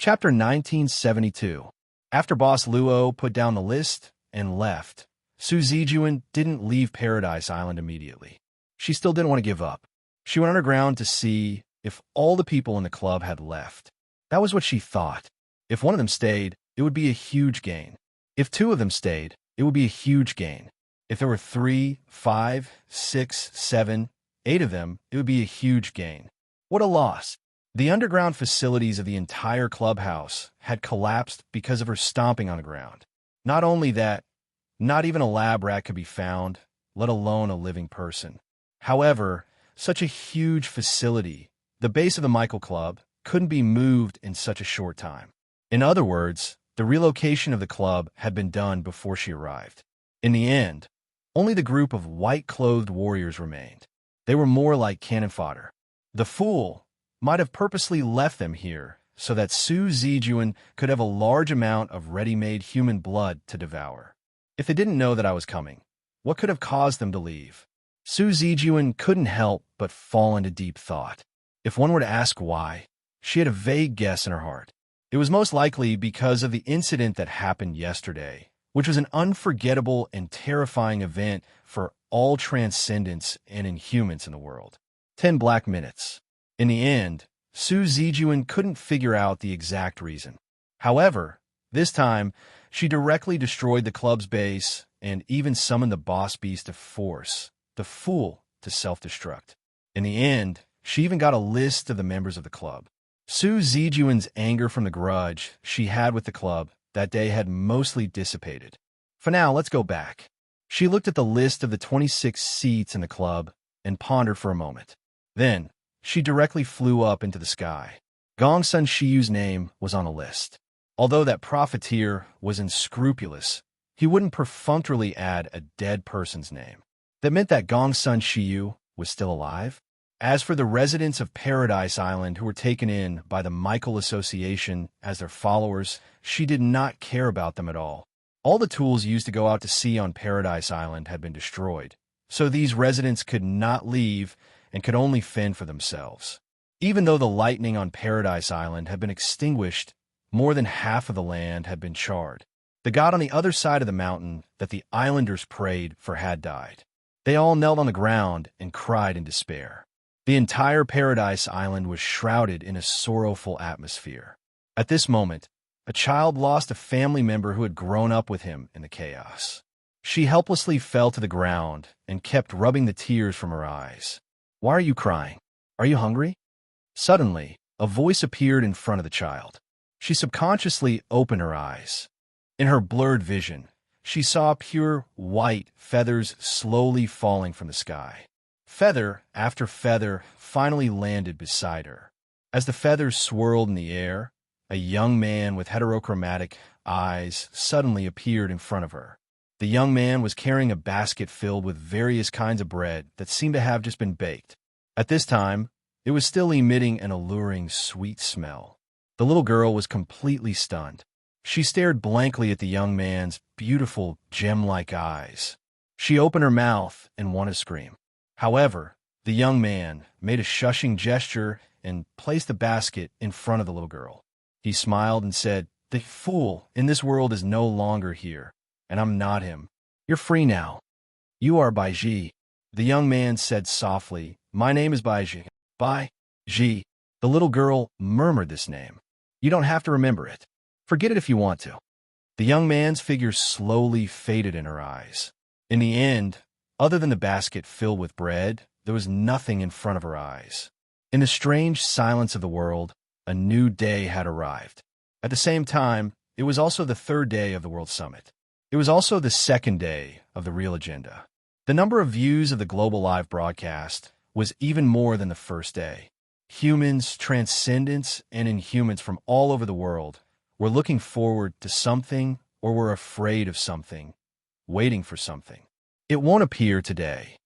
Chapter 1972. After Boss Luo put down the list and left, Su Zijuan didn't leave Paradise Island immediately. She still didn't want to give up. She went underground to see if all the people in the club had left. That was what she thought. If one of them stayed, it would be a huge gain. If two of them stayed, it would be a huge gain. If there were 3, 5, 6, 7, 8 of them, it would be a huge gain. What a loss. The underground facilities of the entire clubhouse had collapsed because of her stomping on the ground. Not only that, not even a lab rat could be found, let alone a living person. However, such a huge facility, the base of the Michael Club, couldn't be moved in such a short time. In other words, the relocation of the club had been done before she arrived. In the end, only the group of white-clothed warriors remained. They were more like cannon fodder. The fool might have purposely left them here so that Su Zijuan could have a large amount of ready-made human blood to devour. If they didn't know that I was coming, what could have caused them to leave? Su Zijuan couldn't help but fall into deep thought. If one were to ask why, she had a vague guess in her heart. It was most likely because of the incident that happened yesterday, which was an unforgettable and terrifying event for all transcendents and inhumans in the world. 10 black minutes. In the end, Su Zijuan couldn't figure out the exact reason. However, this time, she directly destroyed the club's base and even summoned the boss beast to force the fool to self-destruct. In the end, she even got a list of the members of the club. Su Zijuan's anger from the grudge she had with the club that day had mostly dissipated. For now, let's go back. She looked at the list of the 26 seats in the club and pondered for a moment. Then, she directly flew up into the sky. Gong Sun Shiyu's name was on the list. Although that profiteer was unscrupulous, he wouldn't perfunctorily add a dead person's name. That meant that Gong Sun Shiyu was still alive. As for the residents of Paradise Island who were taken in by the Michael Association as their followers, she did not care about them at all. All the tools used to go out to sea on Paradise Island had been destroyed, so these residents could not leave and could only fend for themselves. Even though the lightning on Paradise Island had been extinguished, more than half of the land had been charred. The god on the other side of the mountain that the islanders prayed for had died. They all knelt on the ground and cried in despair. The entire Paradise Island was shrouded in a sorrowful atmosphere. At this moment, a child lost a family member who had grown up with him in the chaos. She helplessly fell to the ground and kept rubbing the tears from her eyes. "Why are you crying? Are you hungry?" Suddenly, a voice appeared in front of the child. She subconsciously opened her eyes. In her blurred vision, she saw pure white feathers slowly falling from the sky. Feather after feather finally landed beside her. As the feathers swirled in the air, a young man with heterochromatic eyes suddenly appeared in front of her. The young man was carrying a basket filled with various kinds of bread that seemed to have just been baked. At this time, it was still emitting an alluring, sweet smell. The little girl was completely stunned. She stared blankly at the young man's beautiful, gem-like eyes. She opened her mouth and wanted to scream. However, the young man made a shushing gesture and placed the basket in front of the little girl. He smiled and said, "The fool in this world is no longer here, and I'm not him. You're free now. You are Baiji." The young man said softly, "My name is Baiji." Baiji. The little girl murmured this name. "You don't have to remember it. Forget it if you want to." The young man's figure slowly faded in her eyes. In the end, other than the basket filled with bread, there was nothing in front of her eyes. In the strange silence of the world, a new day had arrived. At the same time, it was also the third day of the World Summit. It was also the second day of the real agenda. The number of views of the global live broadcast was even more than the first day. Humans, transcendents, and inhumans from all over the world were looking forward to something or were afraid of something, waiting for something. It won't appear today.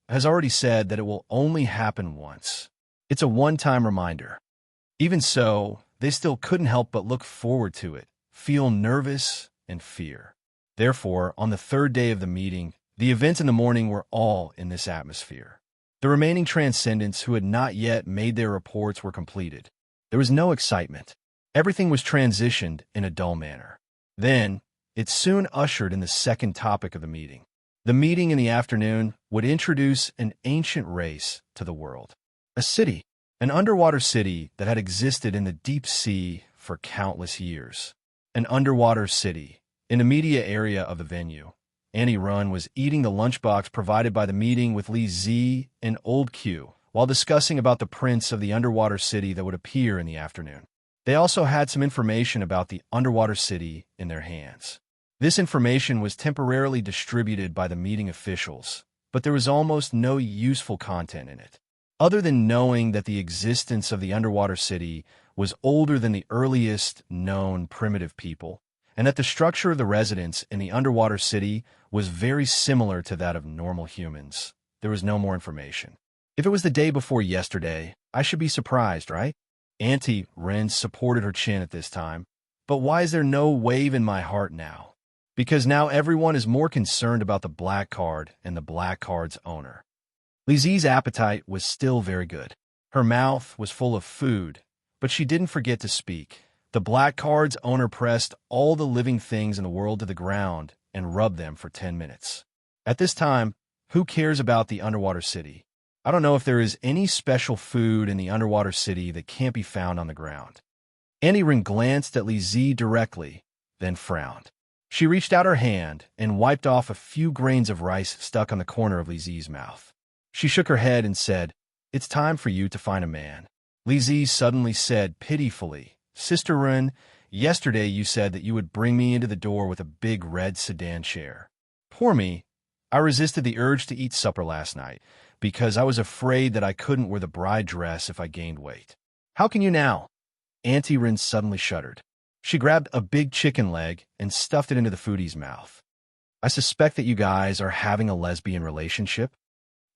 Has already said that it will only happen once. It's a one-time reminder. Even so, they still couldn't help but look forward to it, feel nervous and fear. Therefore, on the third day of the meeting, the events in the morning were all in this atmosphere. The remaining transcendents who had not yet made their reports were completed. There was no excitement. Everything was transitioned in a dull manner. Then, it soon ushered in the second topic of the meeting. The meeting in the afternoon would introduce an ancient race to the world. A city, an underwater city that had existed in the deep sea for countless years. An underwater city. In the media area of the venue, Annie Run was eating the lunchbox provided by the meeting with Lee Z and Old Q while discussing about the prince of the underwater city that would appear in the afternoon. They also had some information about the underwater city in their hands. This information was temporarily distributed by the meeting officials, but there was almost no useful content in it, other than knowing that the existence of the underwater city was older than the earliest known primitive people, and that the structure of the residents in the underwater city was very similar to that of normal humans. There was no more information. If it was the day before yesterday, I should be surprised, right? Auntie Ren supported her chin at this time. But why is there no wave in my heart now? Because now everyone is more concerned about the black card and the black card's owner. Lizzie's appetite was still very good. Her mouth was full of food, but she didn't forget to speak. The black card's owner pressed all the living things in the world to the ground and rubbed them for 10 minutes. At this time, who cares about the underwater city? I don't know if there is any special food in the underwater city that can't be found on the ground. Annie Ring glanced at Lizzie directly, then frowned. She reached out her hand and wiped off a few grains of rice stuck on the corner of Lizzie's mouth. She shook her head and said, "It's time for you to find a man." Lizzie suddenly said pitifully, "Sister Ren, yesterday you said that you would bring me into the door with a big red sedan chair. Poor me. I resisted the urge to eat supper last night because I was afraid that I couldn't wear the bride dress if I gained weight. How can you now?" Auntie Rin suddenly shuddered. She grabbed a big chicken leg and stuffed it into the foodie's mouth. "I suspect that you guys are having a lesbian relationship,"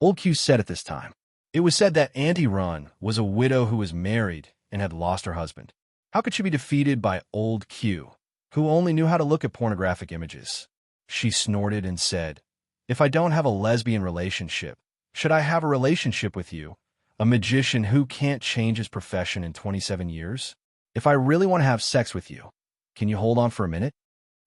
Old Q said at this time. It was said that Auntie Run was a widow who was married and had lost her husband. How could she be defeated by Old Q, who only knew how to look at pornographic images? She snorted and said, "If I don't have a lesbian relationship, should I have a relationship with you, a magician who can't change his profession in 27 years? If I really want to have sex with you, can you hold on for a minute?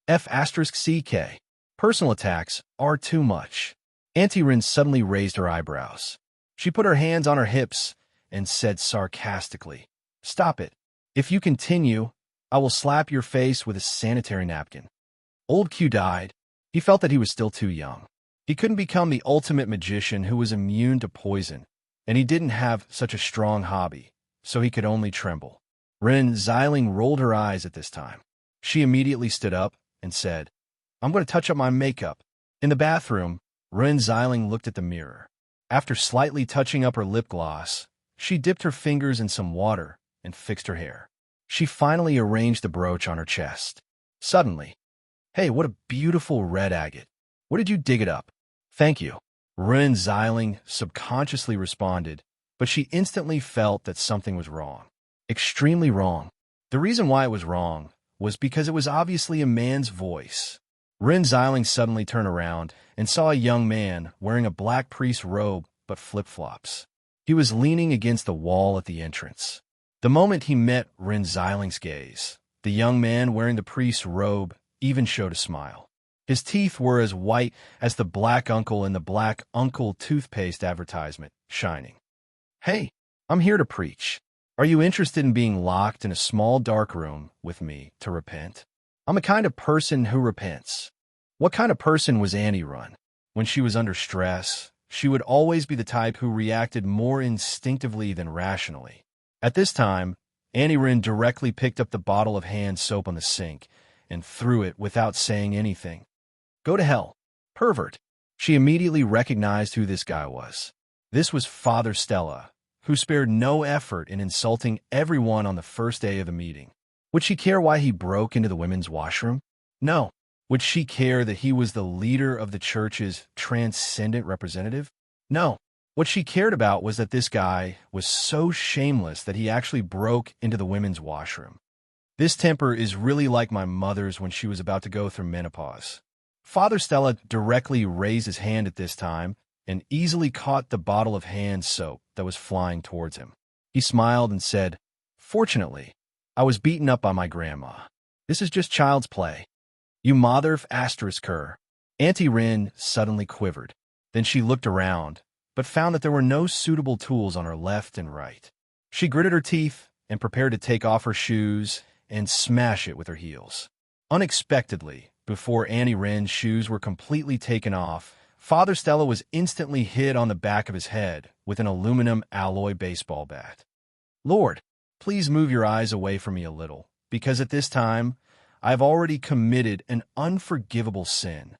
F***CK. Personal attacks are too much." Auntie Rin suddenly raised her eyebrows. She put her hands on her hips and said sarcastically, "Stop it. If you continue, I will slap your face with a sanitary napkin." Old Q died. He felt that he was still too young. He couldn't become the ultimate magician who was immune to poison, and he didn't have such a strong hobby, so he could only tremble. Ren Xiling rolled her eyes at this time. She immediately stood up and said, "I'm going to touch up my makeup." In the bathroom, Ren Xiling looked at the mirror. After slightly touching up her lip gloss, she dipped her fingers in some water and fixed her hair. She finally arranged the brooch on her chest. Suddenly, "Hey, what a beautiful red agate. Where did you dig it up?" "Thank you," Ren Xiling subconsciously responded, but she instantly felt that something was wrong. Extremely wrong. The reason why it was wrong was because it was obviously a man's voice. Ren Xiling suddenly turned around and saw a young man wearing a black priest robe but flip-flops. He was leaning against the wall at the entrance. The moment he met Ren Xiling's gaze, the young man wearing the priest's robe even showed a smile. His teeth were as white as the Black Uncle in the Black Uncle toothpaste advertisement, shining. "Hey, I'm here to preach. Are you interested in being locked in a small dark room with me to repent? I'm a kind of person who repents." What kind of person was Annie Run? When she was under stress, she would always be the type who reacted more instinctively than rationally. At this time, Annie Run directly picked up the bottle of hand soap on the sink and threw it without saying anything. "Go to hell, pervert." She immediately recognized who this guy was. This was Father Stella, who spared no effort in insulting everyone on the first day of the meeting. Would she care why he broke into the women's washroom? No. Would she care that he was the leader of the church's transcendent representative? No. What she cared about was that this guy was so shameless that he actually broke into the women's washroom. This temper is really like my mother's when she was about to go through menopause. Father Stella directly raised his hand at this time and easily caught the bottle of hand soap that was flying towards him. He smiled and said, "Fortunately, I was beaten up by my grandma. This is just child's play. You mother of asterisk her. Auntie Rin suddenly quivered. Then she looked around, but found that there were no suitable tools on her left and right. She gritted her teeth and prepared to take off her shoes and smash it with her heels. Unexpectedly, before Auntie Rin's shoes were completely taken off, Father Stella was instantly hit on the back of his head with an aluminum alloy baseball bat. Lord, please move your eyes away from me a little, because at this time, I've already committed an unforgivable sin.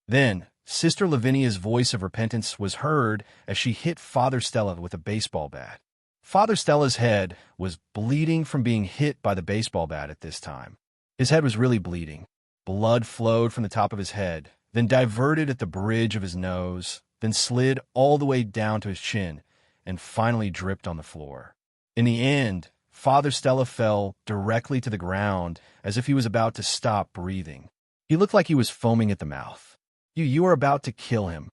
Then, Sister Lavinia's voice of repentance was heard as she hit Father Stella with a baseball bat. Father Stella's head was bleeding from being hit by the baseball bat at this time. His head was really bleeding. Blood flowed from the top of his head, then diverted at the bridge of his nose, then slid all the way down to his chin, and finally dripped on the floor. In the end, Father Stella fell directly to the ground as if he was about to stop breathing. He looked like he was foaming at the mouth. You are about to kill him.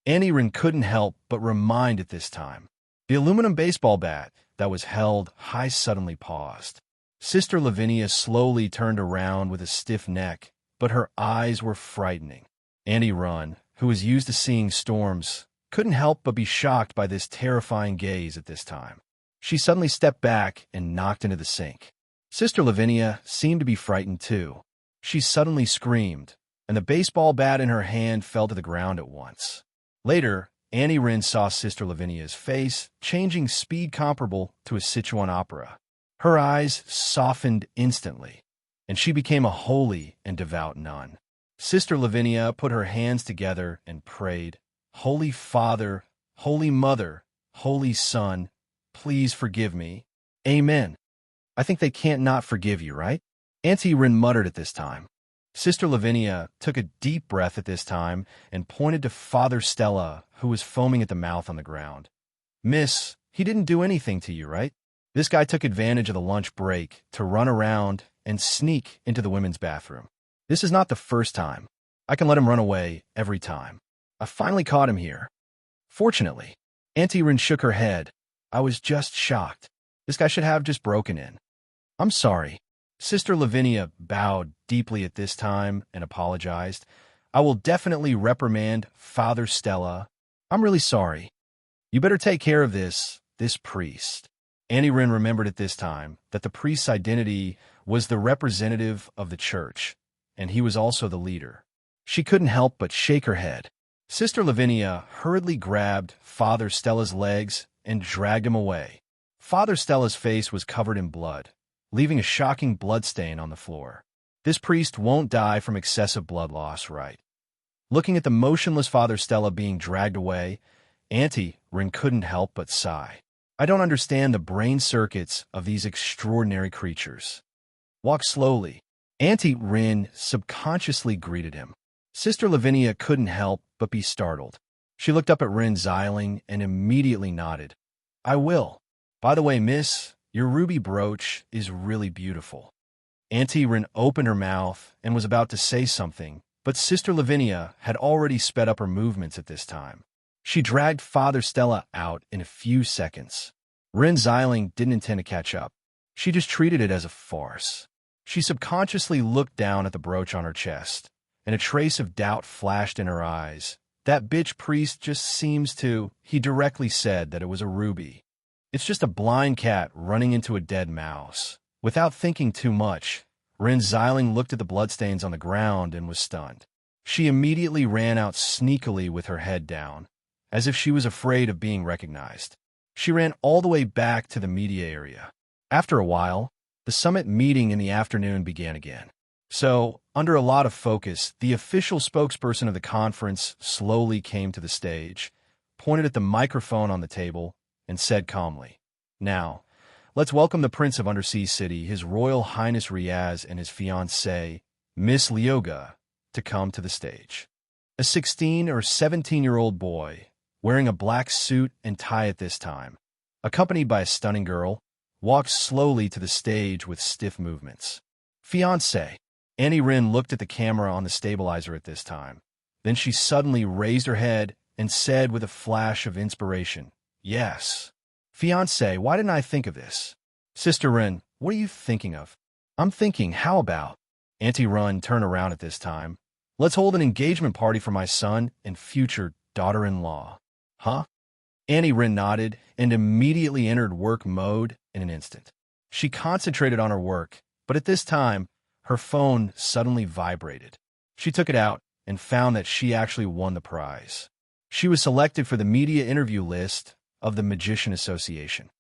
Auntie Rin couldn't help but remind at this time. The aluminum baseball bat that was held high suddenly paused. Sister Lavinia slowly turned around with a stiff neck, but her eyes were frightening. Auntie Rin, who was used to seeing storms, couldn't help but be shocked by this terrifying gaze at this time. She suddenly stepped back and knocked into the sink. Sister Lavinia seemed to be frightened too. She suddenly screamed, and the baseball bat in her hand fell to the ground at once. Later, Auntie Rin saw Sister Lavinia's face changing speed comparable to a Sichuan opera. Her eyes softened instantly, and she became a holy and devout nun. Sister Lavinia put her hands together and prayed, Holy Father, Holy Mother, Holy Son, please forgive me. Amen. I think they can't not forgive you, right? Auntie Rin muttered at this time. Sister Lavinia took a deep breath at this time and pointed to Father Stella, who was foaming at the mouth on the ground. Miss, he didn't do anything to you, right? This guy took advantage of the lunch break to run around and sneak into the women's bathroom. This is not the first time. I can let him run away every time. I finally caught him here. Fortunately, Auntie Rin shook her head. I was just shocked. This guy should have just broken in. I'm sorry. Sister Lavinia bowed deeply at this time and apologized. I will definitely reprimand Father Stella. I'm really sorry. You better take care of this priest. Auntie Rin remembered at this time that the priest's identity was the representative of the church, and he was also the leader. She couldn't help but shake her head. Sister Lavinia hurriedly grabbed Father Stella's legs and dragged him away. Father Stella's face was covered in blood, leaving a shocking bloodstain on the floor. This priest won't die from excessive blood loss, right? Looking at the motionless Father Stella being dragged away, Auntie Rin couldn't help but sigh. I don't understand the brain circuits of these extraordinary creatures. Walk slowly. Auntie Rin subconsciously greeted him. Sister Lavinia couldn't help but be startled. She looked up at Rin Xiling and immediately nodded. I will. By the way, miss, your ruby brooch is really beautiful. Auntie Rin opened her mouth and was about to say something, but Sister Lavinia had already sped up her movements at this time. She dragged Father Stella out in a few seconds. Rin Xiling didn't intend to catch up. She just treated it as a farce. She subconsciously looked down at the brooch on her chest, and a trace of doubt flashed in her eyes. That bitch priest just seems to, he directly said that it was a ruby. It's just a blind cat running into a dead mouse. Without thinking too much, Rin Xiling looked at the bloodstains on the ground and was stunned. She immediately ran out sneakily with her head down, as if she was afraid of being recognized. She ran all the way back to the media area. After a while, the summit meeting in the afternoon began again. So, under a lot of focus, the official spokesperson of the conference slowly came to the stage, pointed at the microphone on the table, and said calmly, Now, let's welcome the Prince of Undersea City, His Royal Highness Riaz and his fiancée, Miss Lyoga, to come to the stage. A 16 or 17-year-old boy, wearing a black suit and tie at this time, accompanied by a stunning girl, walked slowly to the stage with stiff movements. Fiancé. Auntie Rin looked at the camera on the stabilizer at this time. Then she suddenly raised her head and said with a flash of inspiration, Yes. Fiancé, why didn't I think of this? Sister Rin, What are you thinking of? I'm thinking, how about? Auntie Run turned around at this time. Let's hold an engagement party for my son and future daughter-in-law. Huh? Annie Wren nodded and immediately entered work mode in an instant. She concentrated on her work, but at this time, her phone suddenly vibrated. She took it out and found that she actually won the prize. She was selected for the media interview list of the Magician Association.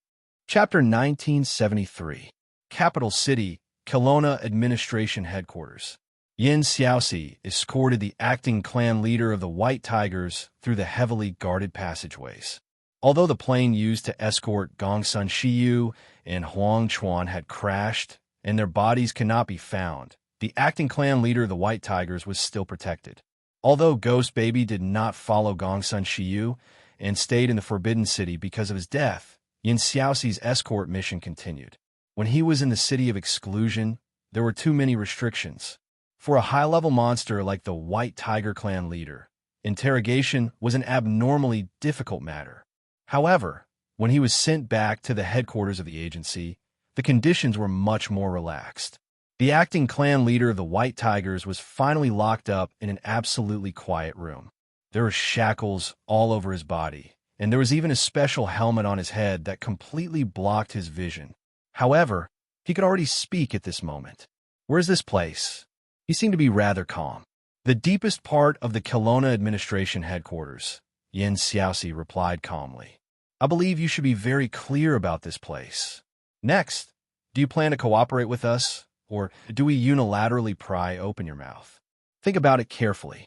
Chapter 1973. Capital City, Kelowna Administration Headquarters. Yin Xiaoxi escorted the acting clan leader of the White Tigers through the heavily guarded passageways. Although the plane used to escort Gongsun Shiyu and Huang Chuan had crashed and their bodies cannot be found, the acting clan leader of the White Tigers was still protected. Although Ghost Baby did not follow Gongsun Shiyu and stayed in the Forbidden City because of his death, Yin Xiaoxi's escort mission continued. When he was in the City of Exclusion, there were too many restrictions. For a high-level monster like the White Tiger clan leader, interrogation was an abnormally difficult matter. However, when he was sent back to the headquarters of the agency, the conditions were much more relaxed. The acting clan leader of the White Tigers was finally locked up in an absolutely quiet room. There were shackles all over his body, and there was even a special helmet on his head that completely blocked his vision. However, he could already speak at this moment. Where's this place? He seemed to be rather calm. The deepest part of the Kelowna Administration Headquarters, Yin Xiaoxi replied calmly. I believe you should be very clear about this place. Next, do you plan to cooperate with us, or do we unilaterally pry open your mouth? Think about it carefully.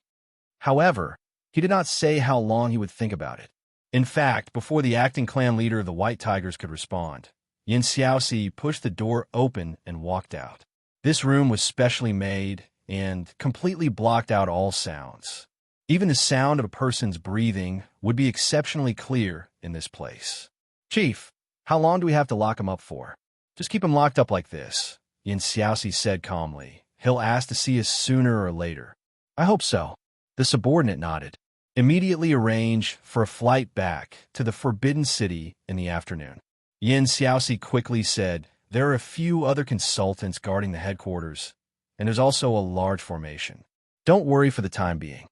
However, he did not say how long he would think about it. In fact, before the acting clan leader of the White Tigers could respond, Yin Xiaoxi pushed the door open and walked out. This room was specially made and completely blocked out all sounds. Even the sound of a person's breathing would be exceptionally clear in this place. Chief, how long do we have to lock him up for? Just keep him locked up like this, Yin Xiaoxi said calmly. He'll ask to see us sooner or later. I hope so. The subordinate nodded. Immediately arrange for a flight back to the Forbidden City in the afternoon. Yin Xiaoxi quickly said, there are a few other consultants guarding the headquarters, and there's also a large formation. Don't worry for the time being.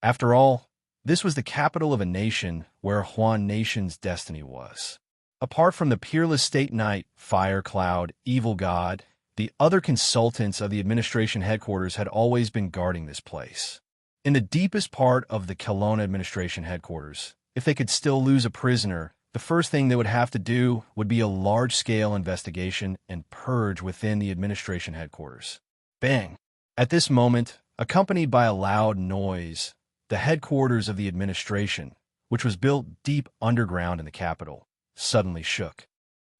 After all, this was the capital of a nation where Huan Nation's destiny was. Apart from the peerless State Knight, Fire Cloud, Evil God, the other consultants of the administration headquarters had always been guarding this place. In the deepest part of the Kelowna administration headquarters, if they could still lose a prisoner, the first thing they would have to do would be a large-scale investigation and purge within the administration headquarters. Bang! At this moment, accompanied by a loud noise, the headquarters of the administration, which was built deep underground in the capital, suddenly shook.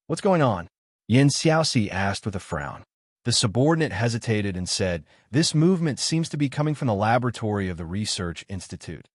What's going on? Yin Xiaoxi asked with a frown. The subordinate hesitated and said, this movement seems to be coming from the laboratory of the Research Institute.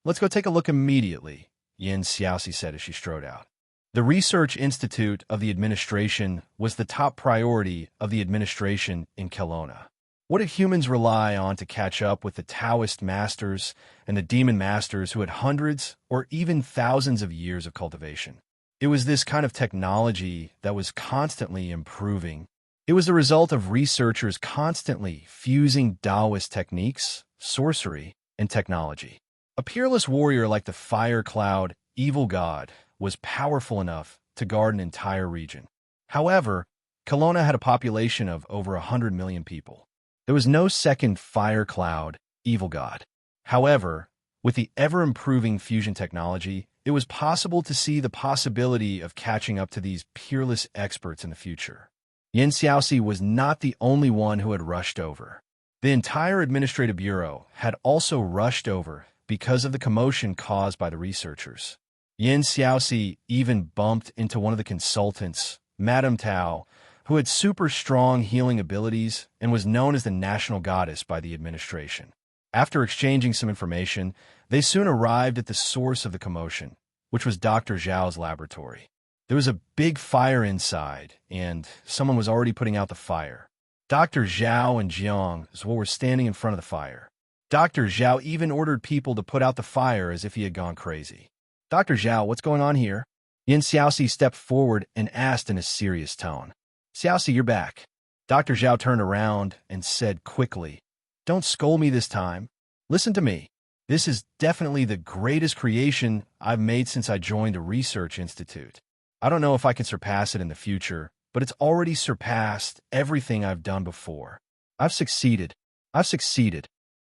Let's go take a look immediately, Yin Xiaoxi said as she strode out. The Research Institute of the administration was the top priority of the administration in Kelowna. What did humans rely on to catch up with the Taoist masters and the demon masters who had hundreds or even thousands of years of cultivation? It was this kind of technology that was constantly improving. It was the result of researchers constantly fusing Taoist techniques, sorcery, and technology. A peerless warrior like the Fire Cloud, Evil God, was powerful enough to guard an entire region. However, Kelowna had a population of over 100 million people. There was no second Fire Cloud, Evil God. However, with the ever-improving fusion technology, it was possible to see the possibility of catching up to these peerless experts in the future. Yin Xiaoxi was not the only one who had rushed over. The entire administrative bureau had also rushed over because of the commotion caused by the researchers. Yin Xiaoxi even bumped into one of the consultants, Madame Tao, who had super strong healing abilities and was known as the national goddess by the administration. After exchanging some information, they soon arrived at the source of the commotion, which was Dr. Zhao's laboratory. There was a big fire inside, and someone was already putting out the fire. Dr. Zhao and Jiang were standing in front of the fire. Dr. Zhao even ordered people to put out the fire as if he had gone crazy. Dr. Zhao, what's going on here? Yin Xiaoxi stepped forward and asked in a serious tone. Xiaoxi, you're back. Dr. Zhao turned around and said quickly, "Don't scold me this time. Listen to me. This is definitely the greatest creation I've made since I joined a research institute. I don't know if I can surpass it in the future, but it's already surpassed everything I've done before. I've succeeded. I've succeeded."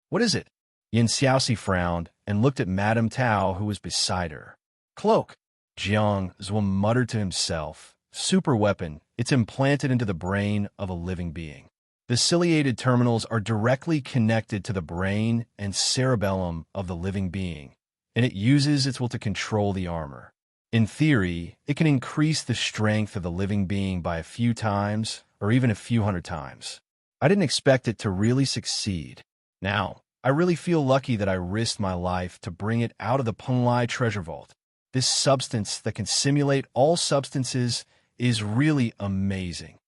"What is it?" Yin Xiaoxi frowned and looked at Madame Tao, who was beside her. "Cloak." Jiang Zhuo muttered to himself. "Super weapon. It's implanted into the brain of a living being. The ciliated terminals are directly connected to the brain and cerebellum of the living being, and it uses its will to control the armor. In theory, it can increase the strength of the living being by a few times or even a few hundred times. I didn't expect it to really succeed. Now, I really feel lucky that I risked my life to bring it out of the Penglai treasure vault. This substance that can simulate all substances is really amazing."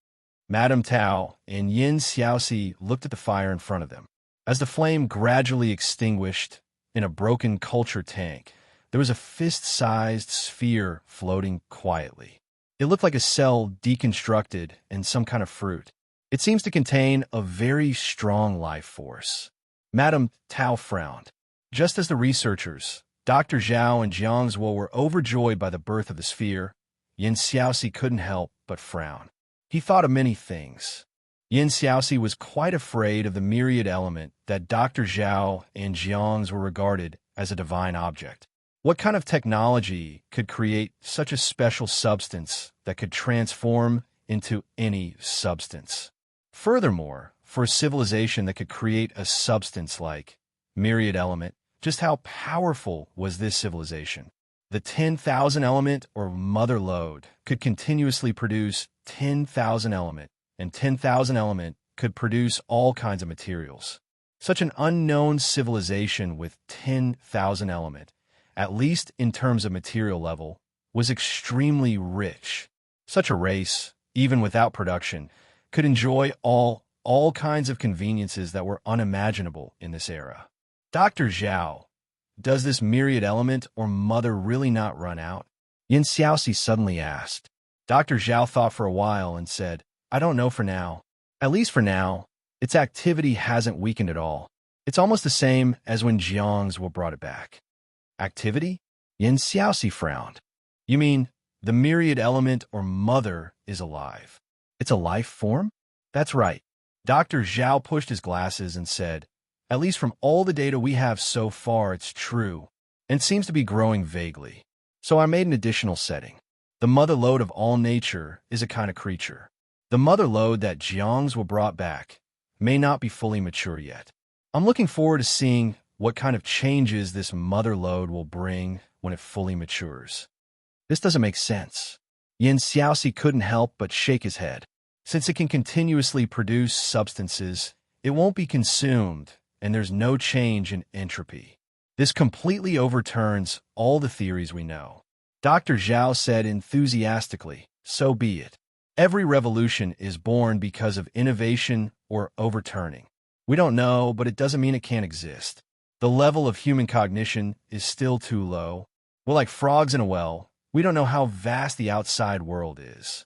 Madame Tao and Yin Xiaoxi looked at the fire in front of them. As the flame gradually extinguished in a broken culture tank, there was a fist-sized sphere floating quietly. It looked like a cell deconstructed in some kind of fruit. It seems to contain a very strong life force. Madame Tao frowned. Just as the researchers, Dr. Zhao and Jiang Zhuo, were overjoyed by the birth of the sphere, Yin Xiaoxi couldn't help but frown. He thought of many things. Yin Xiaoxi was quite afraid of the myriad element that Dr. Zhao and Jiang were regarded as a divine object. What kind of technology could create such a special substance that could transform into any substance? Furthermore, for a civilization that could create a substance like myriad element, just how powerful was this civilization? The 10,000 element or mother lode could continuously produce 10,000 element, and 10,000 element could produce all kinds of materials. Such an unknown civilization with 10,000 element, at least in terms of material level, was extremely rich. Such a race, even without production, could enjoy all kinds of conveniences that were unimaginable in this era. Dr. Zhao, does this myriad element or mother really not run out? Yin Xiaoxi suddenly asked. Dr. Zhao thought for a while and said, "I don't know for now. At least for now, its activity hasn't weakened at all. It's almost the same as when Jiang's were brought it back." "Activity?" Yin Xiaoxi frowned. "You mean the myriad element or mother is alive? It's a life form?" "That's right." Dr. Zhao pushed his glasses and said, "At least from all the data we have so far, it's true, and seems to be growing vaguely. So I made an additional setting. The mother lode of all nature is a kind of creature. The mother lode that Jiang's were brought back may not be fully mature yet. I'm looking forward to seeing what kind of changes this mother lode will bring when it fully matures." "This doesn't make sense." Yin Xiaoxi couldn't help but shake his head. Since it can continuously produce substances, it won't be consumed, and there's no change in entropy. This completely overturns all the theories we know. Dr. Zhao said enthusiastically, "So be it. Every revolution is born because of innovation or overturning. We don't know, but it doesn't mean it can't exist. The level of human cognition is still too low. We're like frogs in a well. We don't know how vast the outside world is."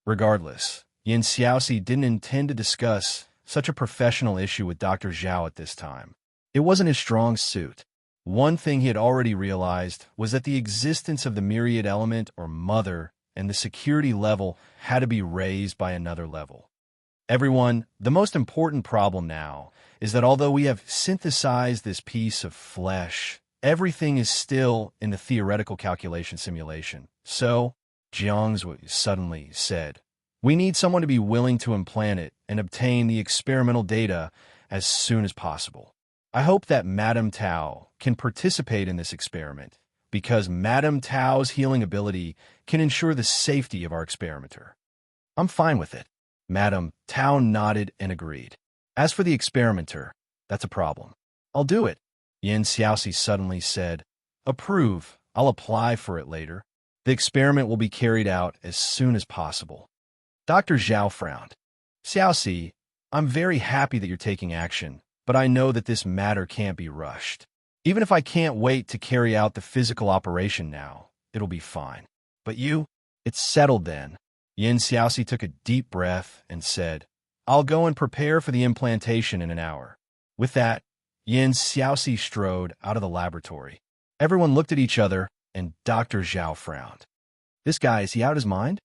Regardless, Yin Xiaoxi didn't intend to discuss such a professional issue with Dr. Zhao at this time. It wasn't his strong suit. One thing he had already realized was that the existence of the myriad element or mother and the security level had to be raised by another level. "Everyone, the most important problem now is that although we have synthesized this piece of flesh, everything is still in the theoretical calculation simulation. So," Jiang suddenly said, "we need someone to be willing to implant it and obtain the experimental data as soon as possible. I hope that Madame Tao can participate in this experiment, because Madame Tao's healing ability can ensure the safety of our experimenter." "I'm fine with it." Madame Tao nodded and agreed. "As for the experimenter, that's a problem." "I'll do it." Yin Xiaoxi suddenly said, "Approve. I'll apply for it later. The experiment will be carried out as soon as possible." Dr. Zhao frowned. "Xiaoxi, I'm very happy that you're taking action, but I know that this matter can't be rushed. Even if I can't wait to carry out the physical operation now, it'll be fine. But you? It's settled then." Yin Xiaoxi took a deep breath and said, I'll go and prepare for the implantation in an hour. With that, Yin Xiaoxi strode out of the laboratory. Everyone looked at each other, and Dr. Zhao frowned. This guy, is he out of his mind?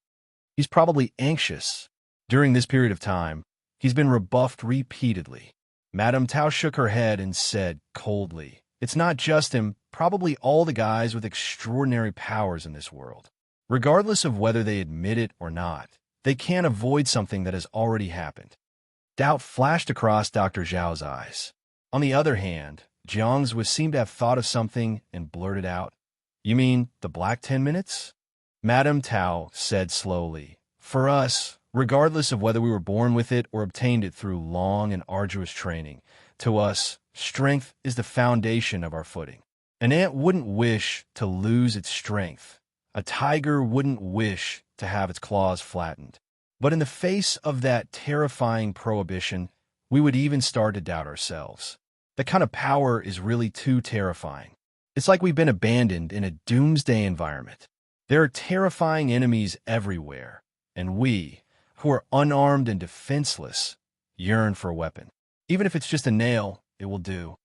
He's probably anxious. During this period of time, he's been rebuffed repeatedly. Madame Tao shook her head and said coldly, It's not just him, probably all the guys with extraordinary powers in this world. Regardless of whether they admit it or not, they can't avoid something that has already happened. Doubt flashed across Dr. Zhao's eyes. On the other hand, Jiang's seemed to have thought of something and blurted out, You mean the black 10 minutes? Madame Tao said slowly, For us, regardless of whether we were born with it or obtained it through long and arduous training, to us, strength is the foundation of our footing. An ant wouldn't wish to lose its strength. A tiger wouldn't wish to have its claws flattened. But in the face of that terrifying prohibition, we would even start to doubt ourselves. That kind of power is really too terrifying. It's like we've been abandoned in a doomsday environment. There are terrifying enemies everywhere, and we, who are unarmed and defenseless, yearn for a weapon. Even if it's just a nail, it will do.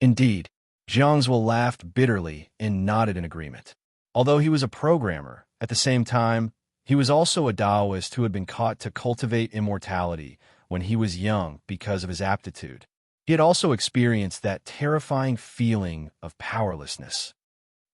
Indeed, Jiang's laughed bitterly and nodded in agreement. Although he was a programmer, at the same time, he was also a Taoist who had been caught to cultivate immortality when he was young because of his aptitude. He had also experienced that terrifying feeling of powerlessness.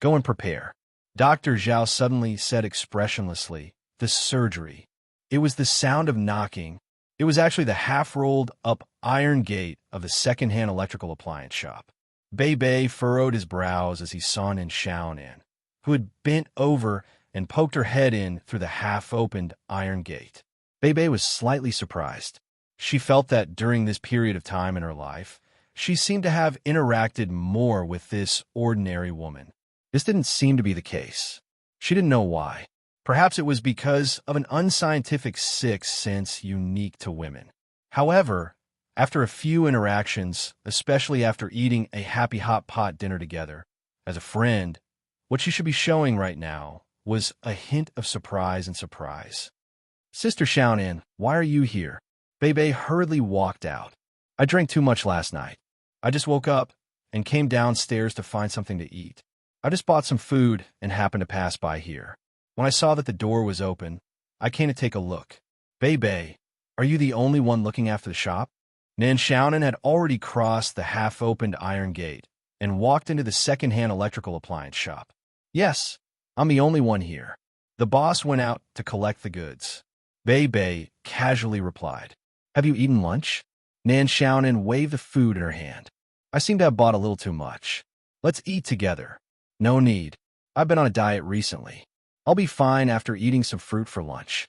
Go and prepare. Dr. Zhao suddenly said expressionlessly, The surgery. It was the sound of knocking. It was actually the half-rolled up iron gate of the second-hand electrical appliance shop. Bei Bei furrowed his brows as he saw Nin Xiaonan, who had bent over and poked her head in through the half-opened iron gate. Bei Bei was slightly surprised. She felt that during this period of time in her life, she seemed to have interacted more with this ordinary woman. This didn't seem to be the case. She didn't know why. Perhaps it was because of an unscientific sixth sense unique to women. However, after a few interactions, especially after eating a happy hot pot dinner together, as a friend, what she should be showing right now was a hint of surprise and surprise. Sister Xiaonan, why are you here? Bei Bei hurriedly walked out. I drank too much last night. I just woke up and came downstairs to find something to eat. I just bought some food and happened to pass by here. When I saw that the door was open, I came to take a look. Bei Bei, are you the only one looking after the shop? Nin Xiaonan had already crossed the half-opened iron gate and walked into the second-hand electrical appliance shop. Yes, I'm the only one here. The boss went out to collect the goods. Bei Bei casually replied. Have you eaten lunch? Nin Xiaonan waved the food in her hand. I seem to have bought a little too much. Let's eat together. No need. I've been on a diet recently. I'll be fine after eating some fruit for lunch.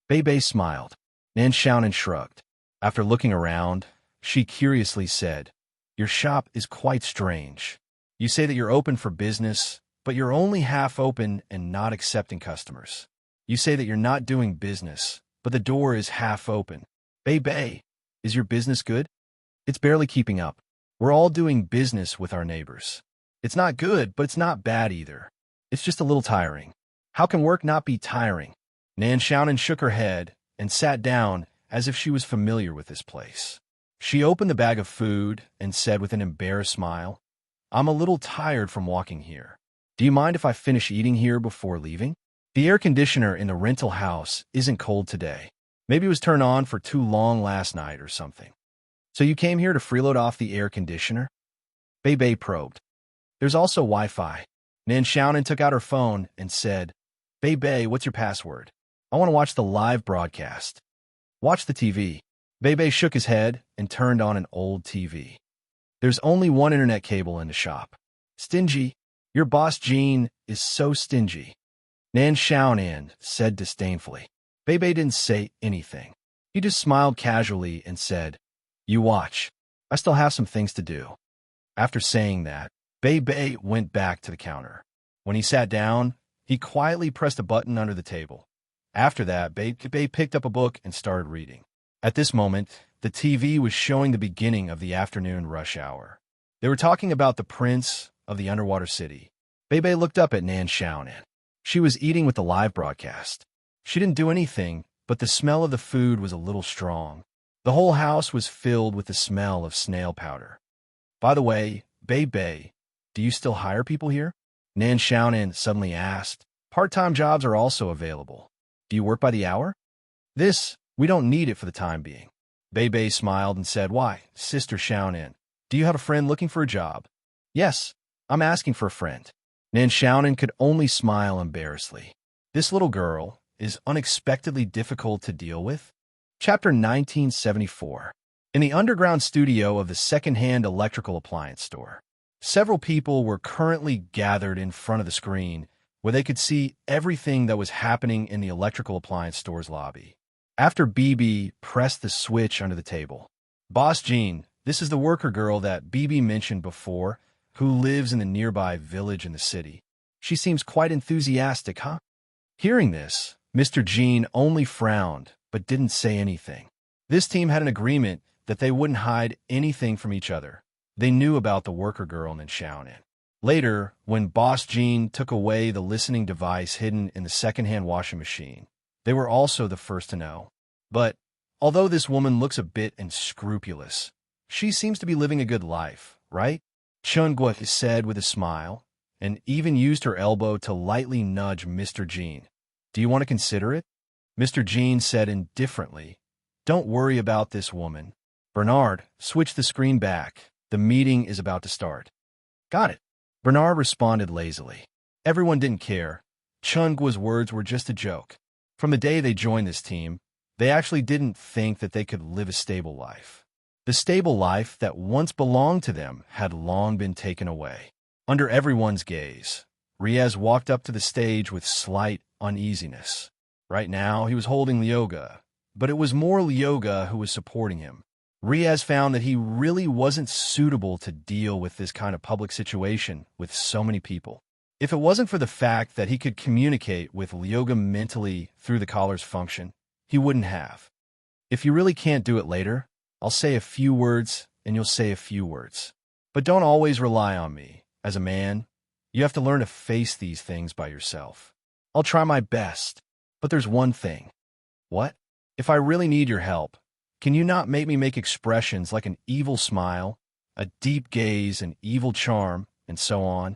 Bei Bei smiled. Nin Xiaonan shrugged. After looking around, she curiously said, Your shop is quite strange. You say that you're open for business, but you're only half open and not accepting customers. You say that you're not doing business, but the door is half open. Bei Bei, is your business good? It's barely keeping up. We're all doing business with our neighbors. It's not good, but it's not bad either. It's just a little tiring. How can work not be tiring? Nin Xiaonan shook her head and sat down as if she was familiar with this place. She opened the bag of food and said with an embarrassed smile, I'm a little tired from walking here. Do you mind if I finish eating here before leaving? The air conditioner in the rental house isn't cold today. Maybe it was turned on for too long last night or something. So you came here to freeload off the air conditioner? Bei Bei probed. There's also Wi-Fi. Nin Xiaonan took out her phone and said, Bei Bei, what's your password? I want to watch the live broadcast. Watch the TV. Bei Bei shook his head and turned on an old TV. There's only one internet cable in the shop. Stingy. Your boss Jean is so stingy. Nin Xiaonan said disdainfully. Bei Bei didn't say anything. He just smiled casually and said, You watch. I still have some things to do. After saying that, Bei Bei went back to the counter. When he sat down, he quietly pressed a button under the table. After that, Bei Bei picked up a book and started reading. At this moment, the TV was showing the beginning of the afternoon rush hour. They were talking about the prince of the underwater city. Bei Bei looked up at Nin Xiaonan. She was eating with the live broadcast. She didn't do anything, but the smell of the food was a little strong. The whole house was filled with the smell of snail powder. By the way, Bei, do you still hire people here? Nan Xiaonan suddenly asked. Part-time jobs are also available. Do you work by the hour? We don't need it for the time being. Bei smiled and said, Why, Sister Xiaonan, do you have a friend looking for a job? Yes, I'm asking for a friend. Nan Xiaonan could only smile embarrassedly. This little girl is unexpectedly difficult to deal with. Chapter 1974. In the underground studio of the second-hand electrical appliance store, several people were currently gathered in front of the screen where they could see everything that was happening in the electrical appliance store's lobby. After Bibi pressed the switch under the table, Boss Jean, this is the worker girl that Bibi mentioned before, who lives in the nearby village in the city. She seems quite enthusiastic, huh? Hearing this, Mr. Jean only frowned, but didn't say anything. This team had an agreement that they wouldn't hide anything from each other. They knew about the worker girl in Xiaonan. Later, when Boss Jean took away the listening device hidden in the second-hand washing machine, they were also the first to know. But, although this woman looks a bit unscrupulous, she seems to be living a good life, right? Chen Guo said with a smile, and even used her elbow to lightly nudge Mr. Jean. Do you want to consider it? Mr. Jean said indifferently, Don't worry about this woman. Bernard, switch the screen back. The meeting is about to start. Got it. Bernard responded lazily. Everyone didn't care. Chen Guo's words were just a joke. From the day they joined this team, they actually didn't think that they could live a stable life. The stable life that once belonged to them had long been taken away. Under everyone's gaze, Riaz walked up to the stage with slight uneasiness. Right now, he was holding Lyoga, but it was more Lyoga who was supporting him. Riaz found that he really wasn't suitable to deal with this kind of public situation with so many people. If it wasn't for the fact that he could communicate with Lyoga mentally through the collar's function, he wouldn't have. If you really can't do it later, I'll say a few words and you'll say a few words. But don't always rely on me. As a man, you have to learn to face these things by yourself. I'll try my best, but there's one thing. What? If I really need your help, can you not make me make expressions like an evil smile, a deep gaze, an evil charm, and so on?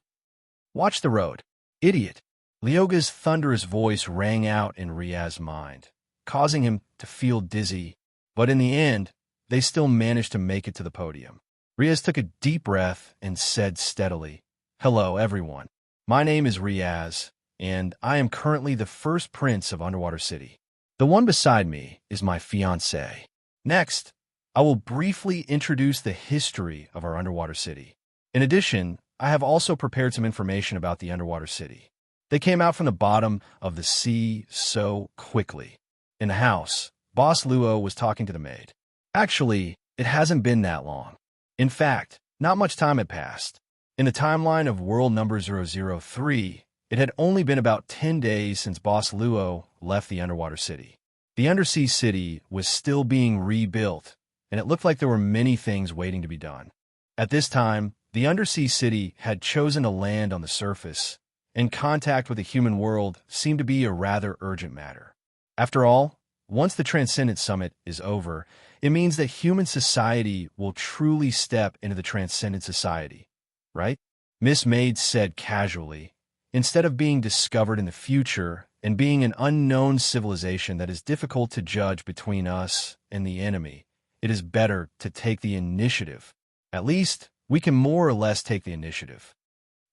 Watch the road, idiot. Lyoga's thunderous voice rang out in Riaz's mind, causing him to feel dizzy, but in the end, they still managed to make it to the podium. Riaz took a deep breath and said steadily, Hello, everyone. My name is Riaz, and I am currently the first prince of Underwater City. The one beside me is my fiancée. Next, I will briefly introduce the history of our underwater city. In addition, I have also prepared some information about the underwater city. They came out from the bottom of the sea so quickly. In the house, Boss Luo was talking to the maid. Actually, it hasn't been that long. In fact, not much time had passed. In the timeline of world number 003, it had only been about 10 days since Boss Luo left the underwater city. The undersea city was still being rebuilt, and it looked like there were many things waiting to be done. At this time, the undersea city had chosen to land on the surface, and contact with the human world seemed to be a rather urgent matter. After all, once the Transcendent Summit is over, it means that human society will truly step into the Transcendent Society, right? Miss Maid said casually, instead of being discovered in the future and being an unknown civilization that is difficult to judge between us and the enemy, it is better to take the initiative. At least, we can more or less take the initiative.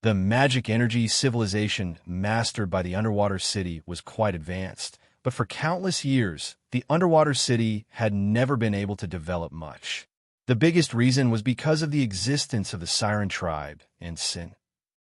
The magic energy civilization mastered by the underwater city was quite advanced, but for countless years, the underwater city had never been able to develop much. The biggest reason was because of the existence of the Siren tribe and Sin.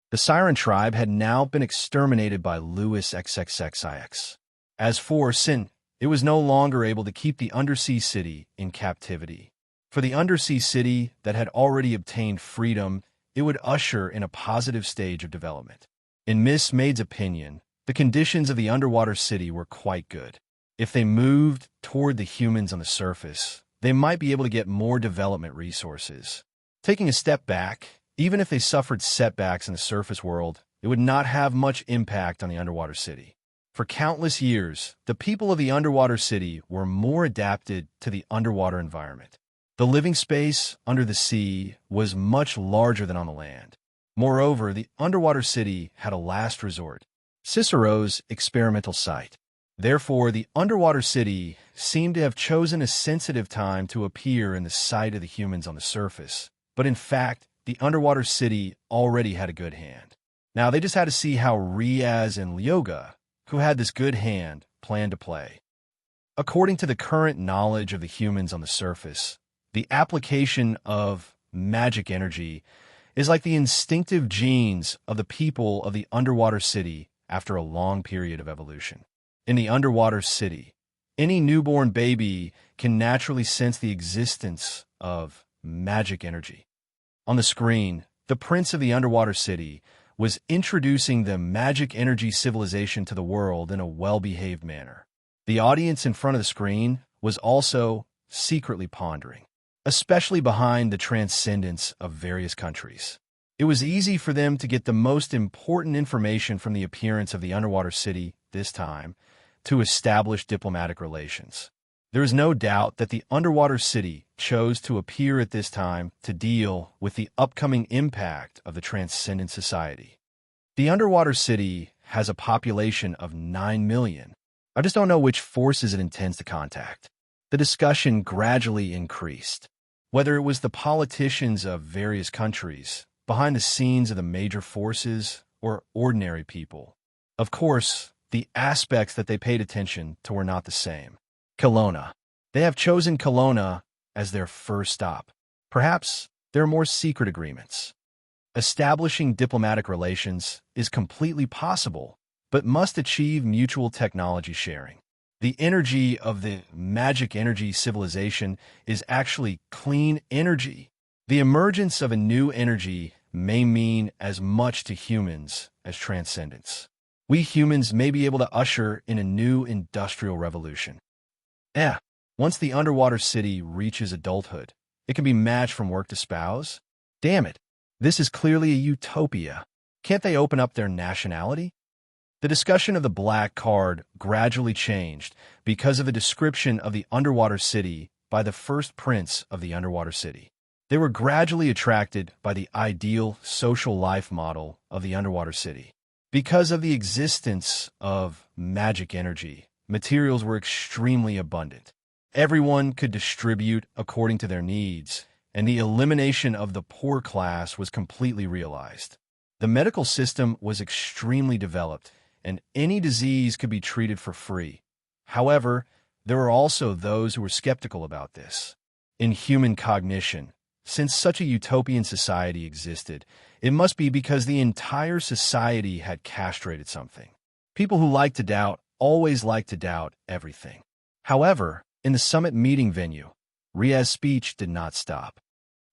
The Siren tribe had now been exterminated by Louis XXXIX. As for Sin, it was no longer able to keep the undersea city in captivity. For the undersea city that had already obtained freedom, it would usher in a positive stage of development. In Miss Maid's opinion, the conditions of the underwater city were quite good. If they moved toward the humans on the surface, they might be able to get more development resources. Taking a step back, even if they suffered setbacks in the surface world, it would not have much impact on the underwater city. For countless years, the people of the underwater city were more adapted to the underwater environment. The living space under the sea was much larger than on the land. Moreover, the underwater city had a last resort, Cicero's experimental site. Therefore, the underwater city seemed to have chosen a sensitive time to appear in the sight of the humans on the surface. But in fact, the underwater city already had a good hand. Now they just had to see how Riaz and Lyoga, who had this good hand, planned to play. According to the current knowledge of the humans on the surface, the application of magic energy is like the instinctive genes of the people of the underwater city after a long period of evolution. In the underwater city, any newborn baby can naturally sense the existence of magic energy. On the screen, the prince of the underwater city was introducing the magic energy civilization to the world in a well-behaved manner. The audience in front of the screen was also secretly pondering, especially behind the transcendence of various countries. It was easy for them to get the most important information from the appearance of the underwater city this time to establish diplomatic relations. There is no doubt that the underwater city chose to appear at this time to deal with the upcoming impact of the transcendent society. The underwater city has a population of 9 million. I just don't know which forces it intends to contact. The discussion gradually increased. Whether it was the politicians of various countries, behind the scenes of the major forces, or ordinary people. Of course, the aspects that they paid attention to were not the same. Kelowna. They have chosen Kelowna as their first stop. Perhaps there are more secret agreements. Establishing diplomatic relations is completely possible, but must achieve mutual technology sharing. The energy of the magic energy civilization is actually clean energy. The emergence of a new energy may mean as much to humans as transcendence. We humans may be able to usher in a new industrial revolution. Once the underwater city reaches adulthood, it can be matched from work to spouse. Damn it, this is clearly a utopia. Can't they open up their nationality? The discussion of the black card gradually changed because of a description of the underwater city by the first prince of the underwater city. They were gradually attracted by the ideal social life model of the underwater city. Because of the existence of magic energy, materials were extremely abundant. Everyone could distribute according to their needs, and the elimination of the poor class was completely realized. The medical system was extremely developed, and any disease could be treated for free. However, there were also those who were skeptical about this. In human cognition, since such a utopian society existed, it must be because the entire society had castrated something. People who like to doubt always like to doubt everything. However, in the summit meeting venue, Riaz's speech did not stop.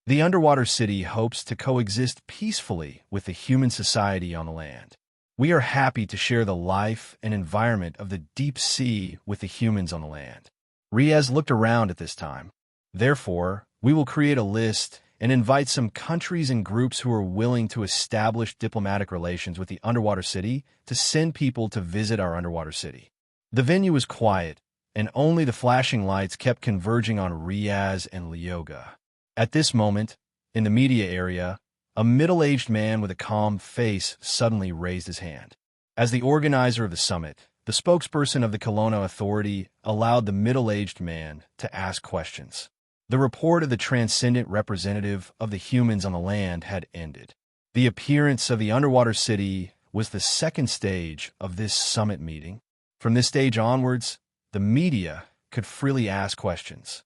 The underwater city hopes to coexist peacefully with the human society on the land. We are happy to share the life and environment of the deep sea with the humans on the land. Riaz looked around at this time. Therefore, we will create a list and invite some countries and groups who are willing to establish diplomatic relations with the underwater city to send people to visit our underwater city. The venue was quiet, and only the flashing lights kept converging on Riaz and Lyoga. At this moment, in the media area, a middle-aged man with a calm face suddenly raised his hand. As the organizer of the summit, the spokesperson of the Kelowna Authority allowed the middle-aged man to ask questions. The report of the transcendent representative of the humans on the land had ended. The appearance of the underwater city was the second stage of this summit meeting. From this stage onwards, the media could freely ask questions.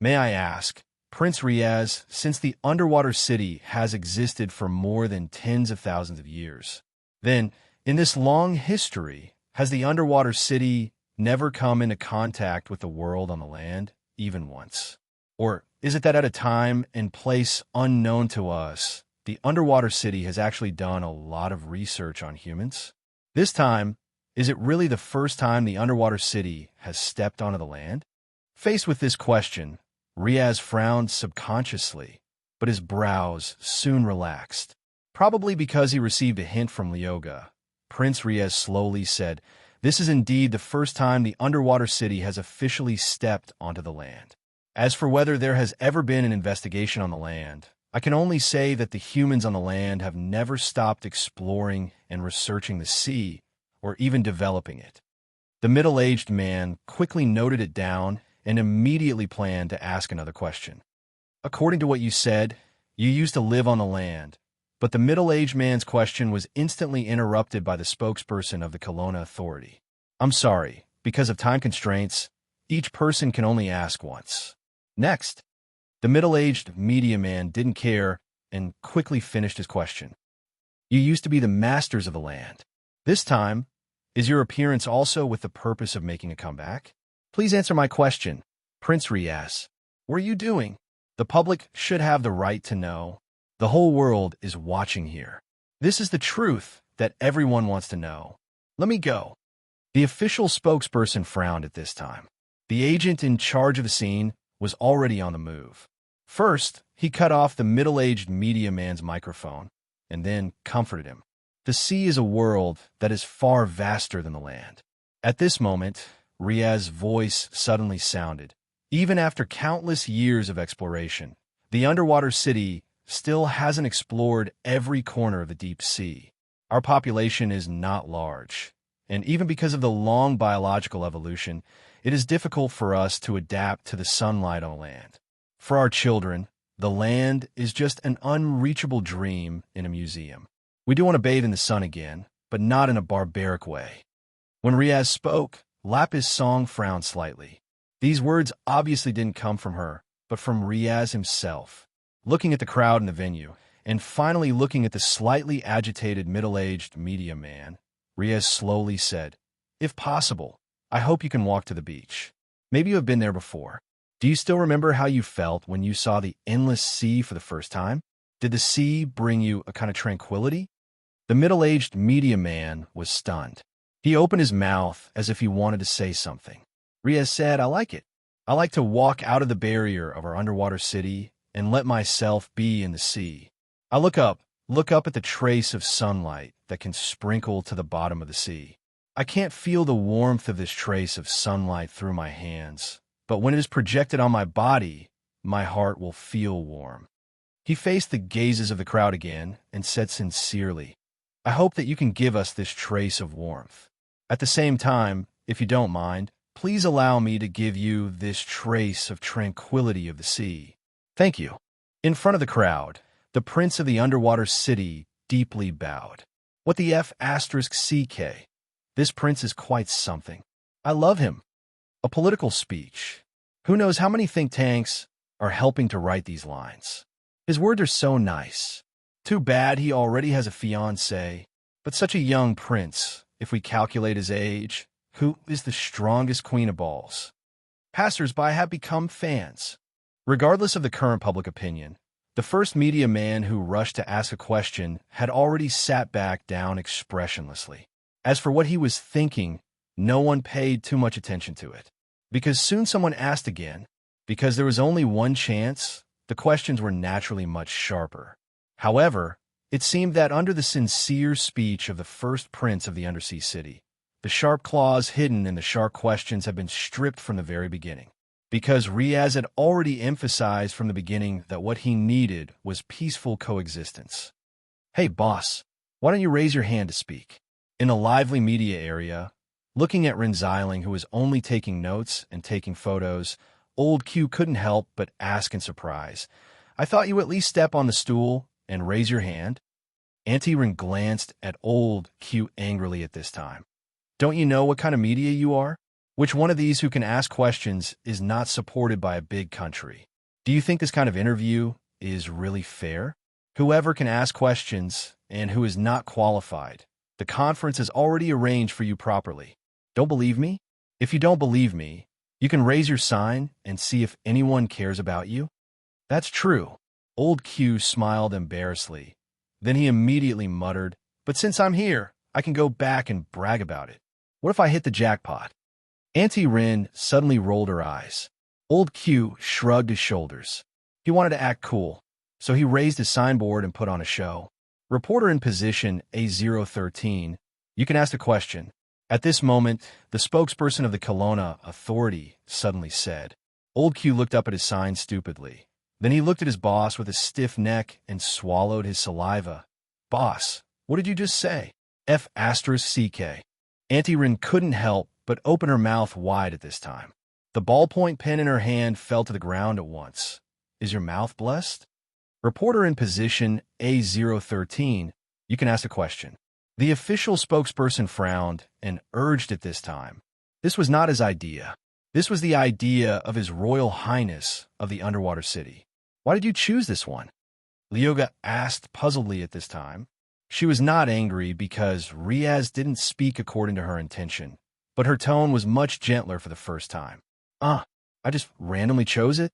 May I ask, Prince Riaz, since the underwater city has existed for more than tens of thousands of years, then, in this long history, has the underwater city never come into contact with the world on the land, even once? Or is it that at a time and place unknown to us, the underwater city has actually done a lot of research on humans? This time, is it really the first time the underwater city has stepped onto the land? Faced with this question, Riaz frowned subconsciously, but his brows soon relaxed. Probably because he received a hint from Lyoga, Prince Riaz slowly said, This is indeed the first time the underwater city has officially stepped onto the land. As for whether there has ever been an investigation on the land, I can only say that the humans on the land have never stopped exploring and researching the sea, or even developing it. The middle-aged man quickly noted it down and immediately planned to ask another question. According to what you said, you used to live on the land, but the middle-aged man's question was instantly interrupted by the spokesperson of the Kelowna Authority. I'm sorry, because of time constraints, each person can only ask once. Next, the middle-aged media man didn't care and quickly finished his question. You used to be the masters of the land. This time, is your appearance also with the purpose of making a comeback? Please answer my question, Prince Riaz. What are you doing? The public should have the right to know. The whole world is watching here. This is the truth that everyone wants to know. Let me go. The official spokesperson frowned at this time. The agent in charge of the scene was already on the move. First, he cut off the middle-aged media man's microphone, and then comforted him. The sea is a world that is far vaster than the land. At this moment, Riaz's voice suddenly sounded. Even after countless years of exploration, the underwater city still hasn't explored every corner of the deep sea. Our population is not large, and even because of the long biological evolution, it is difficult for us to adapt to the sunlight on land. For our children, the land is just an unreachable dream in a museum. We do want to bathe in the sun again, but not in a barbaric way. When Riaz spoke, Lapis Song frowned slightly. These words obviously didn't come from her, but from Riaz himself. Looking at the crowd in the venue, and finally looking at the slightly agitated middle-aged media man, Riaz slowly said, "If possible, I hope you can walk to the beach. Maybe you have been there before. Do you still remember how you felt when you saw the endless sea for the first time? Did the sea bring you a kind of tranquility?" The middle-aged media man was stunned. He opened his mouth as if he wanted to say something. Riaz said, "I like it. I like to walk out of the barrier of our underwater city and let myself be in the sea. I look up at the trace of sunlight that can sprinkle to the bottom of the sea. I can't feel the warmth of this trace of sunlight through my hands, but when it is projected on my body, my heart will feel warm." He faced the gazes of the crowd again and said sincerely, "I hope that you can give us this trace of warmth. At the same time, if you don't mind, please allow me to give you this trace of tranquility of the sea. Thank you." In front of the crowd, the prince of the underwater city deeply bowed. What the F***CK? This prince is quite something. I love him. A political speech. Who knows how many think tanks are helping to write these lines. His words are so nice. Too bad he already has a fiancée, but such a young prince, if we calculate his age, who is the strongest queen of balls. Passers-by have become fans. Regardless of the current public opinion, the first media man who rushed to ask a question had already sat back down expressionlessly. As for what he was thinking, no one paid too much attention to it. Because soon someone asked again. Because there was only one chance, the questions were naturally much sharper. However, it seemed that under the sincere speech of the first prince of the undersea city, the sharp claws hidden in the sharp questions had been stripped from the very beginning. Because Riaz had already emphasized from the beginning that what he needed was peaceful coexistence. "Hey, boss, why don't you raise your hand to speak?" In the lively media area, looking at Rinziling, who was only taking notes and taking photos, old Q couldn't help but ask in surprise, "I thought you would at least step on the stool and raise your hand?" Auntie Rin glanced at old Q angrily at this time. "Don't you know what kind of media you are? Which one of these who can ask questions is not supported by a big country? Do you think this kind of interview is really fair? Whoever can ask questions and who is not qualified, the conference has already arranged for you properly. Don't believe me? If you don't believe me, you can raise your sign and see if anyone cares about you." "That's true." Old Q smiled embarrassedly. Then he immediately muttered, "But since I'm here, I can go back and brag about it. What if I hit the jackpot?" Auntie Rin suddenly rolled her eyes. Old Q shrugged his shoulders. He wanted to act cool, so he raised his signboard and put on a show. "Reporter in position A013, you can ask a question. At this moment, the spokesperson of the Kelowna Authority suddenly said. Old Q looked up at his sign stupidly. Then he looked at his boss with a stiff neck and swallowed his saliva. Boss, what did you just say? F asterisk CK. Auntie Rin couldn't help but open her mouth wide at this time. The ballpoint pen in her hand fell to the ground at once. Is your mouth blessed? Reporter in position A013, you can ask a question. The official spokesperson frowned and urged at this time. This was not his idea. This was the idea of His Royal Highness of the Underwater City. Why did you choose this one? Leoga asked puzzledly at this time. She was not angry because Riaz didn't speak according to her intention, but her tone was much gentler for the first time. I just randomly chose it?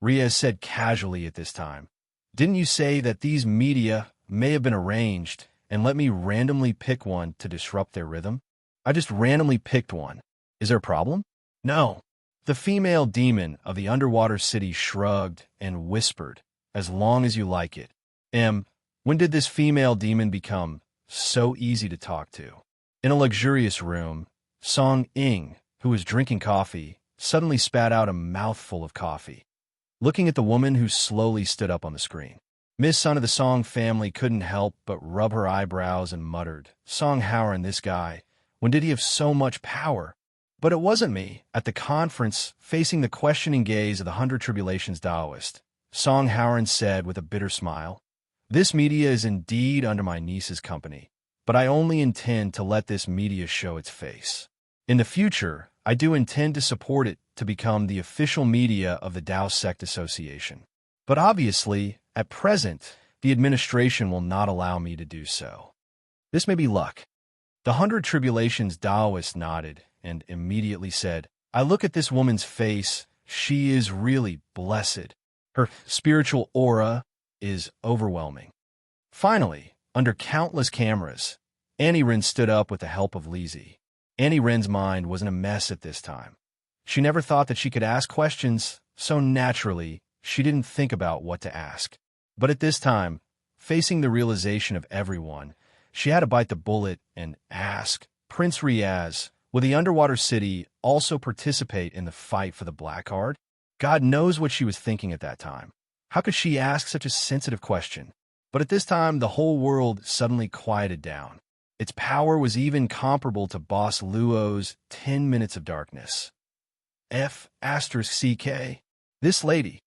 Riaz said casually at this time. Didn't you say that these media may have been arranged and let me randomly pick one to disrupt their rhythm? I just randomly picked one. Is there a problem? No. The female demon of the underwater city shrugged and whispered, as long as you like it. When did this female demon become so easy to talk to? In a luxurious room, Song Ing, who was drinking coffee, suddenly spat out a mouthful of coffee, looking at the woman who slowly stood up on the screen. Miss Son of the Song family couldn't help but rub her eyebrows and muttered, Song Howard, this guy, when did he have so much power? But it wasn't me. At the conference, facing the questioning gaze of the Hundred Tribulations Taoist, Song Howard said with a bitter smile, This media is indeed under my niece's company, but I only intend to let this media show its face. In the future, I do intend to support it to become the official media of the Tao Sect Association. But obviously, at present, the administration will not allow me to do so. This may be luck. The Hundred Tribulations Taoist nodded and immediately said, I look at this woman's face, she is really blessed. Her spiritual aura is overwhelming. Finally, under countless cameras, Annie Rin stood up with the help of Lizzie. Annie Rin's mind was in a mess at this time. She never thought that she could ask questions, so naturally, she didn't think about what to ask. But at this time, facing the realization of everyone, she had to bite the bullet and ask, Prince Riaz, will the underwater city also participate in the fight for the Black Card? God knows what she was thinking at that time. How could she ask such a sensitive question? But at this time, the whole world suddenly quieted down. Its power was even comparable to Boss Luo's 10 minutes of darkness. F asterisk CK. This lady,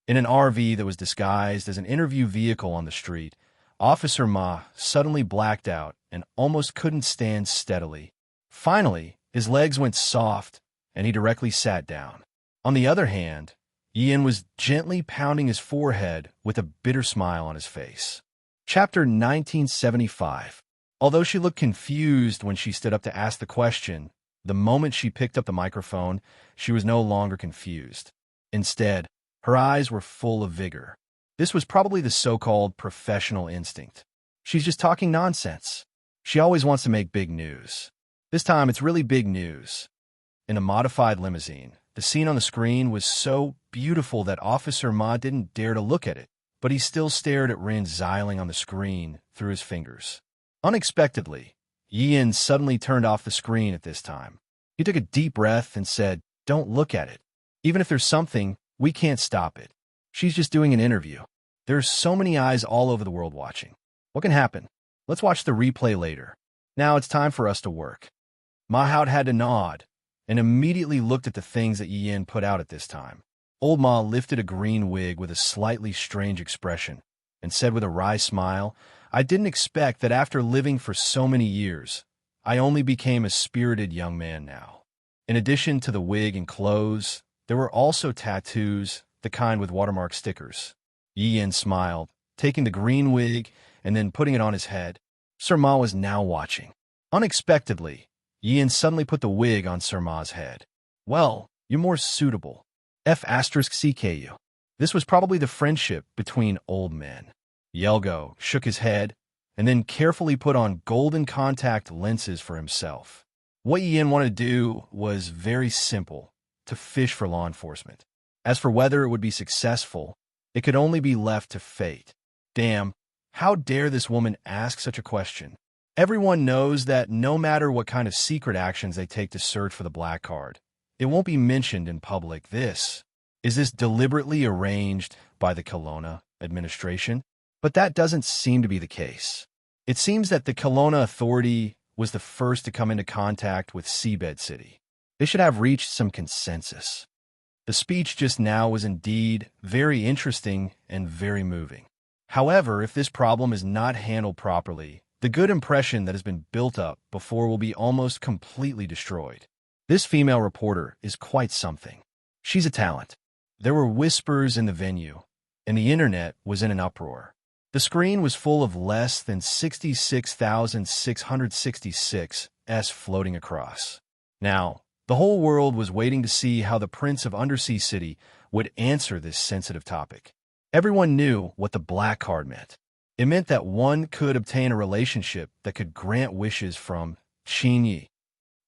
in an RV that was disguised as an interview vehicle on the street, Officer Ma suddenly blacked out and almost couldn't stand steadily. Finally, his legs went soft, and he directly sat down. On the other hand, Ian was gently pounding his forehead with a bitter smile on his face. Chapter 1975. Although she looked confused when she stood up to ask the question, the moment she picked up the microphone, she was no longer confused. Instead, her eyes were full of vigor. This was probably the so-called professional instinct. She's just talking nonsense. She always wants to make big news. This time, it's really big news. In a modified limousine, the scene on the screen was so beautiful that Officer Ma didn't dare to look at it, but he still stared at Rin xiling on the screen through his fingers. Unexpectedly, Ian suddenly turned off the screen at this time. He took a deep breath and said, Don't look at it. Even if there's something, we can't stop it. She's just doing an interview. There are so many eyes all over the world watching. What can happen? Let's watch the replay later. Now it's time for us to work. Mahout had to nod and immediately looked at the things that Ian put out at this time. Old Ma lifted a green wig with a slightly strange expression and said with a wry smile, I didn't expect that after living for so many years, I only became a spirited young man now. In addition to the wig and clothes, there were also tattoos, the kind with watermark stickers. Ian smiled, taking the green wig and then putting it on his head. Sir Ma was now watching. Unexpectedly, Ian suddenly put the wig on Sir Ma's head. Well, you're more suitable. F asterisk CKU. This was probably the friendship between old men. Yelgo shook his head and then carefully put on golden contact lenses for himself. What Ian wanted to do was very simple, to fish for law enforcement. As for whether it would be successful, it could only be left to fate. Damn, how dare this woman ask such a question? Everyone knows that no matter what kind of secret actions they take to search for the black card, it won't be mentioned in public. Is this deliberately arranged by the Kelowna administration? But that doesn't seem to be the case. It seems that the Kelowna Authority was the first to come into contact with Seabed City. They should have reached some consensus. The speech just now was indeed very interesting and very moving. However, if this problem is not handled properly, the good impression that has been built up before will be almost completely destroyed. This female reporter is quite something. She's a talent. There were whispers in the venue, and the internet was in an uproar. The screen was full of less than 66,666 S floating across. Now, the whole world was waiting to see how the Prince of Undersea City would answer this sensitive topic. Everyone knew what the black card meant. It meant that one could obtain a relationship that could grant wishes from Yi.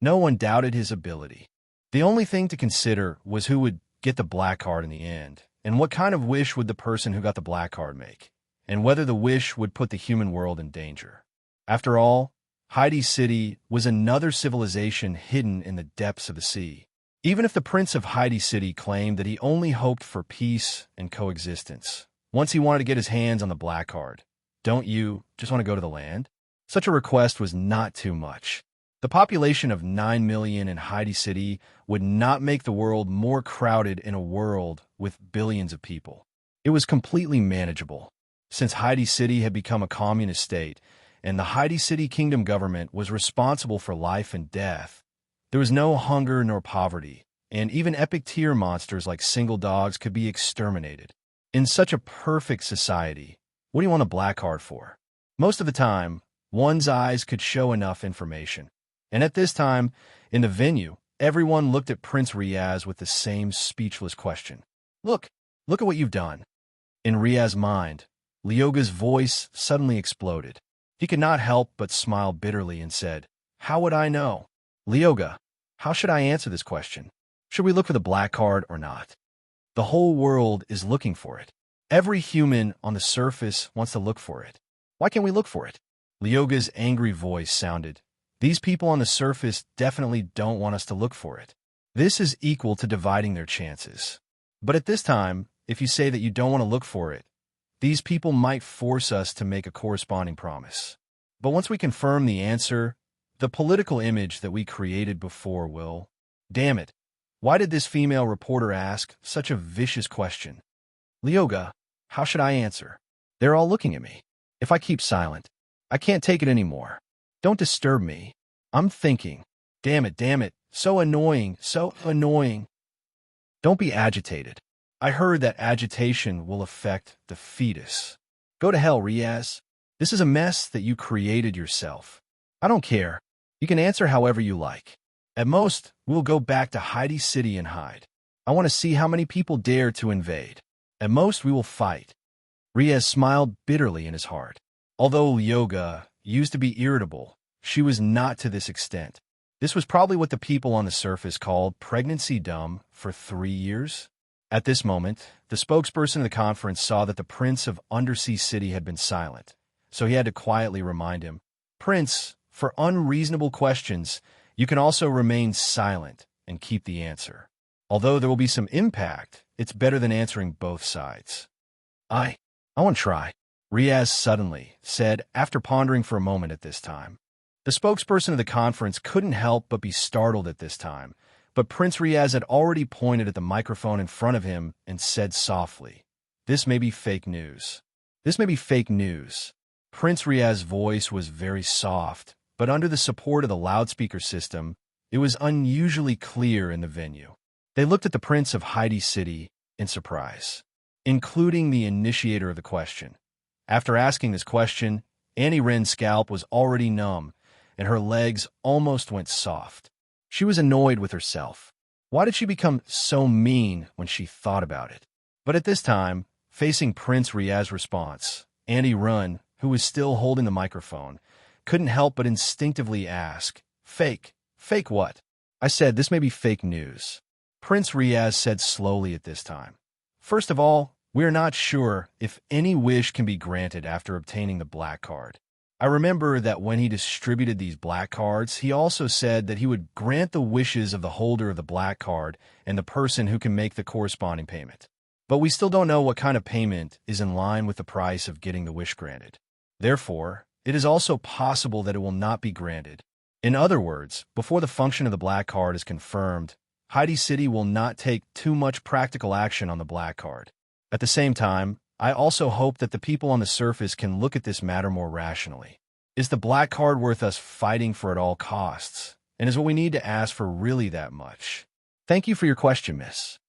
No one doubted his ability. The only thing to consider was who would get the black card in the end, and what kind of wish would the person who got the black card make, and whether the wish would put the human world in danger. After all, Heidi City was another civilization hidden in the depths of the sea. Even if the Prince of Heidi City claimed that he only hoped for peace and coexistence, once he wanted to get his hands on the black card, don't you just want to go to the land? Such a request was not too much. The population of 9 million in Heidi City would not make the world more crowded in a world with billions of people. It was completely manageable. Since Heidi City had become a communist state, and the Heidi City Kingdom government was responsible for life and death, there was no hunger nor poverty, and even epic tier monsters like single dogs could be exterminated. In such a perfect society, what do you want a black card for? Most of the time, one's eyes could show enough information. And at this time, in the venue, everyone looked at Prince Riaz with the same speechless question. Look at what you've done. In Riaz's mind, Lyoga's voice suddenly exploded. He could not help but smile bitterly and said, "How would I know? Lyoga, how should I answer this question? Should we look for the black card or not? The whole world is looking for it. Every human on the surface wants to look for it. Why can't we look for it?" Lyoga's angry voice sounded. "These people on the surface definitely don't want us to look for it. This is equal to dividing their chances. But at this time, if you say that you don't want to look for it, these people might force us to make a corresponding promise. But once we confirm the answer, the political image that we created before will... Damn it, why did this female reporter ask such a vicious question? Lyoga, how should I answer? They're all looking at me. If I keep silent, I can't take it anymore. Don't disturb me. I'm thinking. Damn it, so annoying, so annoying. Don't be agitated. I heard that agitation will affect the fetus. Go to hell, Riaz. This is a mess that you created yourself. I don't care. You can answer however you like. At most, we'll go back to Heidi City and hide. I want to see how many people dare to invade. At most, we will fight." Riaz smiled bitterly in his heart. Although Lyoga used to be irritable, she was not to this extent. This was probably what the people on the surface called pregnancy dumb for 3 years. At this moment, the spokesperson of the conference saw that the Prince of Undersea City had been silent, so he had to quietly remind him, "Prince, for unreasonable questions, you can also remain silent and keep the answer. Although there will be some impact, it's better than answering both sides." I want to try," Riaz suddenly said after pondering for a moment at this time. The spokesperson of the conference couldn't help but be startled at this time, but Prince Riaz had already pointed at the microphone in front of him and said softly, "This may be fake news. This may be fake news." Prince Riaz's voice was very soft, but under the support of the loudspeaker system, it was unusually clear in the venue. They looked at the Prince of Heidi City in surprise, including the initiator of the question. After asking this question, Annie Wren's scalp was already numb, and her legs almost went soft. She was annoyed with herself. Why did she become so mean when she thought about it? But at this time, facing Prince Riaz's response, Annie Wren, who was still holding the microphone, couldn't help but instinctively ask, "Fake? Fake what?" I said, "This may be fake news." Prince Riaz said slowly at this time, "First of all, we are not sure if any wish can be granted after obtaining the black card. I remember that when he distributed these black cards, he also said that he would grant the wishes of the holder of the black card and the person who can make the corresponding payment. But we still don't know what kind of payment is in line with the price of getting the wish granted. Therefore, it is also possible that it will not be granted. In other words, before the function of the black card is confirmed, Heidi City will not take too much practical action on the black card. At the same time, I also hope that the people on the surface can look at this matter more rationally. Is the black card worth us fighting for at all costs? And is what we need to ask for really that much? Thank you for your question, miss.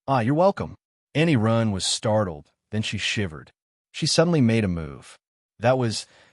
You're welcome. Annie Run was startled, then she shivered. She suddenly made a move.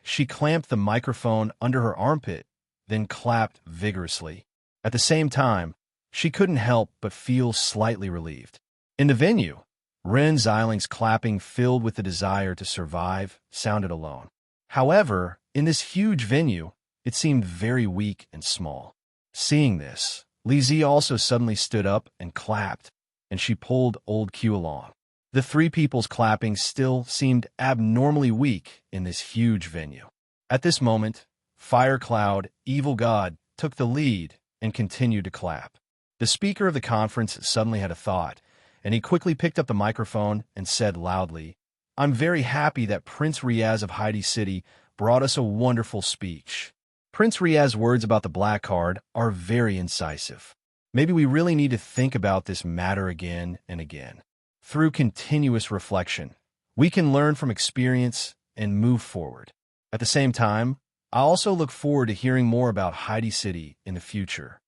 She clamped the microphone under her armpit, then clapped vigorously. At the same time, she couldn't help but feel slightly relieved. In the venue, Ren Xiling's clapping, filled with the desire to survive, sounded alone. However, in this huge venue, it seemed very weak and small. Seeing this, Li Zi also suddenly stood up and clapped, and she pulled Old Q along. The three people's clapping still seemed abnormally weak in this huge venue. At this moment, Fire Cloud, Evil God, took the lead and continued to clap. The speaker of the conference suddenly had a thought, and he quickly picked up the microphone and said loudly, "I'm very happy that Prince Riaz of Heidi City brought us a wonderful speech." Prince Riaz's words about the black card are very incisive. Maybe we really need to think about this matter again and again. Through continuous reflection, we can learn from experience and move forward. At the same time, I also look forward to hearing more about Heidi City in the future.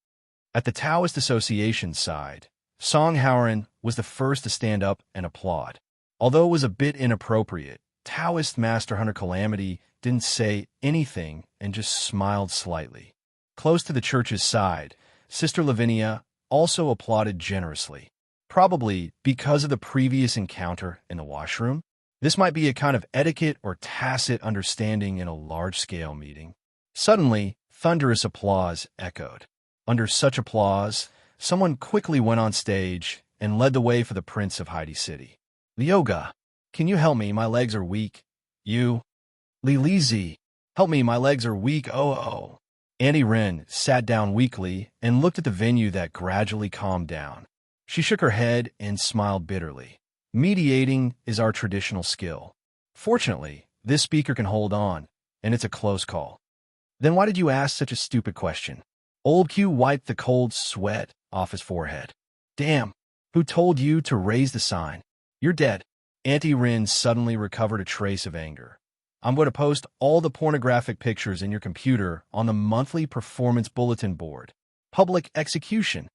At the Taoist Association side, Song Haoran was the first to stand up and applaud. Although it was a bit inappropriate, Taoist Master Hunter Calamity didn't say anything and just smiled slightly. Close to the church's side, Sister Lavinia also applauded generously. Probably because of the previous encounter in the washroom. This might be a kind of etiquette or tacit understanding in a large-scale meeting. Suddenly, thunderous applause echoed. Under such applause, someone quickly went on stage and led the way for the Prince of Heidi City. "Lyoga, can you help me? My legs are weak." "You?" "Lilizi, help me, my legs are weak, oh. Annie Ren sat down weakly and looked at the venue that gradually calmed down. She shook her head and smiled bitterly. Mediating is our traditional skill. Fortunately, this speaker can hold on, and it's a close call. Then why did you ask such a stupid question? Old Q wiped the cold sweat off his forehead. Damn, who told you to raise the sign? You're dead. Auntie Rin suddenly recovered a trace of anger. I'm going to post all the pornographic pictures in your computer on the monthly performance bulletin board. Public execution.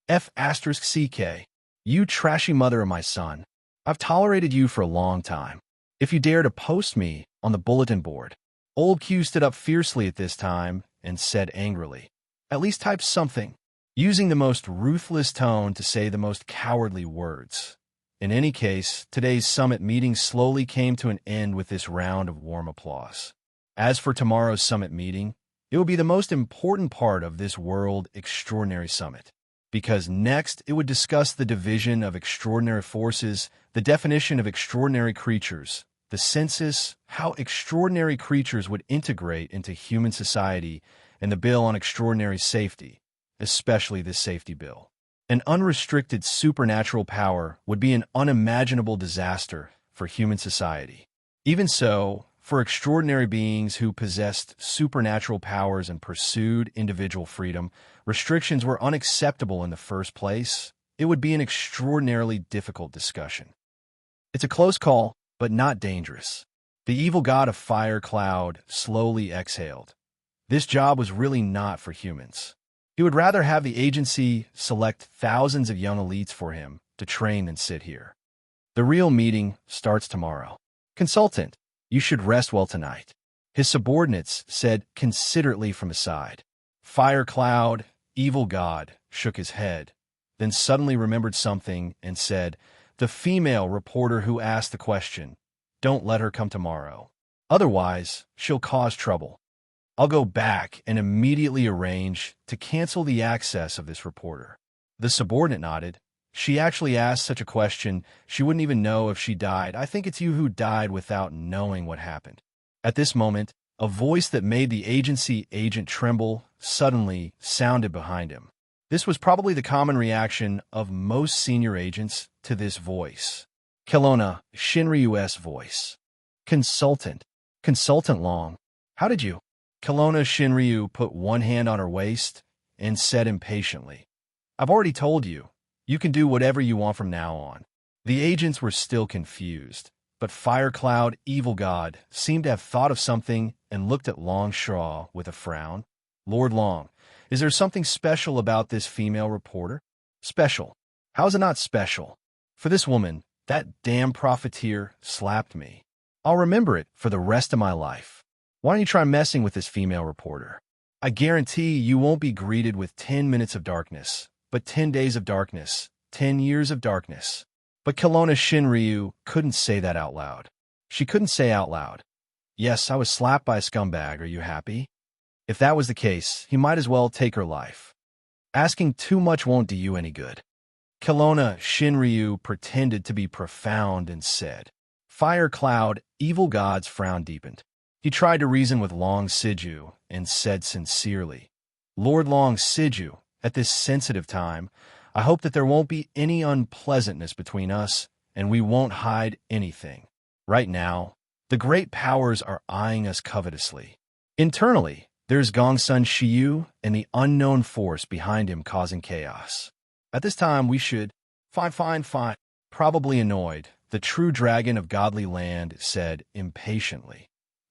F*CK. You trashy mother of my son. I've tolerated you for a long time. If you dare to post me on the bulletin board. Old Q stood up fiercely at this time and said angrily, at least type something, using the most ruthless tone to say the most cowardly words. In any case, today's summit meeting slowly came to an end with this round of warm applause. As for tomorrow's summit meeting, it will be the most important part of this World Extraordinary Summit, because next it would discuss the division of extraordinary forces, the definition of extraordinary creatures, the census, how extraordinary creatures would integrate into human society, and the bill on extraordinary safety, especially this safety bill. An unrestricted supernatural power would be an unimaginable disaster for human society. Even so, for extraordinary beings who possessed supernatural powers and pursued individual freedom, restrictions were unacceptable in the first place. It would be an extraordinarily difficult discussion. It's a close call, but not dangerous. The evil god of fire cloud slowly exhaled. This job was really not for humans. He would rather have the agency select thousands of young elites for him to train than sit here. The real meeting starts tomorrow. Consultant, you should rest well tonight. His subordinates said considerately from his side. Fire Cloud, evil god, shook his head, then suddenly remembered something and said, the female reporter who asked the question, don't let her come tomorrow. Otherwise, she'll cause trouble. I'll go back and immediately arrange to cancel the access of this reporter. The subordinate nodded. She actually asked such a question, she wouldn't even know if she died. I think it's you who died without knowing what happened. At this moment, A voice that made the agency agent tremble suddenly sounded behind him. This was probably the common reaction of most senior agents to this voice. Kelowna, Shinryu's voice. Consultant. Consultant Long. How did you? Kelowna Shinryu put one hand on her waist and said impatiently, I've already told you. You can do whatever you want from now on. The agents were still confused, but Firecloud, Evil God, seemed to have thought of something and looked at Longshaw with a frown. Lord Long, is there something special about this female reporter? Special? How is it not special? For this woman, that damn profiteer slapped me. I'll remember it for the rest of my life. Why don't you try messing with this female reporter? I guarantee you won't be greeted with 10 minutes of darkness, but 10 days of darkness, 10 years of darkness. But Kelowna Shinryu couldn't say that out loud. She couldn't say out loud, yes, I was slapped by a scumbag, are you happy? If that was the case, he might as well take her life. Asking too much won't do you any good. Kelowna Shinryu pretended to be profound and said, Firecloud, Evil God's frown deepened. He tried to reason with Long Siju and said sincerely, Lord Long Siju, at this sensitive time, I hope that there won't be any unpleasantness between us, and we won't hide anything. Right now, the great powers are eyeing us covetously. Internally, there's Gongsun Shiyu and the unknown force behind him causing chaos. At this time, we should... Fine. Probably annoyed, the true dragon of godly land said impatiently.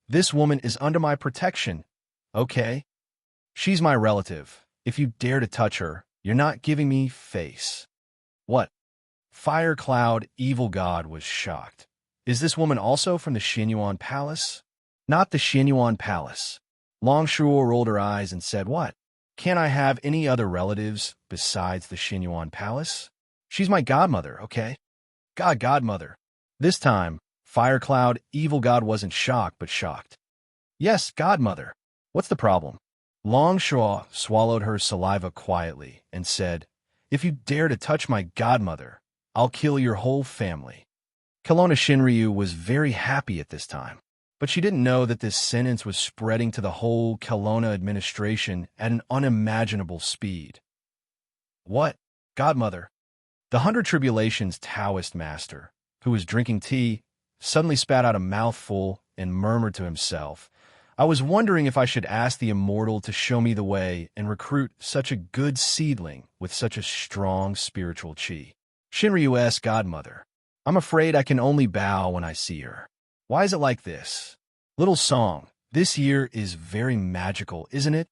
This woman is under my protection, okay? She's my relative. If you dare to touch her, you're not giving me face. What? Firecloud, Evil God was shocked. Is this woman also from the Xinyuan Palace? Not the Xinyuan Palace. Longshaw rolled her eyes and said, What? Can't I have any other relatives besides the Xinyuan Palace? She's my godmother, okay? Godmother. This time, Firecloud, Evil God wasn't shocked, but shocked. Yes, godmother. What's the problem? Longshaw swallowed her saliva quietly and said, If you dare to touch my godmother, I'll kill your whole family. Kelowna Shinryu was very happy at this time, but she didn't know that this sentence was spreading to the whole Kelowna administration at an unimaginable speed. What? Godmother? The Hundred Tribulations Taoist master, who was drinking tea, suddenly spat out a mouthful and murmured to himself, I was wondering if I should ask the immortal to show me the way and recruit such a good seedling with such a strong spiritual chi. Shinryu's godmother. I'm afraid I can only bow when I see her. Why is it like this? Little song, this year is very magical, isn't it?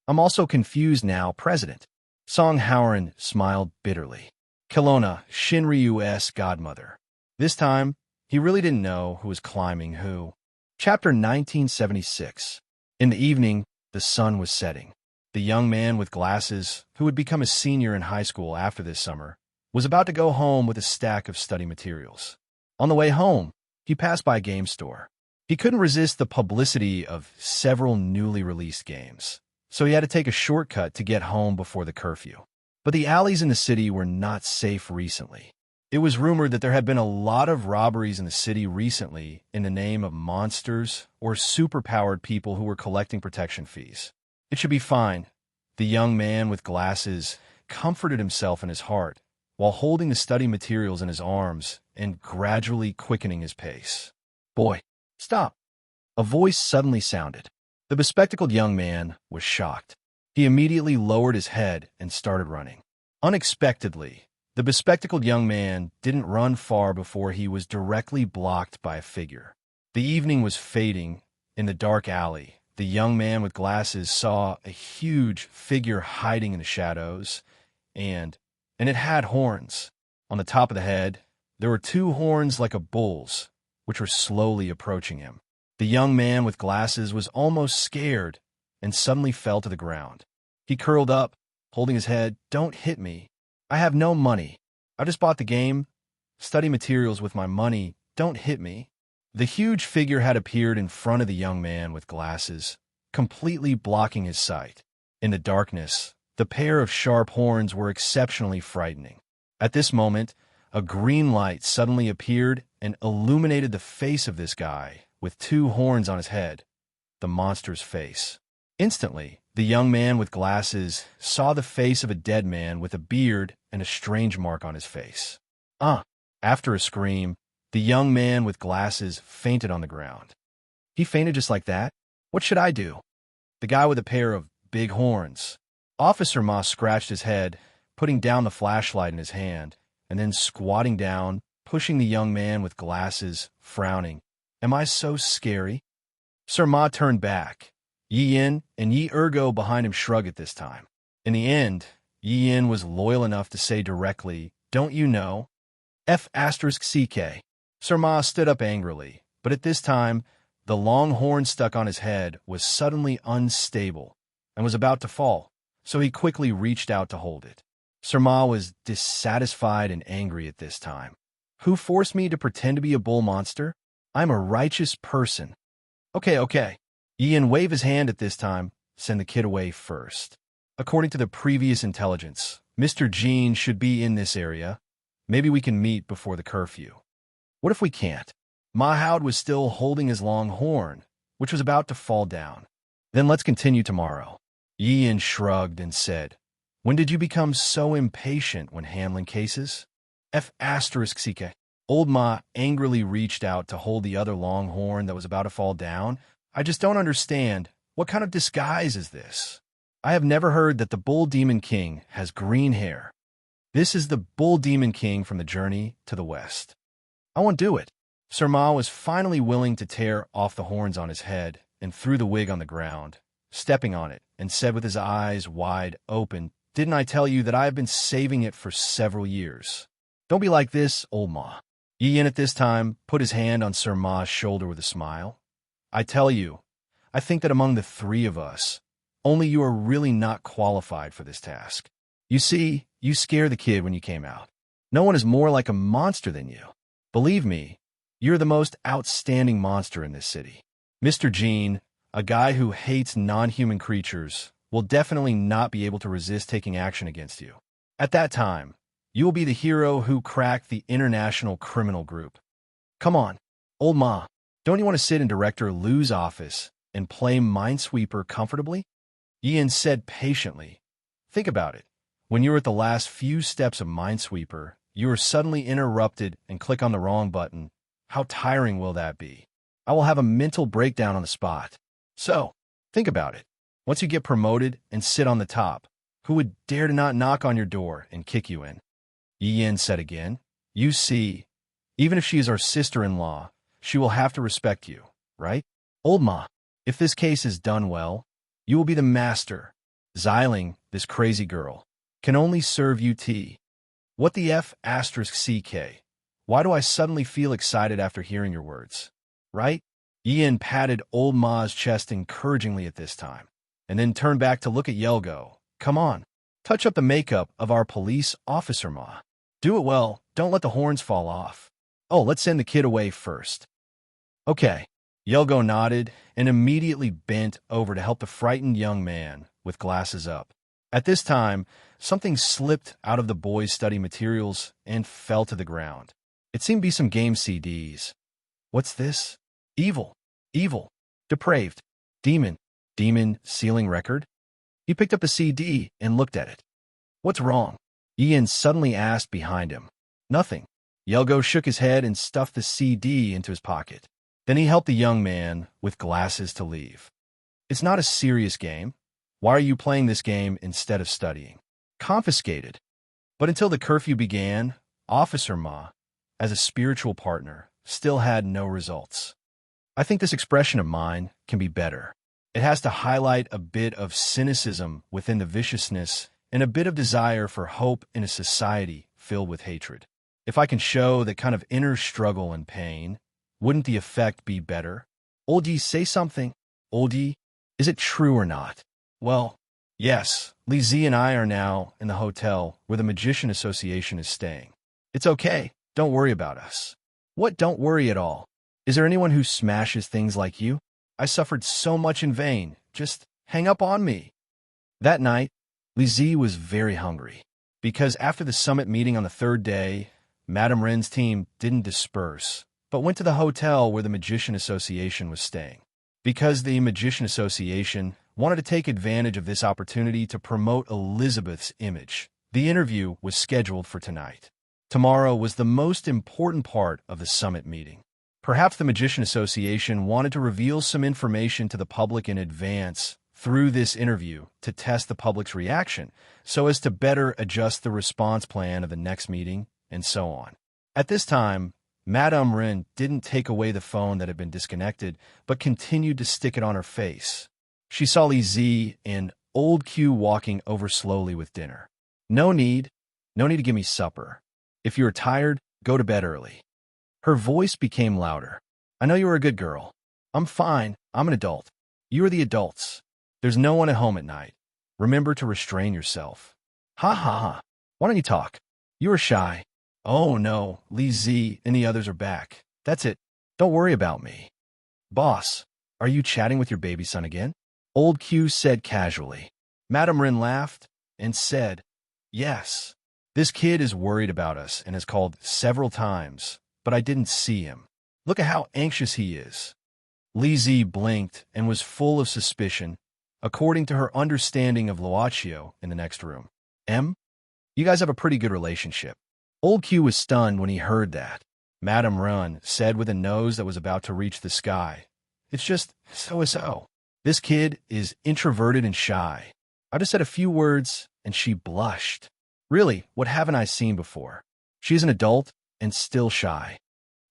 I'm also confused now, President. Song Howren smiled bitterly. Kelowna, Shinryu's godmother. This time, he really didn't know who was climbing who. Chapter 1976. In the evening, the sun was setting. The young man with glasses, who would become a senior in high school after this summer, was about to go home with a stack of study materials. On the way home, he passed by a game store. He couldn't resist the publicity of several newly released games, so he had to take a shortcut to get home before the curfew. But the alleys in the city were not safe recently. It was rumored that there had been a lot of robberies in the city recently in the name of monsters or superpowered people who were collecting protection fees. It should be fine. The young man with glasses comforted himself in his heart while holding the study materials in his arms and gradually quickening his pace. Boy, stop! A voice suddenly sounded. The bespectacled young man was shocked. He immediately lowered his head and started running. Unexpectedly, the bespectacled young man didn't run far before he was directly blocked by a figure. The evening was fading. In the dark alley, the young man with glasses saw a huge figure hiding in the shadows, and it had horns. On the top of the head, there were two horns like a bull's, which were slowly approaching him. The young man with glasses was almost scared and suddenly fell to the ground. He curled up, holding his head. Don't hit me. I have no money. I just bought the game. Study materials with my money. Don't hit me. The huge figure had appeared in front of the young man with glasses, completely blocking his sight. In the darkness, the pair of sharp horns were exceptionally frightening. At this moment, a green light suddenly appeared and illuminated the face of this guy with two horns on his head. the monster's face. Instantly, the young man with glasses saw the face of a dead man with a beard and a strange mark on his face. After a scream, the young man with glasses fainted on the ground. He fainted just like that? What should I do? The guy with a pair of big horns. Officer Ma scratched his head, putting down the flashlight in his hand, and then squatting down, pushing the young man with glasses, frowning. Am I so scary? Sir Ma turned back. Yi Yin and Yi Ergo behind him shrugged at this time. In the end, Yi Yin was loyal enough to say directly, "Don't you know?" F***CK. Sir Ma stood up angrily, but at this time, the long horn stuck on his head was suddenly unstable and was about to fall, so he quickly reached out to hold it. Sir Ma was dissatisfied and angry at this time. Who forced me to pretend to be a bull monster? I'm a righteous person. Okay. Ian waved his hand at this time, send the kid away first. According to the previous intelligence, Mr. Jean should be in this area. Maybe we can meet before the curfew. What if we can't? Mahoud was still holding his long horn, which was about to fall down. Then let's continue tomorrow. Ian shrugged and said, when did you become so impatient when handling cases? F***CK. Old Ma angrily reached out to hold the other long horn that was about to fall down. I just don't understand. What kind of disguise is this? I have never heard that the Bull Demon King has green hair. This is the Bull Demon King from the Journey to the West. I won't do it. Sir Ma was finally willing to tear off the horns on his head and threw the wig on the ground, stepping on it, and said with his eyes wide open, didn't I tell you that I have been saving it for several years? Don't be like this, old Ma. Ian at this time put his hand on Sir Ma's shoulder with a smile. I tell you, I think that among the three of us, only you are really not qualified for this task. You see, you scared the kid when you came out. No one is more like a monster than you. Believe me, you're the most outstanding monster in this city. Mr. Jean, a guy who hates non-human creatures, will definitely not be able to resist taking action against you. At that time, you will be the hero who cracked the international criminal group. Come on, old Ma, don't you want to sit in Director Liu's office and play Minesweeper comfortably? Ian said patiently. Think about it. When you were at the last few steps of Minesweeper, you were suddenly interrupted and click on the wrong button. How tiring will that be? I will have a mental breakdown on the spot. So, think about it. Once you get promoted and sit on the top, who would dare to not knock on your door and kick you in? Ian said again, you see, even if she is our sister-in-law, she will have to respect you, right? Old Ma, if this case is done well, you will be the master. Xiling, this crazy girl, can only serve you tea. What the F***CK? Why do I suddenly feel excited after hearing your words? Right? Ian patted old Ma's chest encouragingly at this time, and then turned back to look at Yelgo. Come on, touch up the makeup of our police officer, Ma. Do it well, don't let the horns fall off. Oh, let's send the kid away first. Okay. Yelgo nodded and immediately bent over to help the frightened young man with glasses up. At this time, something slipped out of the boy's study materials and fell to the ground. It seemed to be some game CDs. What's this? Evil, depraved, demon sealing record? He picked up the CD and looked at it. What's wrong? Ian suddenly asked behind him. Nothing. Yelgo shook his head and stuffed the CD into his pocket. Then he helped the young man with glasses to leave. It's not a serious game. Why are you playing this game instead of studying? Confiscated. But until the curfew began, Officer Ma, as a spiritual partner, still had no results. I think this expression of mine can be better. It has to highlight a bit of cynicism within the viciousnness and a bit of desire for hope in a society filled with hatred. If I can show that kind of inner struggle and pain, wouldn't the effect be better? Oldie, say something. Oldie, is it true or not? Well, yes, Li Zi and I are now in the hotel where the Magician Association is staying. It's okay. Don't worry about us. What don't worry at all? Is there anyone who smashes things like you? I suffered so much in vain. Just hang up on me. That night, Li Zi was very hungry, because after the summit meeting on the third day, Madame Ren's team didn't disperse, but went to the hotel where the Magician Association was staying. because the Magician Association wanted to take advantage of this opportunity to promote Elizabeth's image. The interview was scheduled for tonight. Tomorrow was the most important part of the summit meeting. Perhaps the Magician Association wanted to reveal some information to the public in advance through this interview to test the public's reaction, so as to better adjust the response plan of the next meeting, and so on. At this time, Madame Rin didn't take away the phone that had been disconnected, but continued to stick it on her face. She saw Li Zi and old Q walking over slowly with dinner. No need to give me supper. If you are tired, go to bed early. Her voice became louder. I know you are a good girl. I'm fine. I'm an adult. You are the adults. There's no one at home at night. Remember to restrain yourself. Ha ha ha. Why don't you talk? You are shy. Oh no, Li Zi and the others are back. That's it. Don't worry about me. Boss, are you chatting with your baby son again? Old Q said casually. Madame Rin laughed and said, yes. This kid is worried about us and has called several times, but I didn't see him. Look at how anxious he is. Li Zi blinked and was full of suspicion, according to her understanding of Luochio in the next room. You guys have a pretty good relationship. Old Q was stunned when he heard that. Madame Rin said with a nose that was about to reach the sky, it's just so. This kid is introverted and shy. I just said a few words and she blushed. Really, what haven't I seen before? She's an adult and still shy.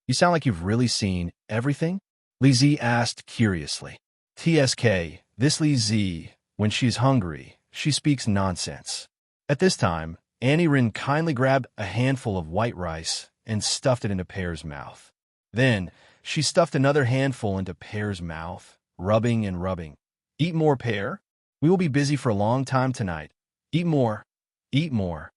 You sound like you've really seen everything? Li Zi asked curiously. TSK, this Li Zi, when she's hungry, she speaks nonsense. At this time, Annie Rin kindly grabbed a handful of white rice and stuffed it into Pear's mouth. Then, she stuffed another handful into Pear's mouth, rubbing and rubbing. Eat more, Pear. We will be busy for a long time tonight. Eat more. Eat more.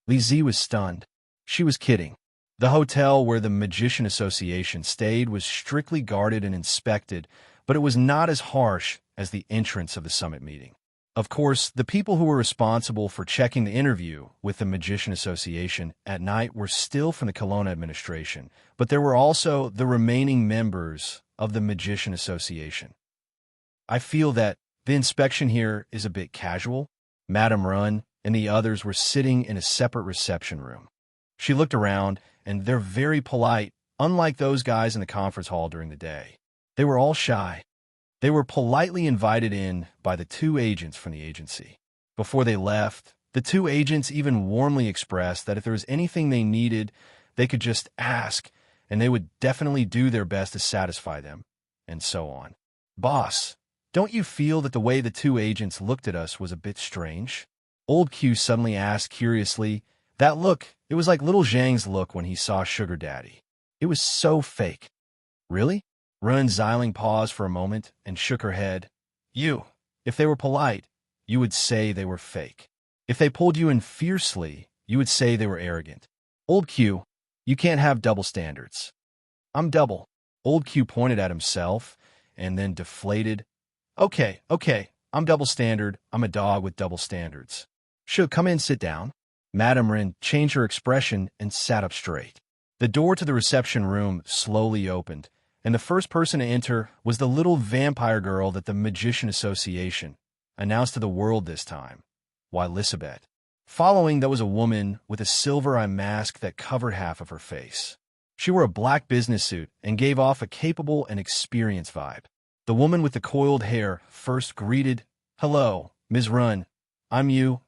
Li Zi was stunned. She was kidding. The hotel where the Magician Association stayed was strictly guarded and inspected, but it was not as harsh as the entrance of the summit meeting. Of course, the people who were responsible for checking the interview with the Magician Association at night were still from the Kelowna administration, but there were also the remaining members of the Magician Association. I feel that the inspection here is a bit casual. Madame Rin and the others were sitting in a separate reception room. She looked around, and they're very polite, unlike those guys in the conference hall during the day. They were all shy. They were politely invited in by the two agents from the agency. Before they left, the two agents even warmly expressed that if there was anything they needed, they could just ask, and they would definitely do their best to satisfy them, and so on. Boss, don't you feel that the way the two agents looked at us was a bit strange? Old Q suddenly asked curiously. That look, it was like little Zhang's look when he saw Sugar Daddy. It was so fake. Really? Rin Xiling paused for a moment and shook her head. If they were polite, you would say they were fake. If they pulled you in fiercely, you would say they were arrogant. Old Q, you can't have double standards. I'm double. Old Q pointed at himself and then deflated. Okay, I'm double standard. I'm a dog with double standards. Should come in, sit down. Madame Rin changed her expression and sat up straight. The door to the reception room slowly opened, and the first person to enter was the little vampire girl that the Magician Association announced to the world this time, why Elizabeth. Following, there was a woman with a silver-eye mask that covered half of her face. She wore a black business suit and gave off a capable and experienced vibe. The woman with the coiled hair first greeted, Hello, Ms. Rin. I'm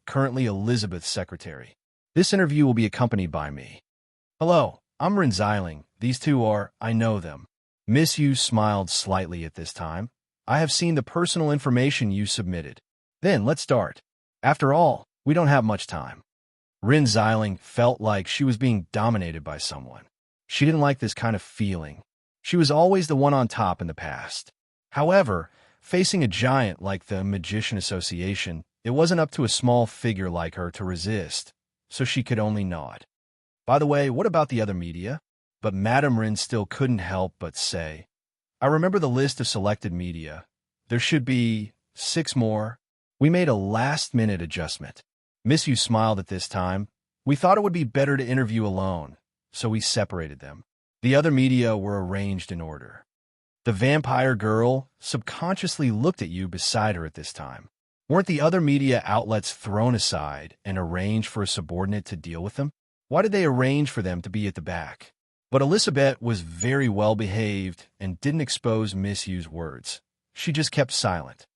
currently Elizabeth's secretary. This interview will be accompanied by me. Hello, I'm Rin Xiling. These two are, I know them. Miss Yu smiled slightly at this time. I have seen the personal information you submitted. Then, let's start. After all, we don't have much time. Rin Xiling felt like she was being dominated by someone. She didn't like this kind of feeling. She was always the one on top in the past. However, facing a giant like the Magician Association, it wasn't up to a small figure like her to resist, so she could only nod. By the way, what about the other media? But Madame Rin still couldn't help but say, I remember the list of selected media. There should be 6 more. We made a last-minute adjustment. Miss Yu smiled at this time. We thought it would be better to interview alone, so we separated them. The other media were arranged in order. The vampire girl subconsciously looked at you beside her at this time. Weren't the other media outlets thrown aside and arranged for a subordinate to deal with them? Why did they arrange for them to be at the back? But Elizabeth was very well behaved and didn't expose Miss Yu's words. She just kept silent.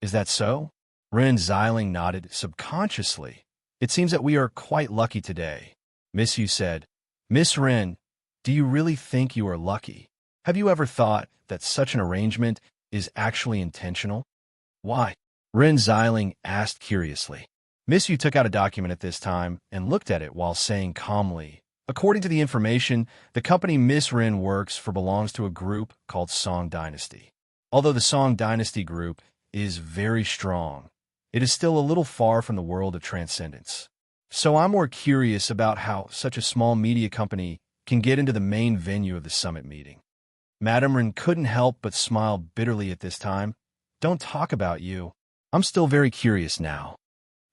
Is that so? Ren Xiling nodded subconsciously. It seems that we are quite lucky today. Miss Yu said, Miss Ren, do you really think you are lucky? Have you ever thought that such an arrangement is actually intentional? Why? Ren Xiling asked curiously. Miss Yu took out a document at this time and looked at it while saying calmly, according to the information, the company Miss Ren works for belongs to a group called Song Dynasty. Although the Song Dynasty group is very strong, it is still a little far from the world of transcendence. So I'm more curious about how such a small media company can get into the main venue of the summit meeting. Madame Ren couldn't help but smile bitterly at this time. Don't talk about you. I'm still very curious now.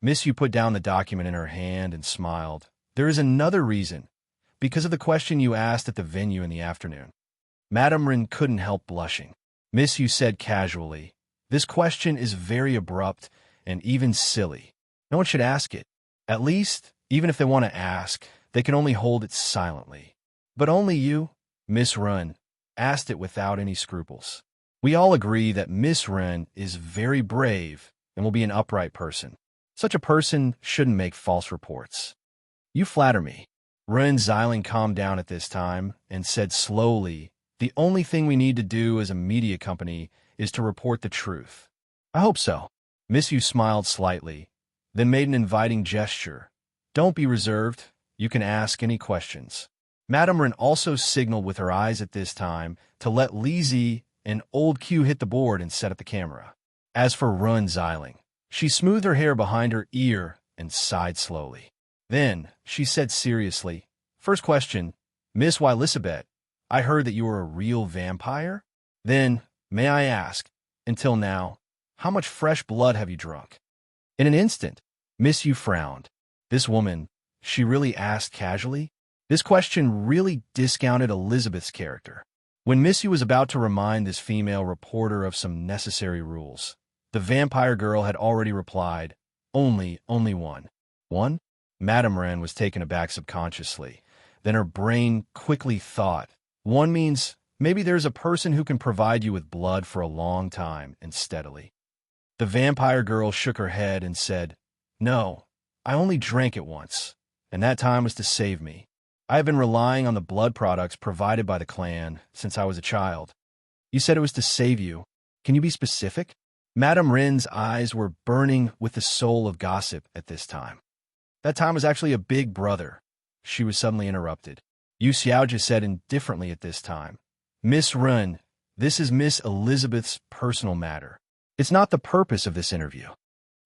Miss Yu put down the document in her hand and smiled. There is another reason. Because of the question you asked at the venue in the afternoon. Madame Ren couldn't help blushing. Miss Yu said casually, this question is very abrupt and even silly. No one should ask it. At least, even if they want to ask, they can only hold it silently. But only you, Miss Ren, asked it without any scruples. We all agree that Miss Ren is very brave and will be an upright person. Such a person shouldn't make false reports. You flatter me. Ren Xiling calmed down at this time and said slowly, the only thing we need to do as a media company is to report the truth. I hope so. Miss Yu smiled slightly, then made an inviting gesture. Don't be reserved. You can ask any questions. Madame Ren also signaled with her eyes at this time to let Li Zi and Old Q hit the board and set up the camera. As for Ren Xiling, she smoothed her hair behind her ear and sighed slowly. Then, she said seriously, first question, Miss Elizabeth, I heard that you are a real vampire? Then, may I ask, until now, how much fresh blood have you drunk? In an instant, Miss Yu frowned. This woman, she really asked casually? This question really discounted Elizabeth's character. When Miss Yu was about to remind this female reporter of some necessary rules, the vampire girl had already replied, only one. One? Madame Ren was taken aback subconsciously. Then her brain quickly thought, one means maybe there's a person who can provide you with blood for a long time and steadily. The vampire girl shook her head and said, no, I only drank it once, and that time was to save me. I have been relying on the blood products provided by the clan since I was a child. You said it was to save you. Can you be specific? Madame Ren's eyes were burning with the soul of gossip at this time. That time was actually a big brother. She was suddenly interrupted. Yu Xiaojia said indifferently at this time, Miss Ren, this is Miss Elizabeth's personal matter. It's not the purpose of this interview.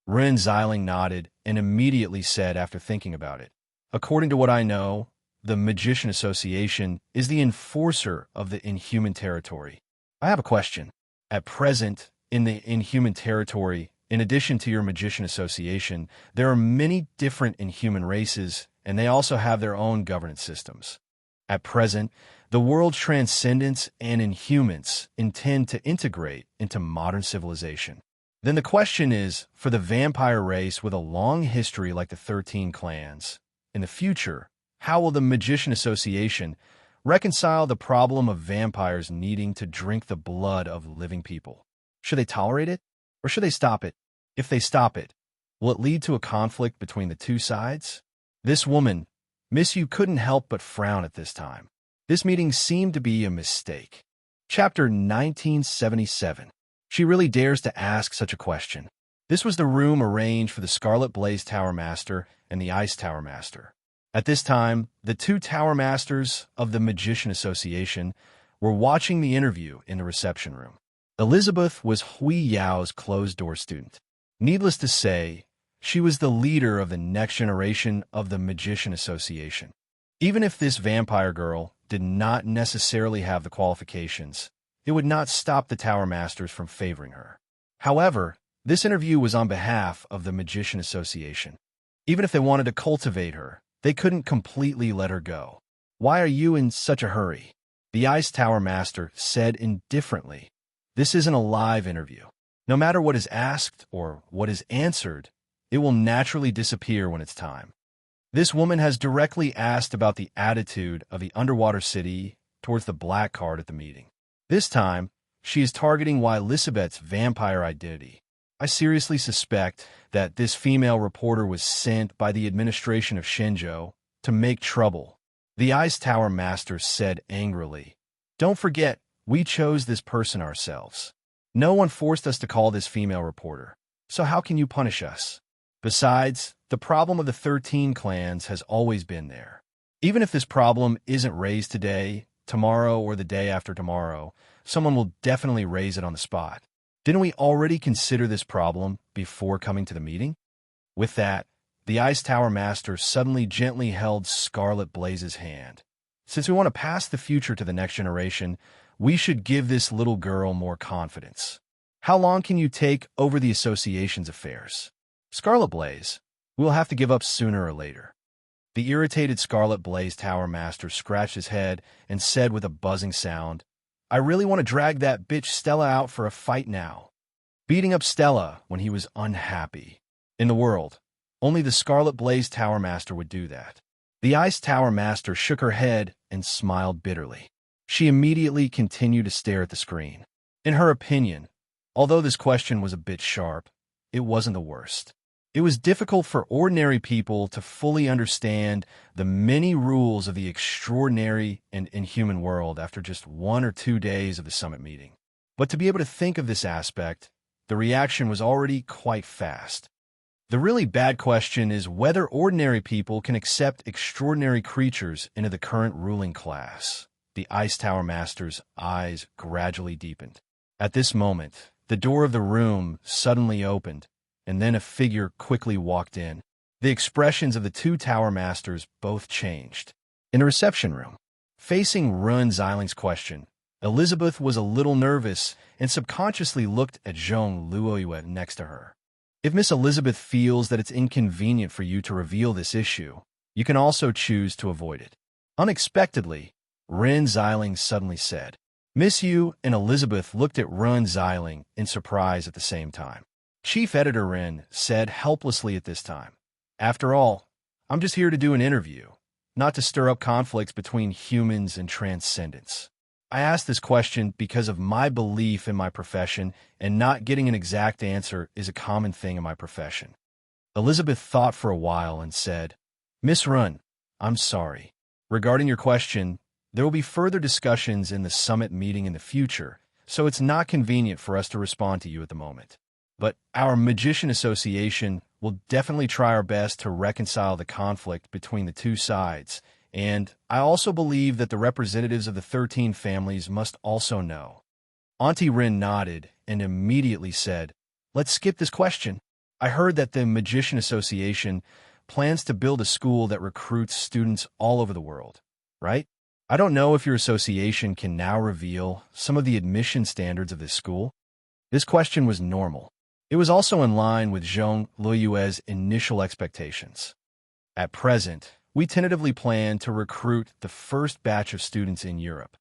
Ren Xiling nodded and immediately said after thinking about it, according to what I know, the Magician Association is the enforcer of the Inhuman territory. I have a question. At present, in the Inhuman territory, in addition to your Magician Association, there are many different Inhuman races, and they also have their own governance systems. At present, the world's transcendence and Inhumans intend to integrate into modern civilization. Then the question is, for the vampire race with a long history like the 13 clans, in the future, how will the Magician Association reconcile the problem of vampires needing to drink the blood of living people? Should they tolerate it, or should they stop it? If they stop it, will it lead to a conflict between the two sides? This woman, Miss Yu, couldn't help but frown at this time. This meeting seemed to be a mistake. Chapter 1977. She really dares to ask such a question. This was the room arranged for the Scarlet Blaze Tower Master and the Ice Tower Master. At this time, the two Tower Masters of the Magician Association were watching the interview in the reception room. Elizabeth was Hui Yao's closed-door student. Needless to say, she was the leader of the next generation of the Magician Association. Even if this vampire girl did not necessarily have the qualifications, it would not stop the Tower Masters from favoring her. However, this interview was on behalf of the Magician Association. Even if they wanted to cultivate her, they couldn't completely let her go. Why are you in such a hurry? The Ice Tower Master said indifferently. This isn't a live interview. No matter what is asked or what is answered, it will naturally disappear when it's time. This woman has directly asked about the attitude of the underwater city towards the black card at the meeting. This time, she is targeting Elizabeth's vampire identity. I seriously suspect that this female reporter was sent by the administration of Shenzhou to make trouble. The Ice Tower Master said angrily, "Don't forget, we chose this person ourselves. No one forced us to call this female reporter, so how can you punish us? Besides, the problem of the 13 clans has always been there. Even if this problem isn't raised today, tomorrow, or the day after tomorrow, someone will definitely raise it on the spot. Didn't we already consider this problem before coming to the meeting?" With that, the Ice Tower Master suddenly gently held Scarlet Blaze's hand. "Since we want to pass the future to the next generation, we should give this little girl more confidence. How long can you take over the association's affairs? Scarlet Blaze, we'll have to give up sooner or later." The irritated Scarlet Blaze Tower Master scratched his head and said with a buzzing sound, "I really want to drag that bitch Stella out for a fight now." Beating up Stella when he was unhappy. In the world, only the Scarlet Blaze Tower Master would do that. The Ice Tower Master shook her head and smiled bitterly. She immediately continued to stare at the screen. In her opinion, although this question was a bit sharp, it wasn't the worst. It was difficult for ordinary people to fully understand the many rules of the extraordinary and inhuman world after just 1 or 2 days of the summit meeting. But to be able to think of this aspect, the reaction was already quite fast. The really bad question is whether ordinary people can accept extraordinary creatures into the current ruling class. The Ice Tower Master's eyes gradually deepened. At this moment, the door of the room suddenly opened, and then a figure quickly walked in. The expressions of the two Tower Masters both changed. In the reception room, facing Run Xiling's question, Elizabeth was a little nervous and subconsciously looked at Zhong Luoyue next to her. If Miss Elizabeth feels that it's inconvenient for you to reveal this issue, you can also choose to avoid it. Unexpectedly, Ren Xiling suddenly said. Miss Yu and Elizabeth looked at Ren Xiling in surprise at the same time. Chief Editor Ren said helplessly at this time, "After all, I'm just here to do an interview, not to stir up conflicts between humans and transcendents. I asked this question because of my belief in my profession, and not getting an exact answer is a common thing in my profession." Elizabeth thought for a while and said, "Miss Run, I'm sorry. Regarding your question, there will be further discussions in the summit meeting in the future, so it's not convenient for us to respond to you at the moment. But our Magician Association will definitely try our best to reconcile the conflict between the two sides, and I also believe that the representatives of the 13 families must also know." Auntie Rin nodded and immediately said, "Let's skip this question. I heard that the Magician Association plans to build a school that recruits students all over the world, right? I don't know if your association can now reveal some of the admission standards of this school." This question was normal. It was also in line with Zhong Luoyue's initial expectations. At present, we tentatively plan to recruit the first batch of students in Europe.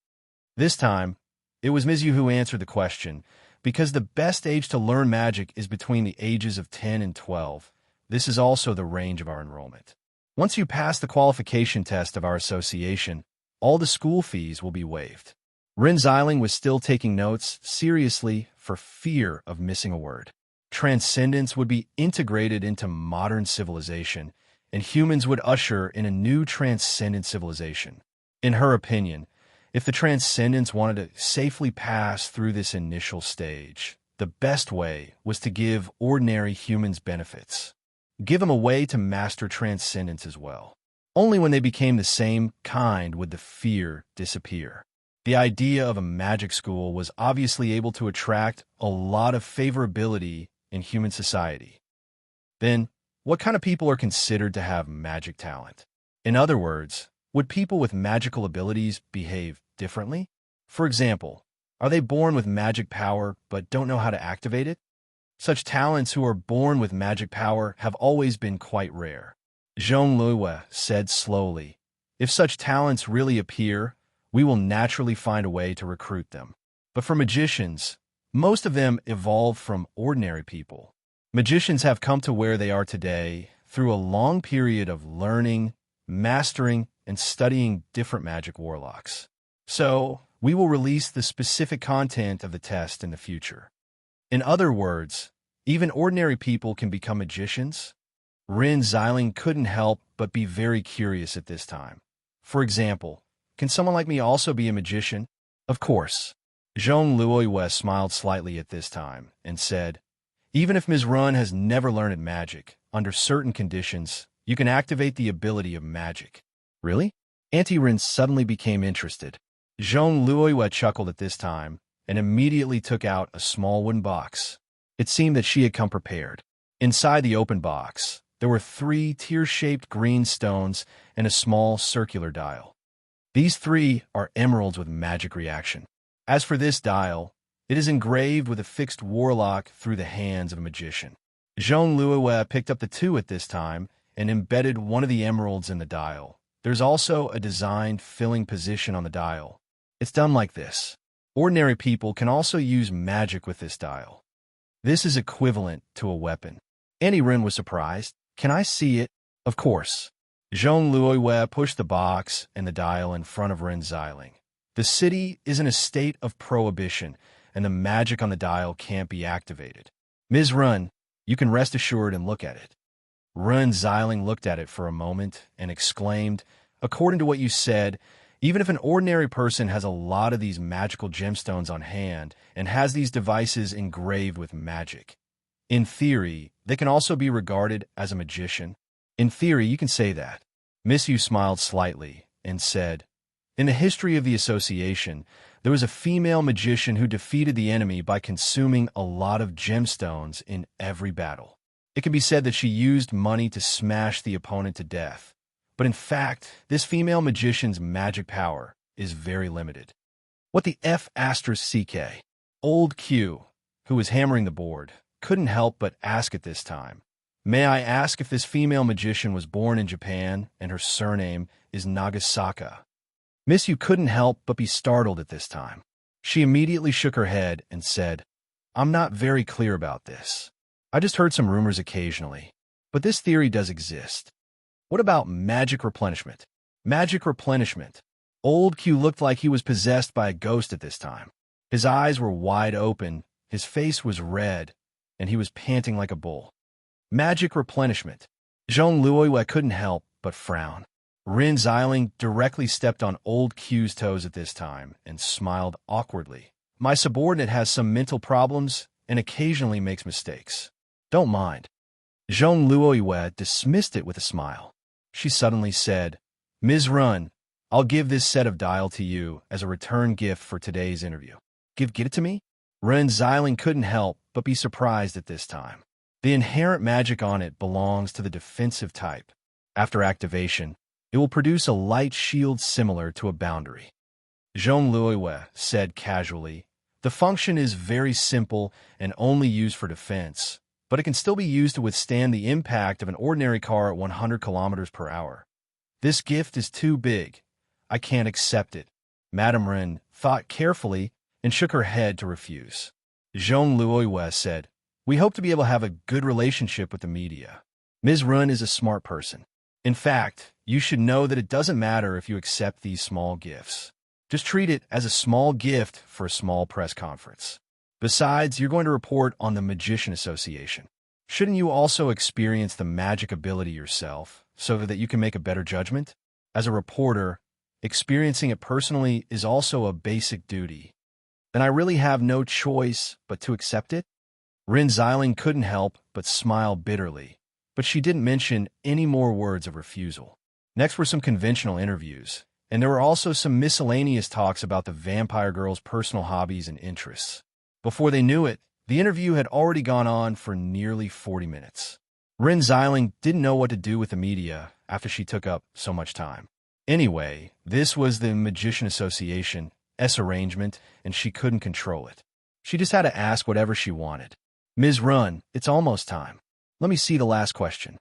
This time, it was Ms. Yu who answered the question, because the best age to learn magic is between the ages of 10 and 12. This is also the range of our enrollment. Once you pass the qualification test of our association, all the school fees will be waived. Ren Xiling was still taking notes seriously for fear of missing a word. Transcendence would be integrated into modern civilization, and humans would usher in a new transcendent civilization. In her opinion, if the transcendents wanted to safely pass through this initial stage, the best way was to give ordinary humans benefits. Give them a way to master transcendence as well. Only when they became the same kind would the fear disappear. The idea of a magic school was obviously able to attract a lot of favorability in human society. Then, what kind of people are considered to have magic talent? In other words, would people with magical abilities behave differently? For example, are they born with magic power but don't know how to activate it? Such talents who are born with magic power have always been quite rare. Zhong Luoyue said slowly, "If such talents really appear, we will naturally find a way to recruit them. But for magicians, most of them evolved from ordinary people. Magicians have come to where they are today through a long period of learning, mastering, and studying different magic warlocks. So, we will release the specific content of the test in the future. In other words, even ordinary people can become magicians? Rin Xiling couldn't help but be very curious at this time. For example, can someone like me also be a magician? Of course. Zhong Luoyue smiled slightly at this time and said, even if Ms. Run has never learned magic, under certain conditions, you can activate the ability of magic. Really? Auntie Rin suddenly became interested. Zhong Luoyue chuckled at this time and immediately took out a small wooden box. It seemed that she had come prepared. Inside the open box, there were 3 tear-shaped green stones and a small circular dial. These 3 are emeralds with magic reaction. As for this dial, it is engraved with a fixed warlock through the hands of a magician. Zhong Luoyue picked up the 2 at this time and embedded one of the emeralds in the dial. There's also a designed filling position on the dial. It's done like this. Ordinary people can also use magic with this dial. This is equivalent to a weapon. Auntie Rin was surprised. Can I see it? Of course. Zhong Luoyue pushed the box and the dial in front of Rin Xiling. The city is in a state of prohibition, and the magic on the dial can't be activated. Ms. Run, you can rest assured and look at it. Rin Xiling looked at it for a moment and exclaimed, according to what you said, even if an ordinary person has a lot of these magical gemstones on hand and has these devices engraved with magic, in theory, they can also be regarded as a magician. In theory, you can say that. Miss Yu smiled slightly and said, in the history of the association, there was a female magician who defeated the enemy by consuming a lot of gemstones in every battle. It can be said that she used money to smash the opponent to death. But in fact, this female magician's magic power is very limited. What the F***? Old Q, who was hammering the board, couldn't help but ask at this time, may I ask if this female magician was born in Japan and her surname is Nagasaka? Miss Yu couldn't help but be startled at this time. She immediately shook her head and said, I'm not very clear about this. I just heard some rumors occasionally, but this theory does exist. What about magic replenishment? Magic replenishment. Old Q looked like he was possessed by a ghost at this time. His eyes were wide open, his face was red, and he was panting like a bull. Magic replenishment. Zhong Luoyue couldn't help but frown. Rin Xiling directly stepped on Old Q's toes at this time and smiled awkwardly. My subordinate has some mental problems and occasionally makes mistakes. Don't mind. Zhong Luoyue dismissed it with a smile. She suddenly said, Ms. Run, I'll give this set of dial to you as a return gift for today's interview. Give it to me? Rin Xiling couldn't help but be surprised at this time. The inherent magic on it belongs to the defensive type. After activation, it will produce a light shield similar to a boundary. Zhong Luoyue said casually, the function is very simple and only used for defense, but it can still be used to withstand the impact of an ordinary car at 100 kilometers per hour. This gift is too big. I can't accept it. Madame Rin thought carefully and shook her head to refuse. Zhong Luoyue said, we hope to be able to have a good relationship with the media. Ms. Run is a smart person. In fact, you should know that it doesn't matter if you accept these small gifts. Just treat it as a small gift for a small press conference. Besides, you're going to report on the Magician Association. Shouldn't you also experience the magic ability yourself so that you can make a better judgment? As a reporter, experiencing it personally is also a basic duty. Then I really have no choice but to accept it? Rin Xiling couldn't help but smile bitterly, but she didn't mention any more words of refusal. Next were some conventional interviews, and there were also some miscellaneous talks about the vampire girl's personal hobbies and interests. Before they knew it, the interview had already gone on for nearly 40 minutes. Rin Xiling didn't know what to do with the media after she took up so much time. Anyway, this was the Magician Association's arrangement, and she couldn't control it. She just had to ask whatever she wanted. Ms. Run, it's almost time. Let me see the last question.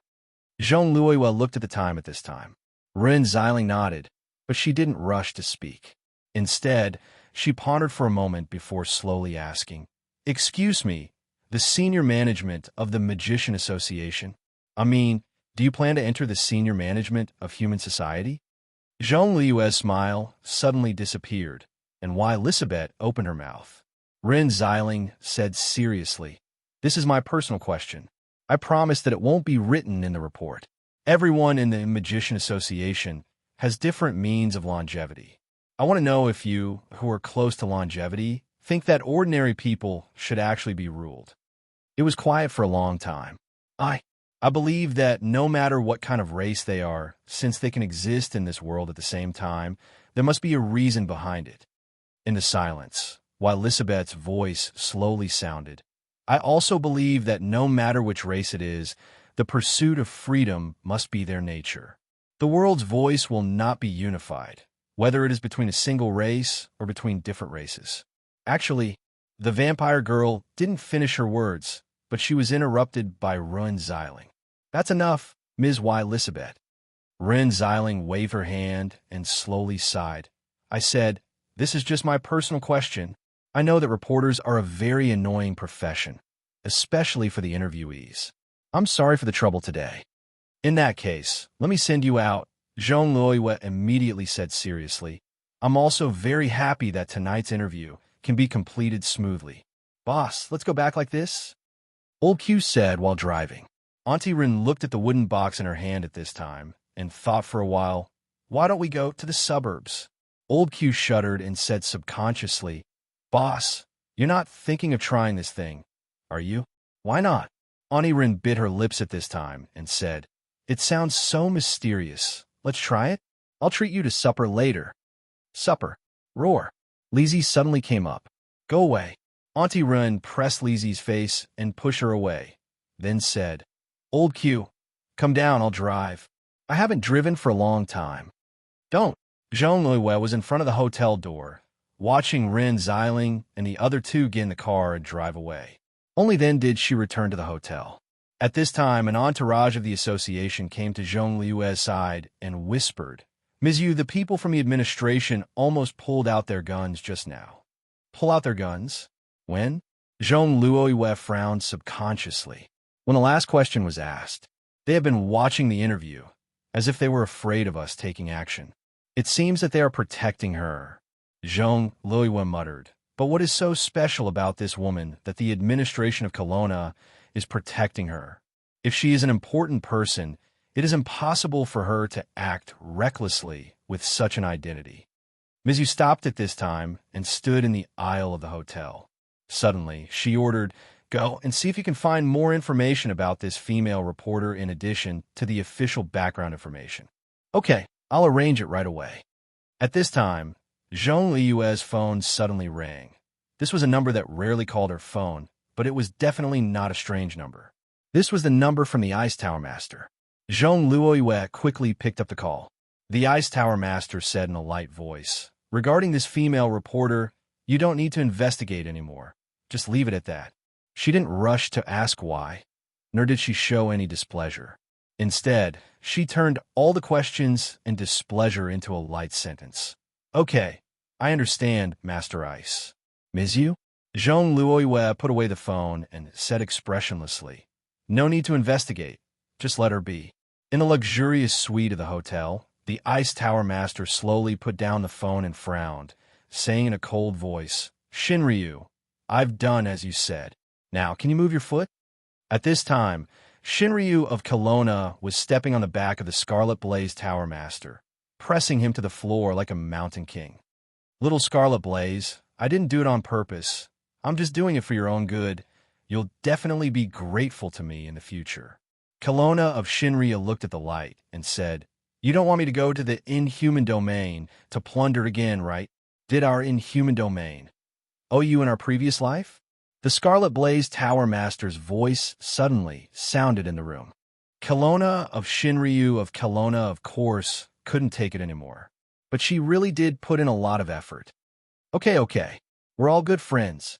Zhong Luoyue looked at the time at this time. Rin Xiling nodded, but she didn't rush to speak. Instead, she pondered for a moment before slowly asking, "Excuse me, the senior management of the Magician Association? I mean, do you plan to enter the senior management of human society?" Jean Liu's smile suddenly disappeared, and while Elisabeth opened her mouth, Ren Xiling said seriously, "This is my personal question. I promise that it won't be written in the report. Everyone in the Magician Association has different means of longevity. I want to know if you, who are close to longevity, think that ordinary people should actually be ruled." It was quiet for a long time. I believe that no matter what kind of race they are, since they can exist in this world at the same time, there must be a reason behind it. In the silence, while Elisabeth's voice slowly sounded, "I also believe that no matter which race it is, the pursuit of freedom must be their nature. The world's voice will not be unified, whether it is between a single race or between different races." Actually, the vampire girl didn't finish her words, but she was interrupted by Ren Xiling. "That's enough, Ms. Y. Elisabeth." Ren Xiling waved her hand and slowly sighed. "I said, this is just my personal question. I know that reporters are a very annoying profession, especially for the interviewees. I'm sorry for the trouble today." "In that case, let me send you out," Jean Liu immediately said seriously. "I'm also very happy that tonight's interview can be completed smoothly." "Boss, let's go back like this?" Old Q said while driving. Auntie Rin looked at the wooden box in her hand at this time and thought for a while, "Why don't we go to the suburbs?" Old Q shuddered and said subconsciously, "Boss, you're not thinking of trying this thing, are you?" "Why not?" Auntie Rin bit her lips at this time and said, "It sounds so mysterious. Let's try it. I'll treat you to supper later." "Supper? Roar." Lizzie suddenly came up. "Go away." Auntie Rin pressed Lizzie's face and pushed her away, then said, "Old Q, come down, I'll drive. I haven't driven for a long time." "Don't." Jean Liu was in front of the hotel door, watching Ren Xiling and the other two get in the car and drive away. Only then did she return to the hotel. At this time, an entourage of the association came to Jean Liu's side and whispered, "Ms. Yu, the people from the administration almost pulled out their guns just now." "Pull out their guns? When?" Jean Liu frowned subconsciously. "When the last question was asked. They have been watching the interview, as if they were afraid of us taking action. It seems that they are protecting her," Jean Liu muttered. "But what is so special about this woman that the administration of Kelowna is protecting her? If she is an important person, it is impossible for her to act recklessly with such an identity." Mizu stopped at this time and stood in the aisle of the hotel. Suddenly, she ordered, "Go and see if you can find more information about this female reporter in addition to the official background information." "Okay, I'll arrange it right away." At this time, Jean Liu's phone suddenly rang. This was a number that rarely called her phone, but it was definitely not a strange number. This was the number from the Ice Tower Master. Jean Liu quickly picked up the call. The Ice Tower Master said in a light voice, "Regarding this female reporter, you don't need to investigate anymore. Just leave it at that." She didn't rush to ask why, nor did she show any displeasure. Instead, she turned all the questions and displeasure into a light sentence. "Okay, I understand, Master Ice." "Ms. Yu?" Jean Liu put away the phone and said expressionlessly, "No need to investigate. Just let her be." In the luxurious suite of the hotel, the Ice Tower Master slowly put down the phone and frowned, saying in a cold voice, "Shinryu, I've done as you said. Now, can you move your foot?" At this time, Shinryu of Kelowna was stepping on the back of the Scarlet Blaze Tower Master, pressing him to the floor like a mountain king. "Little Scarlet Blaze, I didn't do it on purpose. I'm just doing it for your own good. You'll definitely be grateful to me in the future." Kelowna of Shinryu looked at the light and said, "You don't want me to go to the inhuman domain to plunder again, right? Did our inhuman domain owe you in our previous life?" The Scarlet Blaze Tower Master's voice suddenly sounded in the room. Kelowna of Shinryu of Kelowna, of course, couldn't take it anymore. But she really did put in a lot of effort. Okay, we're all good friends."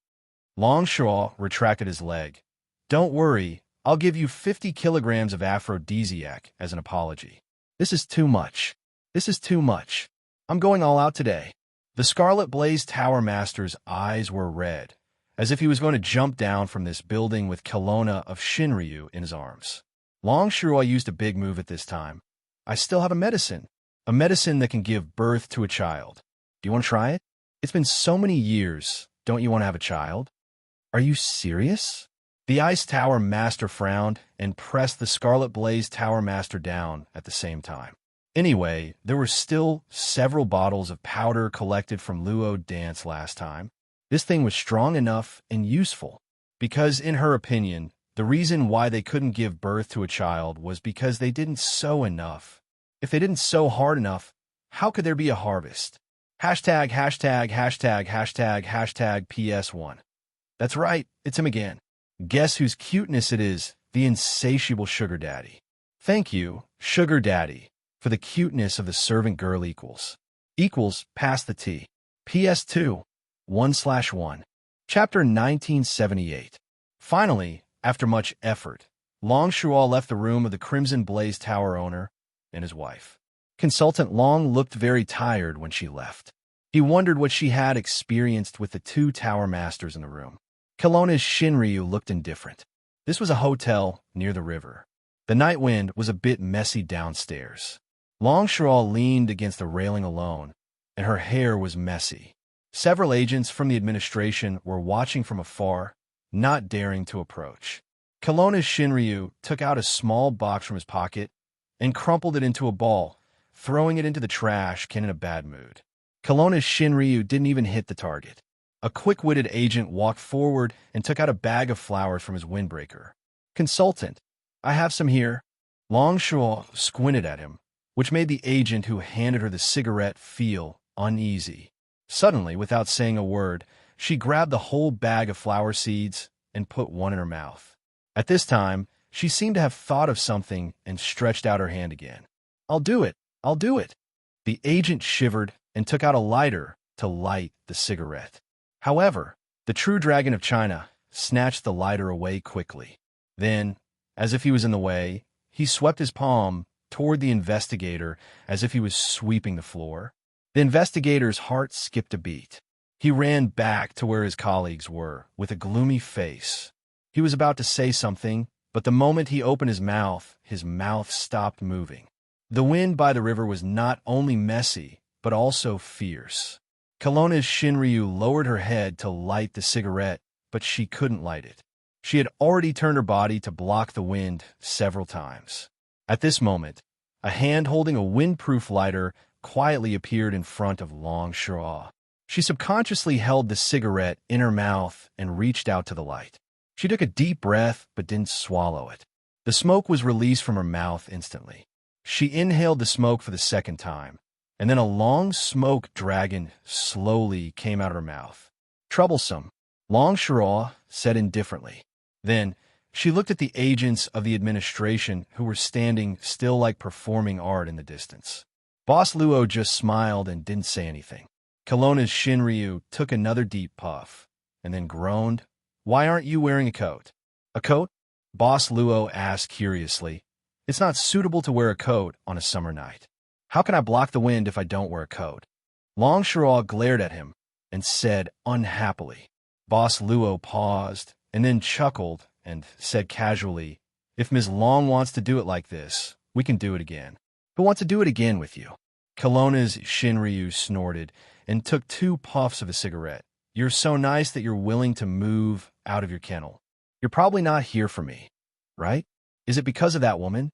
Longshaw retracted his leg. "Don't worry, I'll give you 50 kilograms of aphrodisiac as an apology." This is too much. I'm going all out today." The Scarlet Blaze Tower Master's eyes were red, as if he was going to jump down from this building with Kelowna of Shinryu in his arms. Long Shiroi used a big move at this time. I still have a medicine that can give birth to a child. Do you want to try it? It's been so many years. Don't you want to have a child? Are you serious? The Ice Tower Master frowned and pressed the Scarlet Blaze Tower Master down at the same time. Anyway, there were still several bottles of powder collected from Luo Dance last time. This thing was strong enough and useful, because in her opinion, the reason why they couldn't give birth to a child was because they didn't sow enough. If they didn't sow hard enough, how could there be a harvest? Hashtag PS1. That's right, it's him again. Guess whose cuteness it is, the insatiable sugar daddy. Thank you, sugar daddy, for the cuteness of the servant girl equals. Pass the tea. PS2, 1/1. Chapter 1978. Finally, after much effort, Long Shual left the room of the Crimson Blaze Tower owner and his wife. Consultant Long looked very tired when she left. He wondered what she had experienced with the two tower masters in the room. Kelowna's Shinryu looked indifferent. This was a hotel near the river. The night wind was a bit messy downstairs. Long Shual leaned against the railing alone, and her hair was messy. Several agents from the administration were watching from afar, not daring to approach. Kelowna's Shinryu took out a small box from his pocket and crumpled it into a ball, throwing it into the trash can in a bad mood. Kelowna's Shinryu didn't even hit the target. A quick-witted agent walked forward and took out a bag of flowers from his windbreaker. Consultant, I have some here. Long Shuo squinted at him, which made the agent who handed her the cigarette feel uneasy. Suddenly, without saying a word, she grabbed the whole bag of flower seeds and put one in her mouth. At this time, she seemed to have thought of something and stretched out her hand again. I'll do it. The agent shivered and took out a lighter to light the cigarette. However, the true dragon of China snatched the lighter away quickly. Then, as if he was in the way, he swept his palm toward the investigator as if he was sweeping the floor. The investigator's heart skipped a beat. He ran back to where his colleagues were, with a gloomy face. He was about to say something, but the moment he opened his mouth stopped moving. The wind by the river was not only messy, but also fierce. Kelowna's Shinryu lowered her head to light the cigarette, but she couldn't light it. She had already turned her body to block the wind several times. At this moment, a hand holding a windproof lighter quietly appeared in front of Long Shuo. She subconsciously held the cigarette in her mouth and reached out to the light. She took a deep breath but didn't swallow it. The smoke was released from her mouth instantly. She inhaled the smoke for the second time, and then a long smoke dragon slowly came out of her mouth. Troublesome, Long Shuo said indifferently. Then, she looked at the agents of the administration who were standing still like performing art in the distance. Boss Luo just smiled and didn't say anything. Kelowna's Shinryu took another deep puff, and then groaned. Why aren't you wearing a coat? A coat? Boss Luo asked curiously. It's not suitable to wear a coat on a summer night. How can I block the wind if I don't wear a coat? Long Shuo glared at him and said unhappily. Boss Luo paused and then chuckled and said casually, if Ms. Long wants to do it like this, we can do it again. Who wants to do it again with you? Kelowna's Shinryu snorted and took 2 puffs of a cigarette. You're so nice that you're willing to move out of your kennel. You're probably not here for me, right? Is it because of that woman?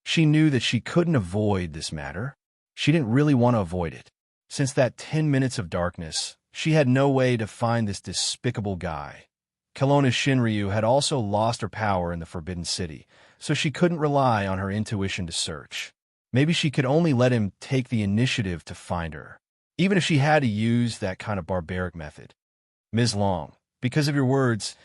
She knew that she couldn't avoid this matter. She didn't really want to avoid it. Since that 10 minutes of darkness, she had no way to find this despicable guy. Kelowna's Shinryu had also lost her power in the Forbidden City, so she couldn't rely on her intuition to search. Maybe she could only let him take the initiative to find her, even if she had to use that kind of barbaric method. Ms. Long, because of your words,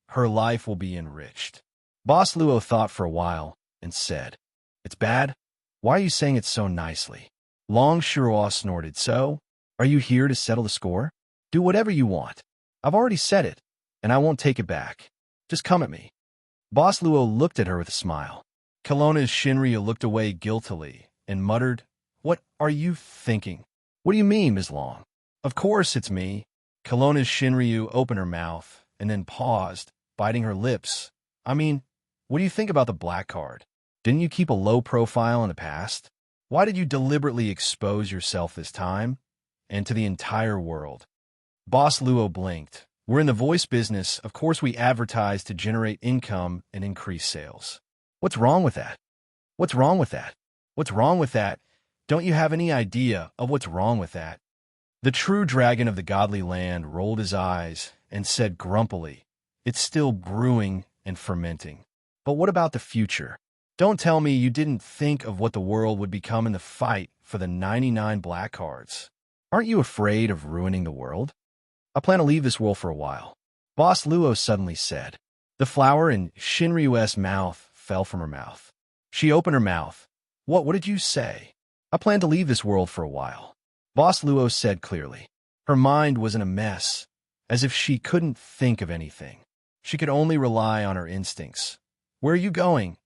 her life will be enriched. Boss Luo thought for a while and said, It's bad? Why are you saying it so nicely? Long Shuo snorted. So, are you here to settle the score? Do whatever you want. I've already said it, and I won't take it back. Just come at me. Boss Luo looked at her with a smile. Kelowna's Shinryu looked away guiltily and muttered, What are you thinking? What do you mean, Ms. Long? Of course it's me. Kelowna's Shinryu opened her mouth and then paused, biting her lips. I mean, what do you think about the black card? Didn't you keep a low profile in the past? Why did you deliberately expose yourself this time and to the entire world? Boss Luo blinked. We're in the voice business. Of course we advertise to generate income and increase sales. What's wrong with that? What's wrong with that? What's wrong with that? Don't you have any idea of what's wrong with that? The true dragon of the godly land rolled his eyes and said grumpily, It's still brewing and fermenting. But what about the future? Don't tell me you didn't think of what the world would become in the fight for the 99 black cards. Aren't you afraid of ruining the world? I plan to leave this world for a while. Boss Luo suddenly said. The flower in Shinryu's mouth fell from her mouth. She opened her mouth. What did you say? I plan to leave this world for a while. Boss Luo said clearly. Her mind was in a mess, as if she couldn't think of anything. She could only rely on her instincts. Where are you going?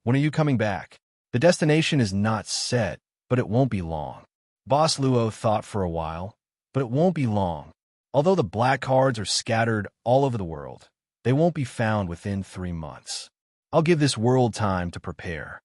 When are you coming back? The destination is not set, but it won't be long. Boss Luo thought for a while, but it won't be long. Although the black cards are scattered all over the world, they won't be found within 3 months. I'll give this world time to prepare.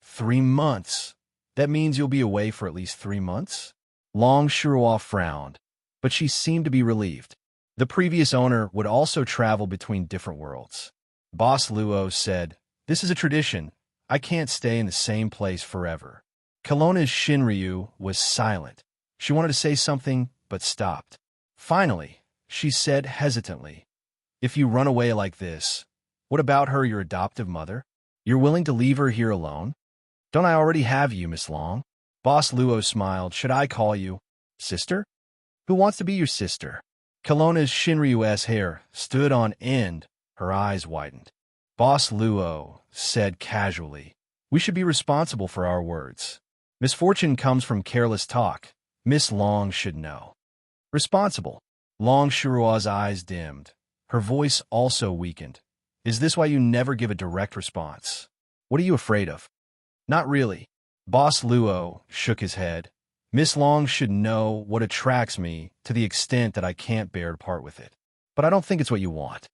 3 months? That means you'll be away for at least 3 months? Long Shuruo frowned, but she seemed to be relieved. The previous owner would also travel between different worlds. Boss Luo said, This is a tradition. I can't stay in the same place forever. Kelowna's Shinryu was silent. She wanted to say something, but stopped. Finally, she said hesitantly, If you run away like this, what about her, your adoptive mother? You're willing to leave her here alone? Don't I already have you, Miss Long? Boss Luo smiled. Should I call you sister? Who wants to be your sister? Kelowna's Shinryu's hair stood on end. Her eyes widened. Boss Luo said casually, We should be responsible for our words. Misfortune comes from careless talk. Miss Long should know. Responsible. Long Shuruo's eyes dimmed. Her voice also weakened. Is this why you never give a direct response? What are you afraid of? Not really. Boss Luo shook his head. Miss Long should know what attracts me to the extent that I can't bear to part with it. But I don't think it's what you want.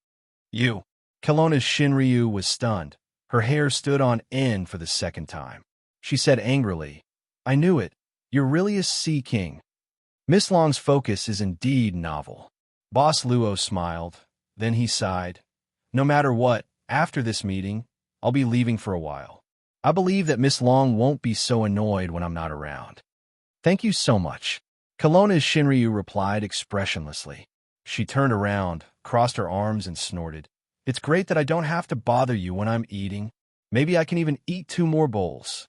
You. Kelowna's Shinryu was stunned. Her hair stood on end for the second time. She said angrily, I knew it. You're really a sea king. Miss Long's focus is indeed novel. Boss Luo smiled. Then he sighed. No matter what, after this meeting, I'll be leaving for a while. I believe that Miss Long won't be so annoyed when I'm not around. Thank you so much. Kelowna's Shinryu replied expressionlessly. She turned around, crossed her arms, and snorted. It's great that I don't have to bother you when I'm eating. Maybe I can even eat 2 more bowls.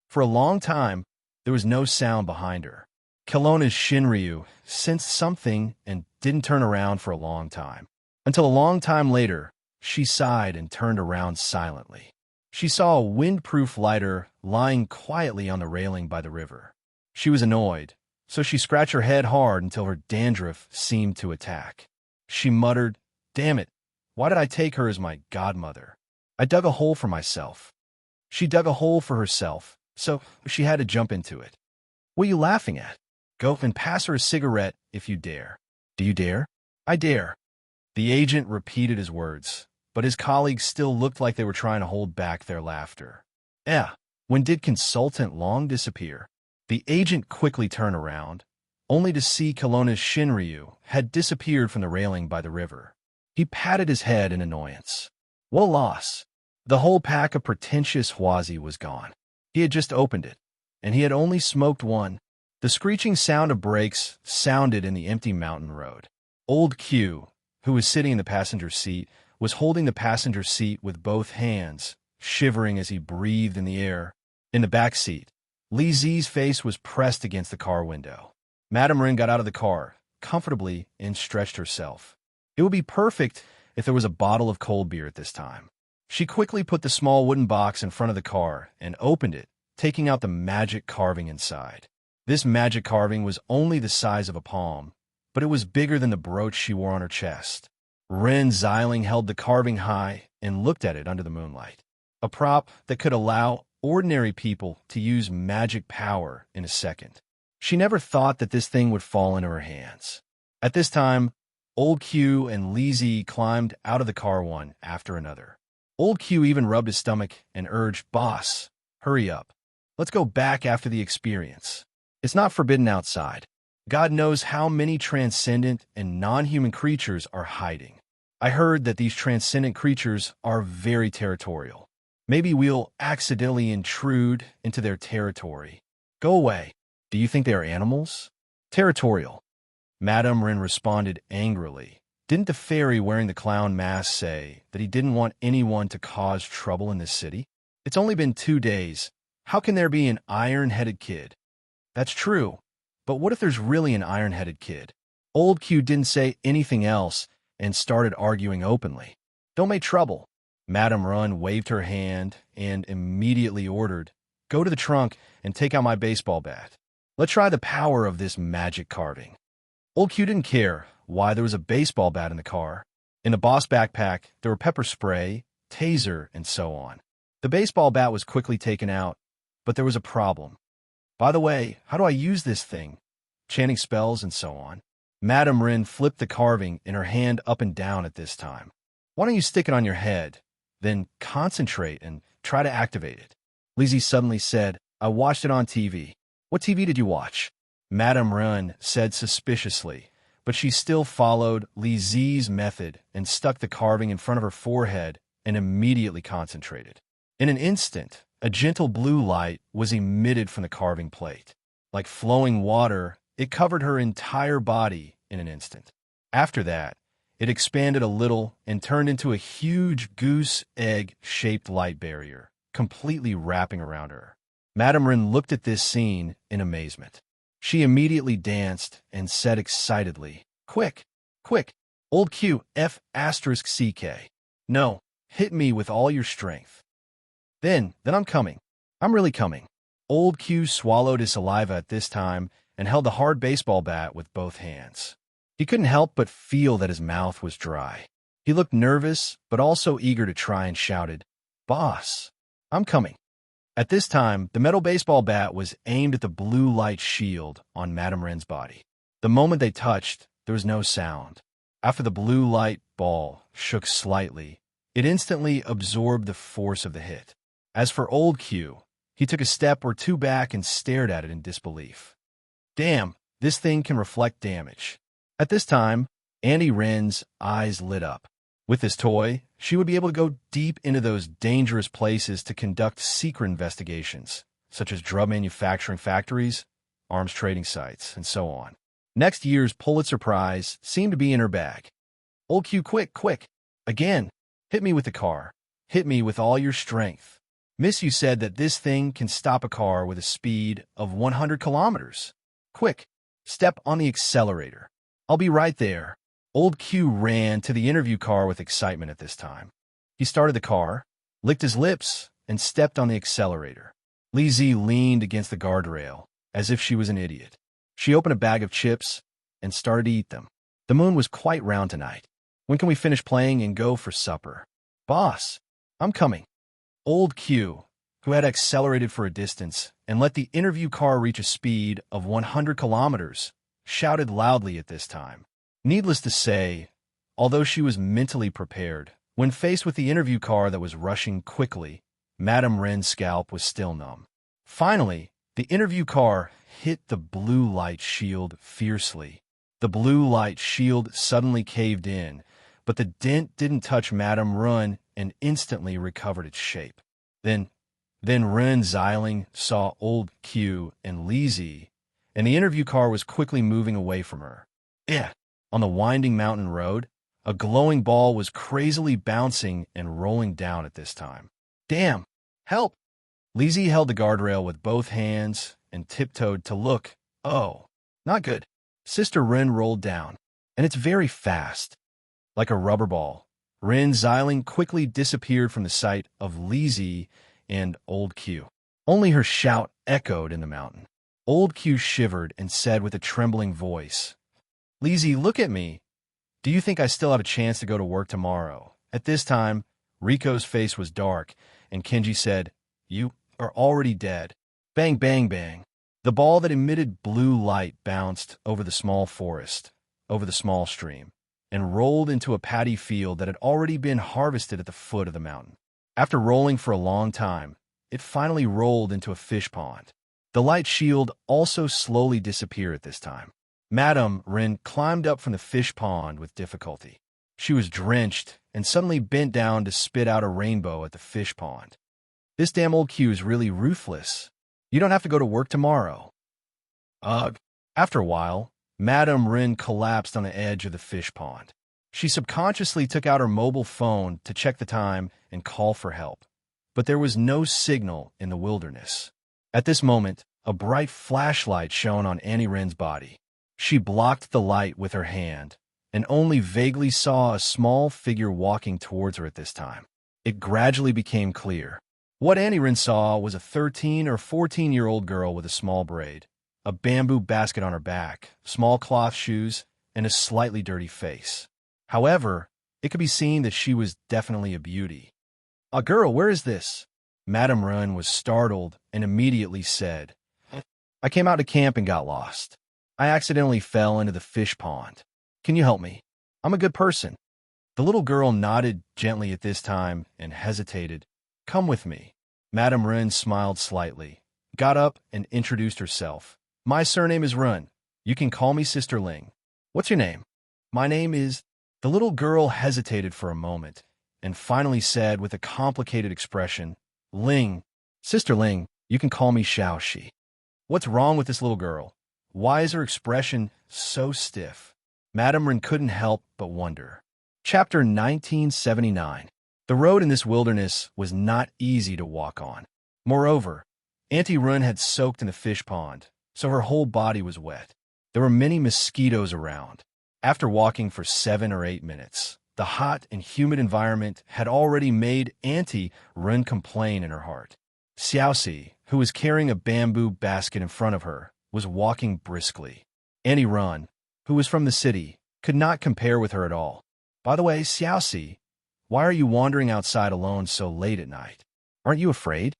For a long time, there was no sound behind her. Kelowna's Shinryu sensed something and didn't turn around for a long time. Until a long time later, she sighed and turned around silently. She saw a windproof lighter lying quietly on the railing by the river. She was annoyed, so she scratched her head hard until her dandruff seemed to attack. She muttered, Damn it, why did I take her as my godmother? I dug a hole for myself. She dug a hole for herself, so she had to jump into it. What are you laughing at? Go and pass her a cigarette if you dare. Do you dare? I dare. The agent repeated his words, but his colleagues still looked like they were trying to hold back their laughter. When did Consultant Long disappear? The agent quickly turned around, only to see Kelowna's Shinryu had disappeared from the railing by the river. He patted his head in annoyance. What a loss. The whole pack of pretentious Huazi was gone. He had just opened it, and he had only smoked one. The screeching sound of brakes sounded in the empty mountain road. Old Q, who was sitting in the passenger seat, was holding the passenger seat with both hands, shivering as he breathed in the air. In the back seat, Li Zi's face was pressed against the car window. Madame Rin got out of the car, comfortably, and stretched herself. It would be perfect if there was a bottle of cold beer at this time. She quickly put the small wooden box in front of the car and opened it, taking out the magic carving inside. This magic carving was only the size of a palm, but it was bigger than the brooch she wore on her chest. Ren Xiling held the carving high and looked at it under the moonlight. A prop that could allow ordinary people to use magic power in a second. She never thought that this thing would fall into her hands. At this time, Old Q and Lizzie climbed out of the car one after another. Old Q even rubbed his stomach and urged, "Boss, hurry up. Let's go back after the experience. It's not forbidden outside. God knows how many transcendent and non-human creatures are hiding. I heard that these transcendent creatures are very territorial. Maybe we'll accidentally intrude into their territory. Go away. Do you think they are animals? Territorial." Madame Ren responded angrily. Didn't the fairy wearing the clown mask say that he didn't want anyone to cause trouble in this city? It's only been 2 days. How can there be an iron-headed kid? That's true. But what if there's really an iron-headed kid? Old Q didn't say anything else and started arguing openly. Don't make trouble. Madame Run waved her hand and immediately ordered, "Go to the trunk and take out my baseball bat. Let's try the power of this magic carving." Old Q didn't care why there was a baseball bat in the car. In the boss backpack, there were pepper spray, taser, and so on. The baseball bat was quickly taken out, but there was a problem. "By the way, how do I use this thing?" Chanting spells and so on. Madame Rin flipped the carving in her hand up and down at this time. "Why don't you stick it on your head, then concentrate and try to activate it?" Lizzie suddenly said, "I watched it on TV." "What TV did you watch?" Madame Rin said suspiciously, but she still followed Lizzie's method and stuck the carving in front of her forehead and immediately concentrated. In an instant, a gentle blue light was emitted from the carving plate. Like flowing water, it covered her entire body in an instant. After that, it expanded a little and turned into a huge goose egg-shaped light barrier, completely wrapping around her. Madame Rin looked at this scene in amazement. She immediately danced and said excitedly, "Quick, quick, Old Q, F asterisk CK. No, hit me with all your strength. Then I'm coming. I'm really coming." Old Q swallowed his saliva at this time and held the hard baseball bat with both hands. He couldn't help but feel that his mouth was dry. He looked nervous, but also eager to try and shouted, "Boss, I'm coming." At this time, the metal baseball bat was aimed at the blue light shield on Madame Ren's body. The moment they touched, there was no sound. After the blue light ball shook slightly, it instantly absorbed the force of the hit. As for Old Q, he took a step or two back and stared at it in disbelief. "Damn, this thing can reflect damage." At this time, Annie Wren's eyes lit up. With this toy, she would be able to go deep into those dangerous places to conduct secret investigations, such as drug manufacturing factories, arms trading sites, and so on. Next year's Pulitzer Prize seemed to be in her bag. "Old Q, quick, quick. Again, hit me with the car. Hit me with all your strength. Miss, you said that this thing can stop a car with a speed of 100 kilometers. Quick, step on the accelerator. I'll be right there." Old Q ran to the interview car with excitement at this time. He started the car, licked his lips, and stepped on the accelerator. Lizzie leaned against the guardrail, as if she was an idiot. She opened a bag of chips and started to eat them. The moon was quite round tonight. "When can we finish playing and go for supper?" "Boss, I'm coming." Old Q, who had accelerated for a distance and let the interview car reach a speed of 100 kilometers, shouted loudly at this time. Needless to say, although she was mentally prepared, when faced with the interview car that was rushing quickly, Madame Wren's scalp was still numb. Finally, the interview car hit the blue light shield fiercely. The blue light shield suddenly caved in, but the dent didn't touch Madame Wren and instantly recovered its shape. Then Wren Xiling saw Old Q and Lizzie, and the interview car was quickly moving away from her. On the winding mountain road, a glowing ball was crazily bouncing and rolling down at this time. "Damn! Help!" Lizzie held the guardrail with both hands and tiptoed to look. Oh, not good. Sister Wren rolled down, and it's very fast. Like a rubber ball, Wren Xiling quickly disappeared from the sight of Lizzie and Old Q. Only her shout echoed in the mountain. Old Q shivered and said with a trembling voice, "Lizzie, look at me. Do you think I still have a chance to go to work tomorrow?" At this time, Rico's face was dark, and Kenji said, "You are already dead." Bang, bang, bang. The ball that emitted blue light bounced over the small forest, over the small stream, and rolled into a paddy field that had already been harvested at the foot of the mountain. After rolling for a long time, it finally rolled into a fish pond. The light shield also slowly disappeared at this time. Madame Wren climbed up from the fish pond with difficulty. She was drenched and suddenly bent down to spit out a rainbow at the fish pond. This damn old Q is really ruthless. You don't have to go to work tomorrow. Ugh. After a while, Madame Wren collapsed on the edge of the fish pond. She subconsciously took out her mobile phone to check the time and call for help. But there was no signal in the wilderness. At this moment, a bright flashlight shone on Annie Wren's body. She blocked the light with her hand and only vaguely saw a small figure walking towards her at this time. It gradually became clear. What Annie Wren saw was a 13 or 14-year-old girl with a small braid, a bamboo basket on her back, small cloth shoes, and a slightly dirty face. However, it could be seen that she was definitely a beauty. "A girl, where is this?" Madame Wren was startled and immediately said, "I came out to camp and got lost. I accidentally fell into the fish pond. Can you help me? I'm a good person." The little girl nodded gently at this time and hesitated. "Come with me." Madame Wren smiled slightly, got up, and introduced herself. "My surname is Wren. You can call me Sister Ling. What's your name?" "My name is—" The little girl hesitated for a moment and finally said with a complicated expression, "Ling. Sister Ling, you can call me Xiaoxi." What's wrong with this little girl? Why is her expression so stiff? Madame Wren couldn't help but wonder. Chapter 1979. The road in this wilderness was not easy to walk on. Moreover, Auntie Wren had soaked in the fish pond, so her whole body was wet. There were many mosquitoes around. After walking for 7 or 8 minutes, the hot and humid environment had already made Auntie Wren complain in her heart. Xiaoxi, who was carrying a bamboo basket in front of her, was walking briskly. Auntie Wren, who was from the city, could not compare with her at all. "By the way, Xiaoxi, why are you wandering outside alone so late at night? Aren't you afraid?"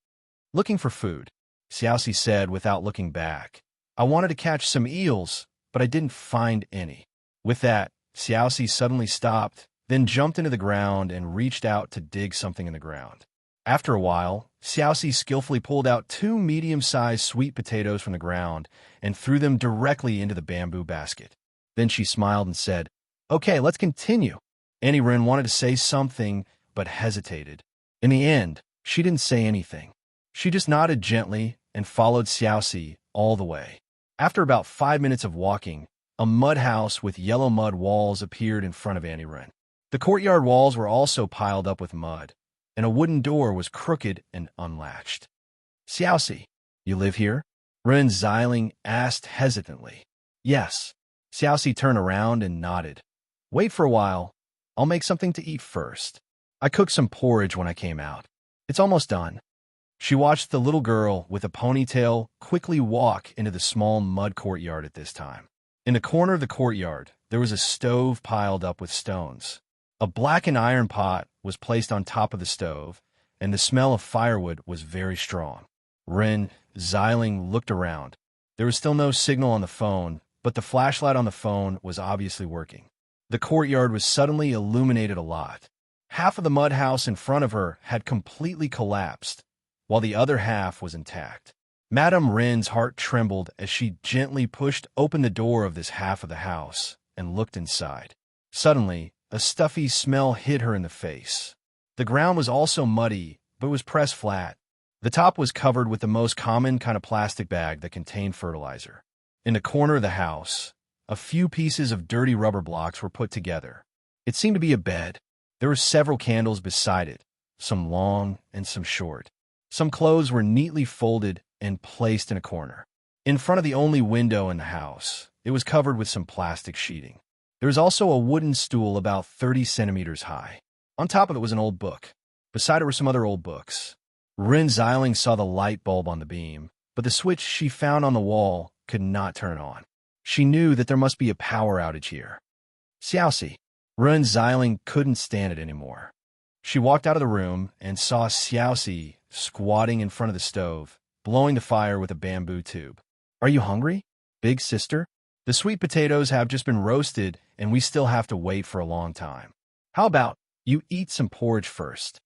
"Looking for food," Xiaoxi said without looking back. "I wanted to catch some eels, but I didn't find any." With that, Xiaoxi suddenly stopped, then jumped into the ground and reached out to dig something in the ground. After a while, Xiaoxi skillfully pulled out 2 medium-sized sweet potatoes from the ground and threw them directly into the bamboo basket. Then she smiled and said, "Okay, let's continue." Annie Wren wanted to say something, but hesitated. In the end, she didn't say anything. She just nodded gently and followed Xiaoxi all the way. After about 5 minutes of walking, a mud house with yellow mud walls appeared in front of Annie Wren. The courtyard walls were also piled up with mud, and a wooden door was crooked and unlatched. "Xiaoxi, you live here?" Ren Xiling asked hesitantly. "Yes." Xiaoxi turned around and nodded. "Wait for a while. I'll make something to eat first. I cooked some porridge when I came out. It's almost done." She watched the little girl with a ponytail quickly walk into the small mud courtyard at this time. In the corner of the courtyard, there was a stove piled up with stones. A blackened iron pot was placed on top of the stove, and the smell of firewood was very strong. Ren Xiling looked around. There was still no signal on the phone, but the flashlight on the phone was obviously working. The courtyard was suddenly illuminated a lot. Half of the mud house in front of her had completely collapsed, while the other half was intact. Madame Wren's heart trembled as she gently pushed open the door of this half of the house and looked inside. Suddenly, a stuffy smell hit her in the face. The ground was also muddy, but was pressed flat. The top was covered with the most common kind of plastic bag that contained fertilizer. In the corner of the house, a few pieces of dirty rubber blocks were put together. It seemed to be a bed. There were several candles beside it, some long and some short. Some clothes were neatly folded and placed in a corner. In front of the only window in the house, it was covered with some plastic sheeting. There was also a wooden stool about 30 centimeters high. On top of it was an old book. Beside it were some other old books. Ren Xiling saw the light bulb on the beam, but the switch she found on the wall could not turn on. She knew that there must be a power outage here. "Xiaoxi." Ren Xiling couldn't stand it anymore. She walked out of the room and saw Xiaoxi squatting in front of the stove, blowing the fire with a bamboo tube. Are you hungry, big sister? The sweet potatoes have just been roasted, and we still have to wait for a long time. How about you eat some porridge first?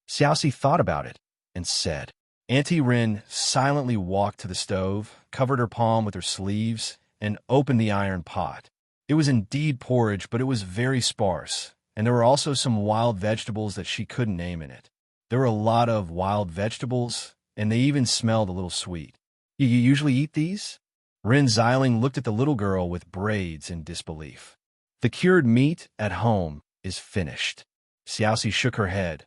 Xiaoxi thought about it and said. Auntie Rin silently walked to the stove, covered her palm with her sleeves, and opened the iron pot. It was indeed porridge, but it was very sparse, and there were also some wild vegetables that she couldn't name in it. There were a lot of wild vegetables, and they even smelled a little sweet. You usually eat these? Rin Xiling looked at the little girl with braids in disbelief. The cured meat at home is finished. Xiaoxi shook her head.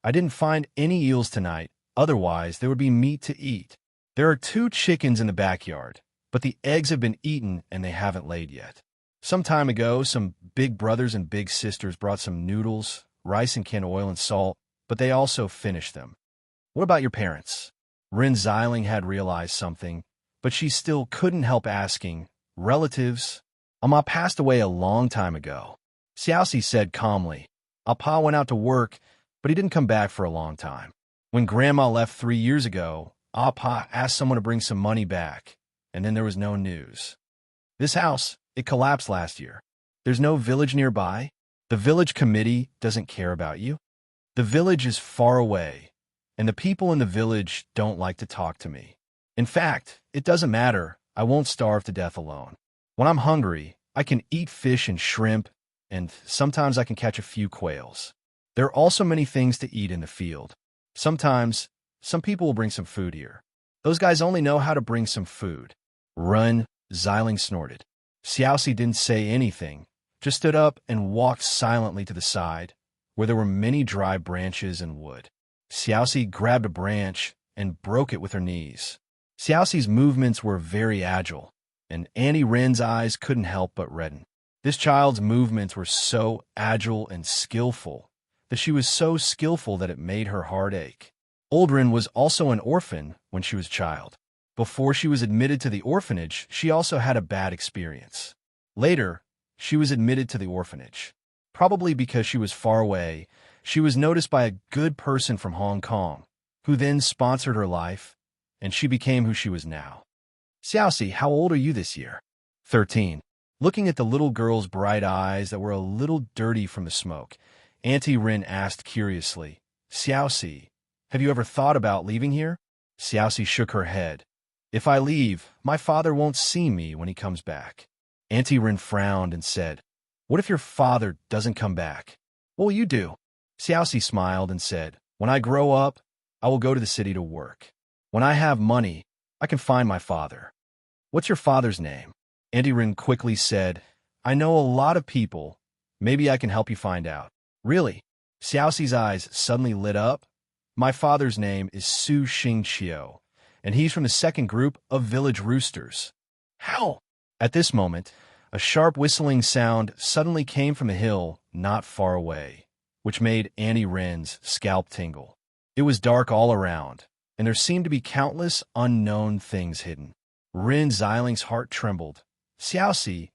I didn't find any eels tonight, otherwise there would be meat to eat. There are 2 chickens in the backyard, but the eggs have been eaten and they haven't laid yet. Some time ago, some big brothers and big sisters brought some noodles, rice and canned oil and salt, but they also finished them. What about your parents? Rin Xiling had realized something, but she still couldn't help asking. Relatives? Ma passed away a long time ago. Xiaoxi said calmly. Pa went out to work, but he didn't come back for a long time. When Grandma left 3 years ago, Pa asked someone to bring some money back, and then there was no news. This house, it collapsed last year. There's no village nearby. The village committee doesn't care about you. The village is far away, and the people in the village don't like to talk to me. In fact, it doesn't matter. I won't starve to death alone. When I'm hungry, I can eat fish and shrimp, and sometimes I can catch a few quails. There are also many things to eat in the field. Sometimes, some people will bring some food here. Those guys only know how to bring some food. Run, Xiling snorted. Xiaoxi didn't say anything, just stood up and walked silently to the side, where there were many dry branches and wood. Xiaoxi grabbed a branch and broke it with her knees. Xiaoxi's movements were very agile, and Auntie Rin's eyes couldn't help but redden. This child's movements were so agile and skillful that she was so skillful that it made her heart ache. Old Rin was also an orphan when she was a child. Before she was admitted to the orphanage, she also had a bad experience. Later, she was admitted to the orphanage. Probably because she was far away, she was noticed by a good person from Hong Kong, who then sponsored her life, and she became who she was now. Xiaoxi, how old are you this year? 13. Looking at the little girl's bright eyes that were a little dirty from the smoke, Auntie Rin asked curiously, Xiaoxi, have you ever thought about leaving here? Xiaoxi shook her head. If I leave, my father won't see me when he comes back. Auntie Rin frowned and said, What if your father doesn't come back? What will you do? Xiaoxi smiled and said, When I grow up, I will go to the city to work. When I have money, I can find my father. What's your father's name? Auntie Rin quickly said, I know a lot of people. Maybe I can help you find out. Really? Xiaoxi's eyes suddenly lit up. My father's name is Su Xingqiu, and he's from the second group of village roosters. How? At this moment, a sharp whistling sound suddenly came from the hill not far away, which made Auntie Rin's scalp tingle. It was dark all around, and there seemed to be countless unknown things hidden. Rin Xiling's heart trembled. Xiaoxi,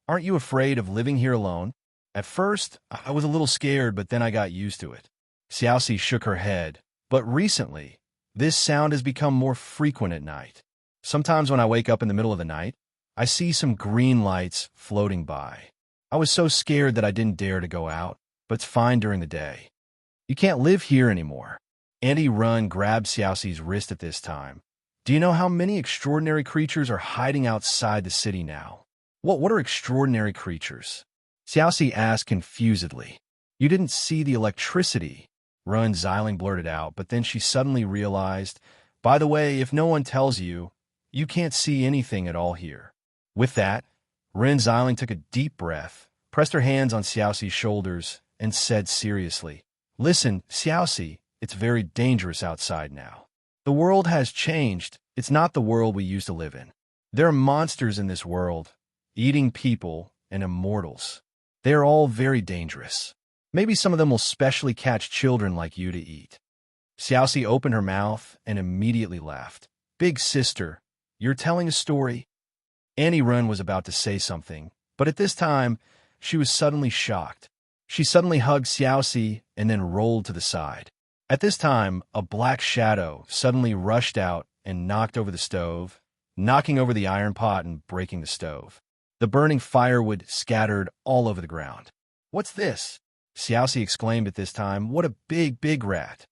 aren't you afraid of living here alone? At first, I was a little scared, but then I got used to it. Xiaoxi shook her head. But recently, this sound has become more frequent at night. Sometimes when I wake up in the middle of the night, I see some green lights floating by. I was so scared that I didn't dare to go out, but it's fine during the day. You can't live here anymore. Auntie Rin grabbed Xiaoxi's wrist at this time. Do you know how many extraordinary creatures are hiding outside the city now? What are extraordinary creatures? Xiaoxi asked confusedly. You didn't see the electricity, Rin Xiling blurted out, but then she suddenly realized, by the way, if no one tells you, you can't see anything at all here. With that, Rin Xiling took a deep breath, pressed her hands on Xiaoxi's shoulders, and said seriously, Listen, Xiaoxi, it's very dangerous outside now. The world has changed. It's not the world we used to live in. There are monsters in this world, eating people and immortals. They are all very dangerous. Maybe some of them will specially catch children like you to eat. Xiaoxi opened her mouth and immediately laughed. Big sister, you're telling a story? Auntie Rin was about to say something, but at this time, she was suddenly shocked. She suddenly hugged Xiaoxi and then rolled to the side. At this time, a black shadow suddenly rushed out and knocked over the stove, knocking over the iron pot and breaking the stove. The burning firewood scattered all over the ground. "What's this?" Xiaoxi exclaimed at this time. "What a big, big rat!"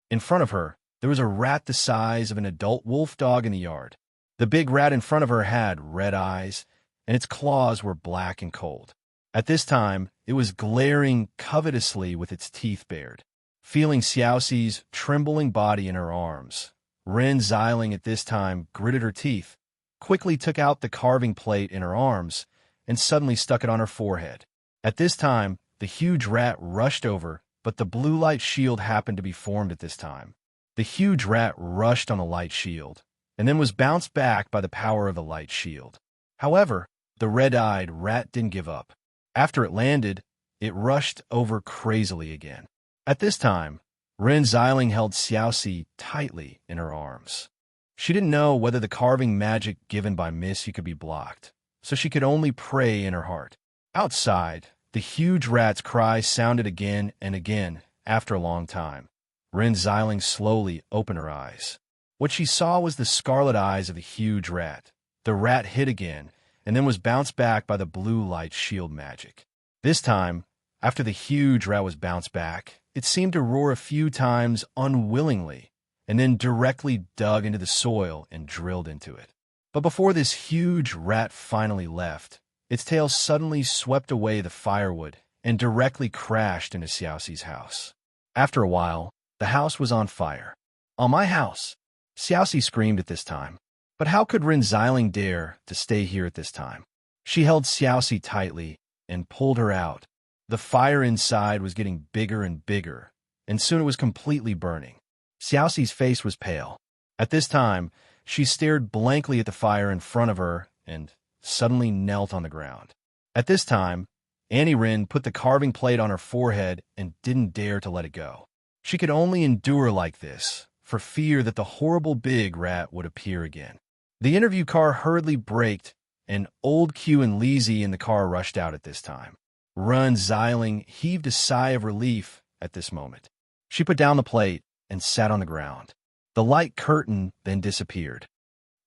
In front of her, there was a rat the size of an adult wolf dog in the yard. The big rat in front of her had red eyes, and its claws were black and cold. At this time, it was glaring covetously with its teeth bared. Feeling Xiaoxi's trembling body in her arms, Ren Xiling at this time gritted her teeth, quickly took out the carving plate in her arms, and suddenly stuck it on her forehead. At this time, the huge rat rushed over, but the blue light shield happened to be formed at this time. The huge rat rushed on the light shield, and then was bounced back by the power of the light shield. However, the red-eyed rat didn't give up. After it landed, it rushed over crazily again. At this time, Ren Xiling held Xiaoxi tightly in her arms. She didn't know whether the carving magic given by Misty could be blocked, so she could only pray in her heart. Outside, the huge rat's cry sounded again and again after a long time. Ren Xiling slowly opened her eyes. What she saw was the scarlet eyes of the huge rat. The rat hit again, and then was bounced back by the blue light shield magic. This time, after the huge rat was bounced back, it seemed to roar a few times unwillingly, and then directly dug into the soil and drilled into it. But before this huge rat finally left, its tail suddenly swept away the firewood and directly crashed into Xiaoxi's house. After a while, the house was on fire. "On my house!" Xiaoxi screamed at this time. But how could Ren Xiling dare to stay here at this time? She held Xiaoxi tightly and pulled her out. The fire inside was getting bigger and bigger, and soon it was completely burning. Xiaoxi's face was pale. At this time, she stared blankly at the fire in front of her and suddenly knelt on the ground. At this time, Annie Ren put the carving plate on her forehead and didn't dare to let it go. She could only endure like this, for fear that the horrible big rat would appear again. The interview car hurriedly braked, and old Q and Lizzie in the car rushed out at this time. Ren Xiling heaved a sigh of relief at this moment. She put down the plate and sat on the ground. The light curtain then disappeared.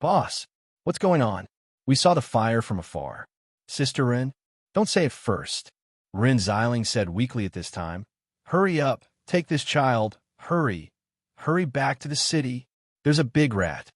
"Boss, what's going on? We saw the fire from afar." "Sister Ren, don't say it first," Ren Xiling said weakly at this time. "Hurry up, take this child, hurry. Hurry back to the city. There's a big rat."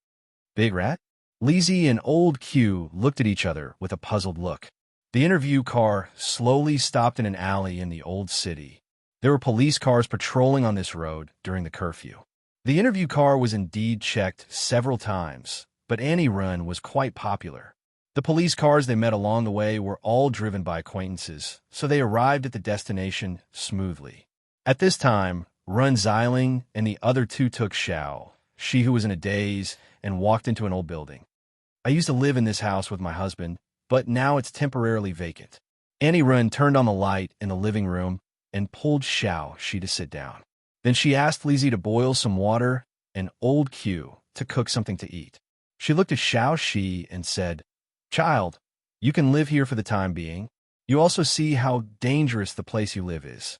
"Big rat?" Lizzie and old Q looked at each other with a puzzled look. The interview car slowly stopped in an alley in the old city. There were police cars patrolling on this road during the curfew. The interview car was indeed checked several times, but Annie Ren was quite popular. The police cars they met along the way were all driven by acquaintances, so they arrived at the destination smoothly. At this time, Ren Xiling and the other two took Xiao, she who was in a daze, and walked into an old building. "I used to live in this house with my husband, but now it's temporarily vacant." Annie Ren turned on the light in the living room and pulled Xiao she to sit down. Then she asked Lizzie to boil some water and old Q to cook something to eat. She looked at Xiao Shi and said, "Child, you can live here for the time being. You also see how dangerous the place you live is."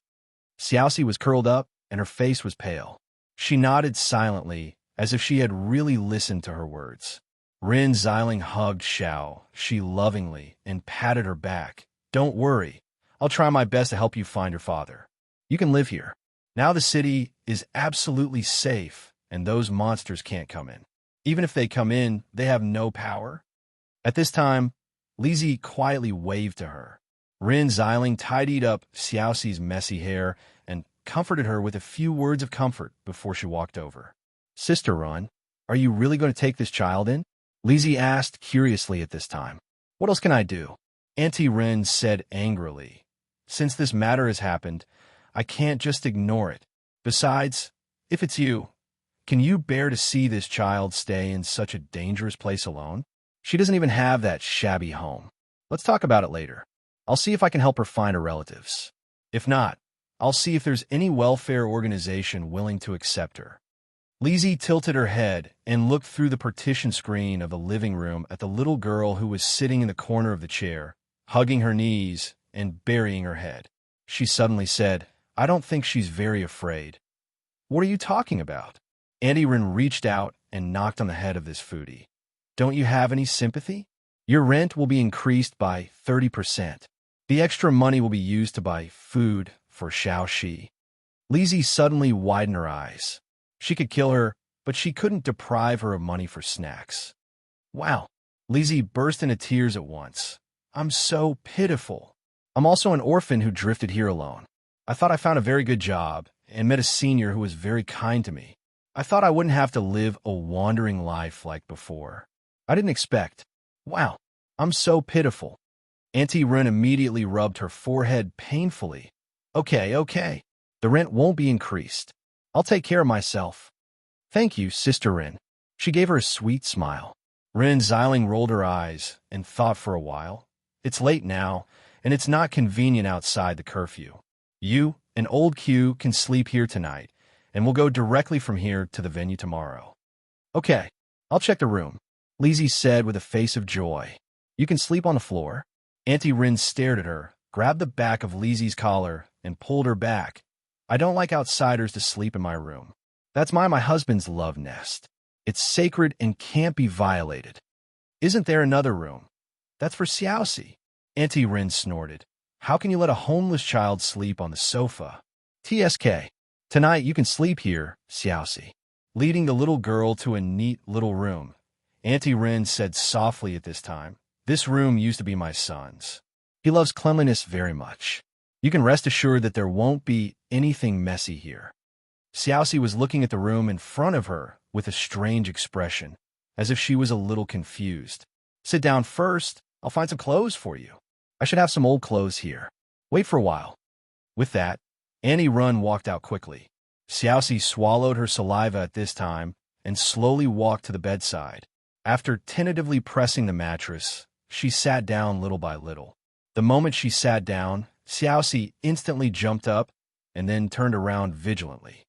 Xiaoxi was curled up and her face was pale. She nodded silently, as if she had really listened to her words. Ren Xiling hugged Xiao Shi lovingly and patted her back. "Don't worry. I'll try my best to help you find your father. You can live here. Now the city is absolutely safe, and those monsters can't come in. Even if they come in, they have no power." At this time, Lizzie quietly waved to her. Ren Xiling tidied up Xiaoxi's messy hair and comforted her with a few words of comfort before she walked over. "Sister Ren, are you really going to take this child in?" Lizzie asked curiously at this time. "What else can I do?" Auntie Ren said angrily. "Since this matter has happened, I can't just ignore it. Besides, if it's you, can you bear to see this child stay in such a dangerous place alone? She doesn't even have that shabby home. Let's talk about it later. I'll see if I can help her find her relatives. If not, I'll see if there's any welfare organization willing to accept her." Lizzie tilted her head and looked through the partition screen of the living room at the little girl who was sitting in the corner of the chair, hugging her knees and burying her head. She suddenly said, "I don't think she's very afraid." "What are you talking about?" Auntie Ren reached out and knocked on the head of this foodie. Don't you have any sympathy? Your rent will be increased by 30%. The extra money will be used to buy food for Xiaoxi. Lizzie suddenly widened her eyes. She could kill her, but she couldn't deprive her of money for snacks. Wow. Lizzie burst into tears at once. I'm so pitiful. I'm also an orphan who drifted here alone. I thought I found a very good job and met a senior who was very kind to me. I thought I wouldn't have to live a wandering life like before. I didn't expect. Wow, I'm so pitiful. Auntie Ren immediately rubbed her forehead painfully. Okay. The rent won't be increased. I'll take care of myself. Thank you, Sister Ren. She gave her a sweet smile. Ren Xiling rolled her eyes and thought for a while. It's late now, and it's not convenient outside the curfew. You and old Q can sleep here tonight, and we'll go directly from here to the venue tomorrow. Okay, I'll check the room, Lizzie said with a face of joy. You can sleep on the floor. Auntie Rin stared at her, grabbed the back of Lizzie's collar, and pulled her back. I don't like outsiders to sleep in my room. That's my husband's love nest. It's sacred and can't be violated. Isn't there another room? That's for Xiaoxi. Auntie Rin snorted. How can you let a homeless child sleep on the sofa? TSK. Tonight you can sleep here, Xiaoxi. Leading the little girl to a neat little room, Auntie Rin said softly at this time, This room used to be my son's. He loves cleanliness very much. You can rest assured that there won't be anything messy here. Xiaoxi was looking at the room in front of her with a strange expression, as if she was a little confused. Sit down first. I'll find some clothes for you. I should have some old clothes here. Wait for a while. With that, Annie Run walked out quickly. Xiaoxi swallowed her saliva at this time and slowly walked to the bedside. After tentatively pressing the mattress, she sat down little by little. The moment she sat down, Xiaoxi instantly jumped up and then turned around vigilantly.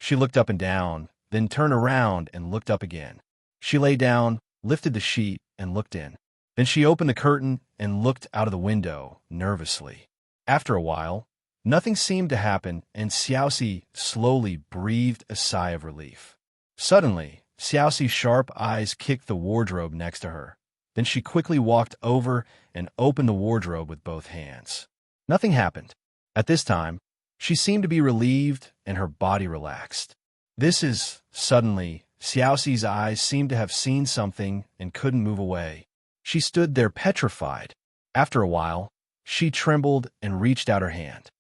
She looked up and down, then turned around and looked up again. She lay down, lifted the sheet, and looked in. Then she opened the curtain and looked out of the window, nervously. After a while, nothing seemed to happen, and Xiaoxi slowly breathed a sigh of relief. Suddenly, Xiaoxi's sharp eyes kicked the wardrobe next to her. Then she quickly walked over and opened the wardrobe with both hands. Nothing happened. At this time, she seemed to be relieved and her body relaxed. Suddenly, Xiaoxi's eyes seemed to have seen something and couldn't move away. She stood there petrified. After a while, she trembled and reached out her hand.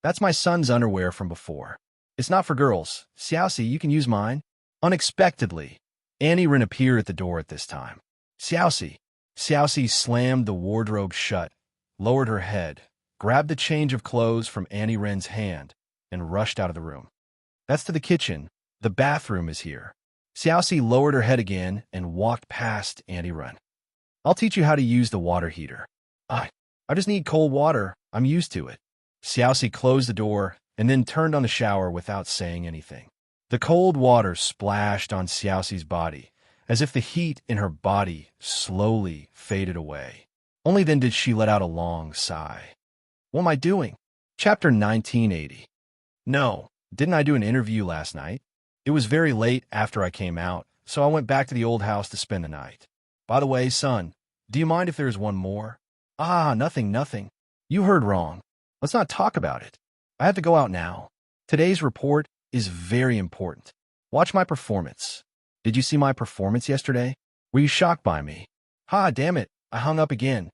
That's my son's underwear from before. It's not for girls. Xiaoxi, you can use mine. Unexpectedly, Annie Rin appeared at the door at this time. Xiaoxi. Xiaoxi slammed the wardrobe shut, lowered her head, grabbed the change of clothes from Annie Ren's hand, and rushed out of the room. That's to the kitchen. The bathroom is here. Xiaoxi lowered her head again and walked past Annie Ren. I'll teach you how to use the water heater. I just need cold water. I'm used to it. Xiaoxi closed the door and then turned on the shower without saying anything. The cold water splashed on Xiaoxi's body, as if the heat in her body slowly faded away. Only then did she let out a long sigh. What am I doing? Chapter 1980. No, didn't I do an interview last night? It was very late after I came out, so I went back to the old house to spend the night. By the way, son, do you mind if there's one more? Nothing. You heard wrong. Let's not talk about it. I have to go out now. Today's report is very important. Watch my performance. Did you see my performance yesterday? Were you shocked by me? Damn it, I hung up again.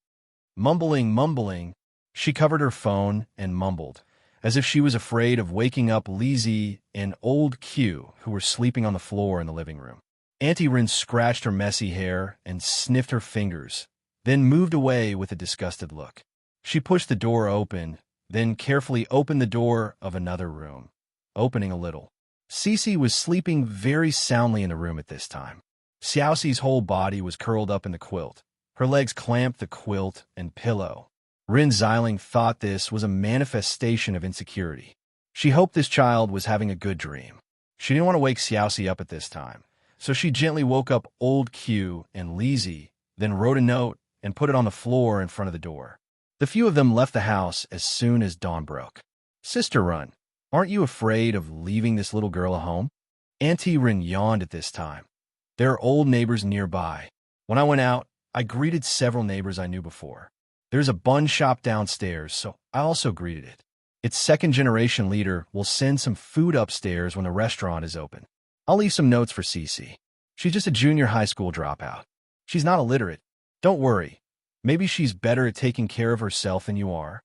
Mumbling, she covered her phone and mumbled, as if she was afraid of waking up Lizzie and old Q, who were sleeping on the floor in the living room. Auntie Rin scratched her messy hair and sniffed her fingers, then moved away with a disgusted look. She pushed the door open, then carefully opened the door of another room, opening a little. Cece was sleeping very soundly in the room at this time. Xiaoxi's whole body was curled up in the quilt. Her legs clamped the quilt and pillow. Rin Xiling thought this was a manifestation of insecurity. She hoped this child was having a good dream. She didn't want to wake Xiaoxi up at this time, so she gently woke up old Q and Lizzie, then wrote a note and put it on the floor in front of the door. The few of them left the house as soon as dawn broke. Sister Run, aren't you afraid of leaving this little girl at home? Auntie Rin yawned at this time. There are old neighbors nearby. When I went out, I greeted several neighbors I knew before. There's a bun shop downstairs, so I also greeted it. Its second-generation leader will send some food upstairs when the restaurant is open. I'll leave some notes for Cece. She's just a junior high school dropout. She's not illiterate. Don't worry. Maybe she's better at taking care of herself than you are.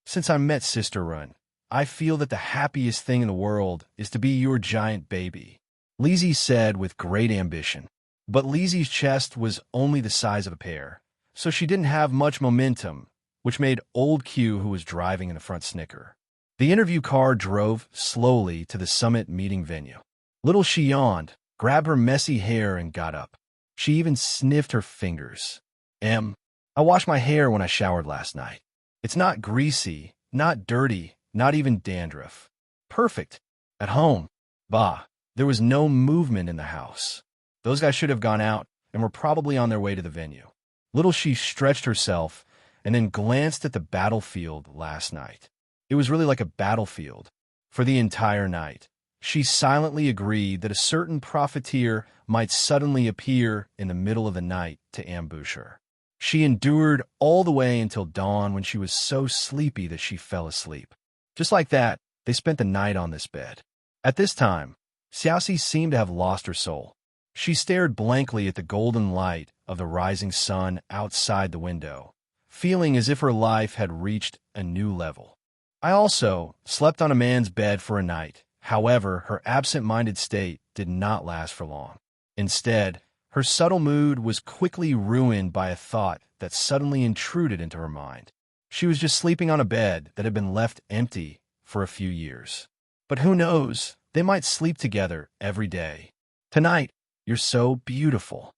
Since I met Sister Run, I feel that the happiest thing in the world is to be your giant baby, Lizzie said with great ambition. But Lizzie's chest was only the size of a pear, so she didn't have much momentum, which made old Q, who was driving in the front, snicker. The interview car drove slowly to the summit meeting venue. Little she yawned, grabbed her messy hair, and got up. She even sniffed her fingers. I washed my hair when I showered last night. It's not greasy, not dirty, not even dandruff. Perfect. At home. Bah, there was no movement in the house. Those guys should have gone out and were probably on their way to the venue. Little she stretched herself and then glanced at the battlefield last night. It was really like a battlefield. For the entire night, she silently agreed that a certain profiteer might suddenly appear in the middle of the night to ambush her. She endured all the way until dawn, when she was so sleepy that she fell asleep. Just like that, they spent the night on this bed. At this time, Xiaoxi seemed to have lost her soul. She stared blankly at the golden light of the rising sun outside the window, feeling as if her life had reached a new level. I also slept on a man's bed for a night. However, her absent-minded state did not last for long. Instead, her subtle mood was quickly ruined by a thought that suddenly intruded into her mind. She was just sleeping on a bed that had been left empty for a few years. But who knows, they might sleep together every day. Tonight, you're so beautiful.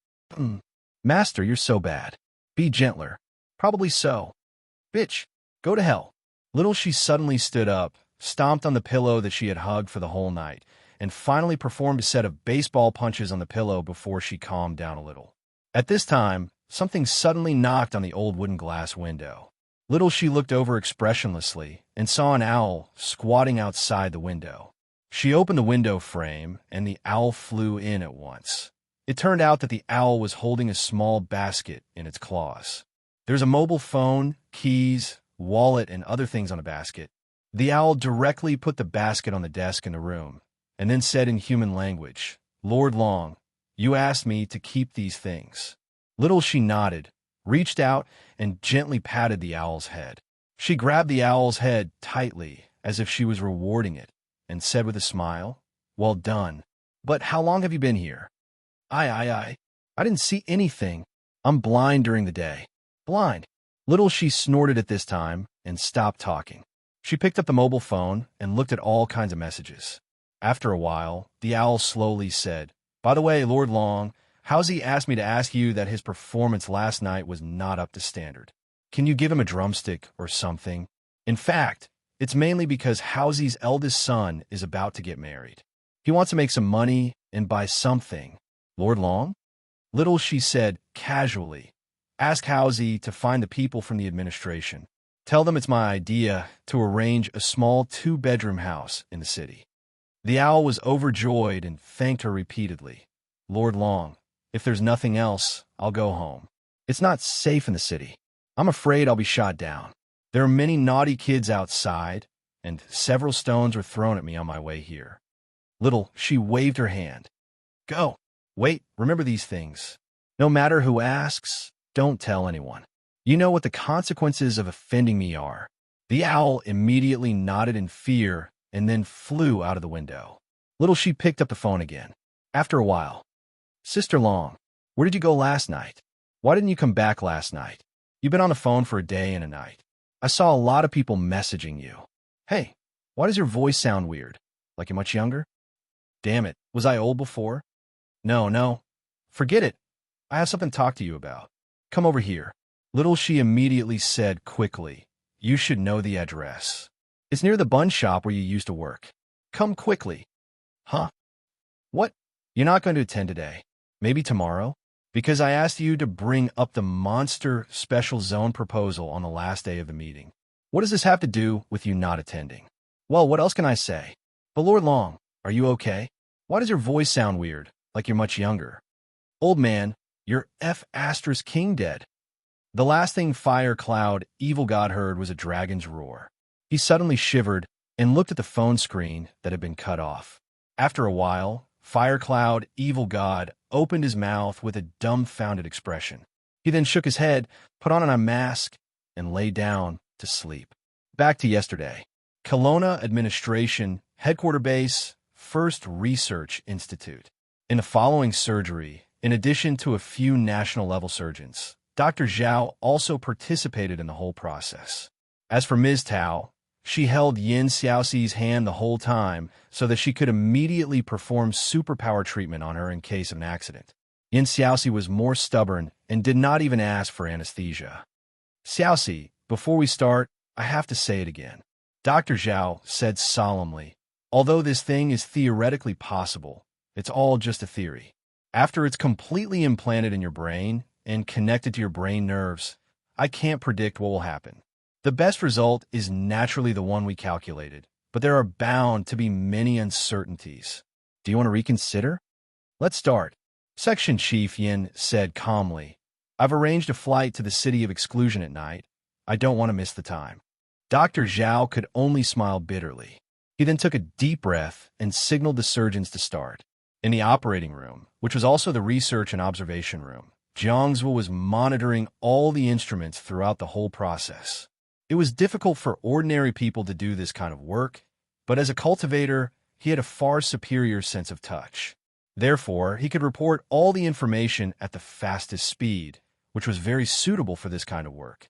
Master, you're so bad. Be gentler. Probably so. Bitch, go to hell. Little she suddenly stood up, stomped on the pillow that she had hugged for the whole night, and finally performed a set of baseball punches on the pillow before she calmed down a little. At this time, something suddenly knocked on the old wooden glass window. Little she looked over expressionlessly and saw an owl squatting outside the window. She opened the window frame, and the owl flew in at once. It turned out that the owl was holding a small basket in its claws. There's a mobile phone, keys, wallet, and other things on a basket. The owl directly put the basket on the desk in the room, and then said in human language, "Lord Long, you asked me to keep these things." Little she nodded, reached out, and gently patted the owl's head. She grabbed the owl's head tightly, as if she was rewarding it, and said with a smile, "Well done. But how long have you been here?" I didn't see anything. I'm blind during the day." Blind. Little she snorted at this time and stopped talking. She picked up the mobile phone and looked at all kinds of messages. After a while, the owl slowly said, "By the way, Lord Long, Howsey asked me to ask you that his performance last night was not up to standard. Can you give him a drumstick or something? In fact, it's mainly because Howsey's eldest son is about to get married. He wants to make some money and buy something." Lord Long? Little she said casually, "Ask Howsey to find the people from the administration. Tell them it's my idea to arrange a small 2-bedroom house in the city." The owl was overjoyed and thanked her repeatedly. "Lord Long, if there's nothing else, I'll go home. It's not safe in the city. I'm afraid I'll be shot down. There are many naughty kids outside, and several stones were thrown at me on my way here." Little she waved her hand. "Go. Wait, remember these things. No matter who asks, don't tell anyone. You know what the consequences of offending me are." The owl immediately nodded in fear and then flew out of the window. Little she picked up the phone again. After a while, "Sister Long, where did you go last night? Why didn't you come back last night? You've been on the phone for a day and a night. I saw a lot of people messaging you. Hey, why does your voice sound weird? Like you're much younger? Damn it, was I old before? No. Forget it. I have something to talk to you about. Come over here." Little she immediately said quickly, "You should know the address. It's near the bun shop where you used to work. Come quickly." Huh? What? You're not going to attend today? Maybe tomorrow? Because I asked you to bring up the monster special zone proposal on the last day of the meeting. What does this have to do with you not attending? Well, what else can I say? But Lord Long, are you okay? Why does your voice sound weird, like you're much younger? Old man, You're F** king dead. The last thing Fire Cloud, evil god, heard was a dragon's roar. He suddenly shivered and looked at the phone screen that had been cut off. After a while, Fire Cloud, evil god, opened his mouth with a dumbfounded expression. He then shook his head, put on a mask, and lay down to sleep. Back to yesterday. Kelowna Administration, Headquarter Base, First Research Institute. In the following surgery, in addition to a few national-level surgeons, Dr. Zhao also participated in the whole process. As for Ms. Tao, she held Yin Xiaoxi's hand the whole time so that she could immediately perform superpower treatment on her in case of an accident. Yin Xiaoxi was more stubborn and did not even ask for anesthesia. Xiaoxi, before we start, I have to say it again. Dr. Zhao said solemnly, although this thing is theoretically possible, it's all just a theory. After it's completely implanted in your brain and connected to your brain nerves, I can't predict what will happen. The best result is naturally the one we calculated, but there are bound to be many uncertainties. Do you want to reconsider? Let's start. Section Chief Yin said calmly, I've arranged a flight to the city of exclusion at night. I don't want to miss the time. Dr. Zhao could only smile bitterly. He then took a deep breath and signaled the surgeons to start. In the operating room, which was also the research and observation room, Jiangzhu was monitoring all the instruments throughout the whole process. It was difficult for ordinary people to do this kind of work, but as a cultivator, he had a far superior sense of touch. Therefore, he could report all the information at the fastest speed, which was very suitable for this kind of work.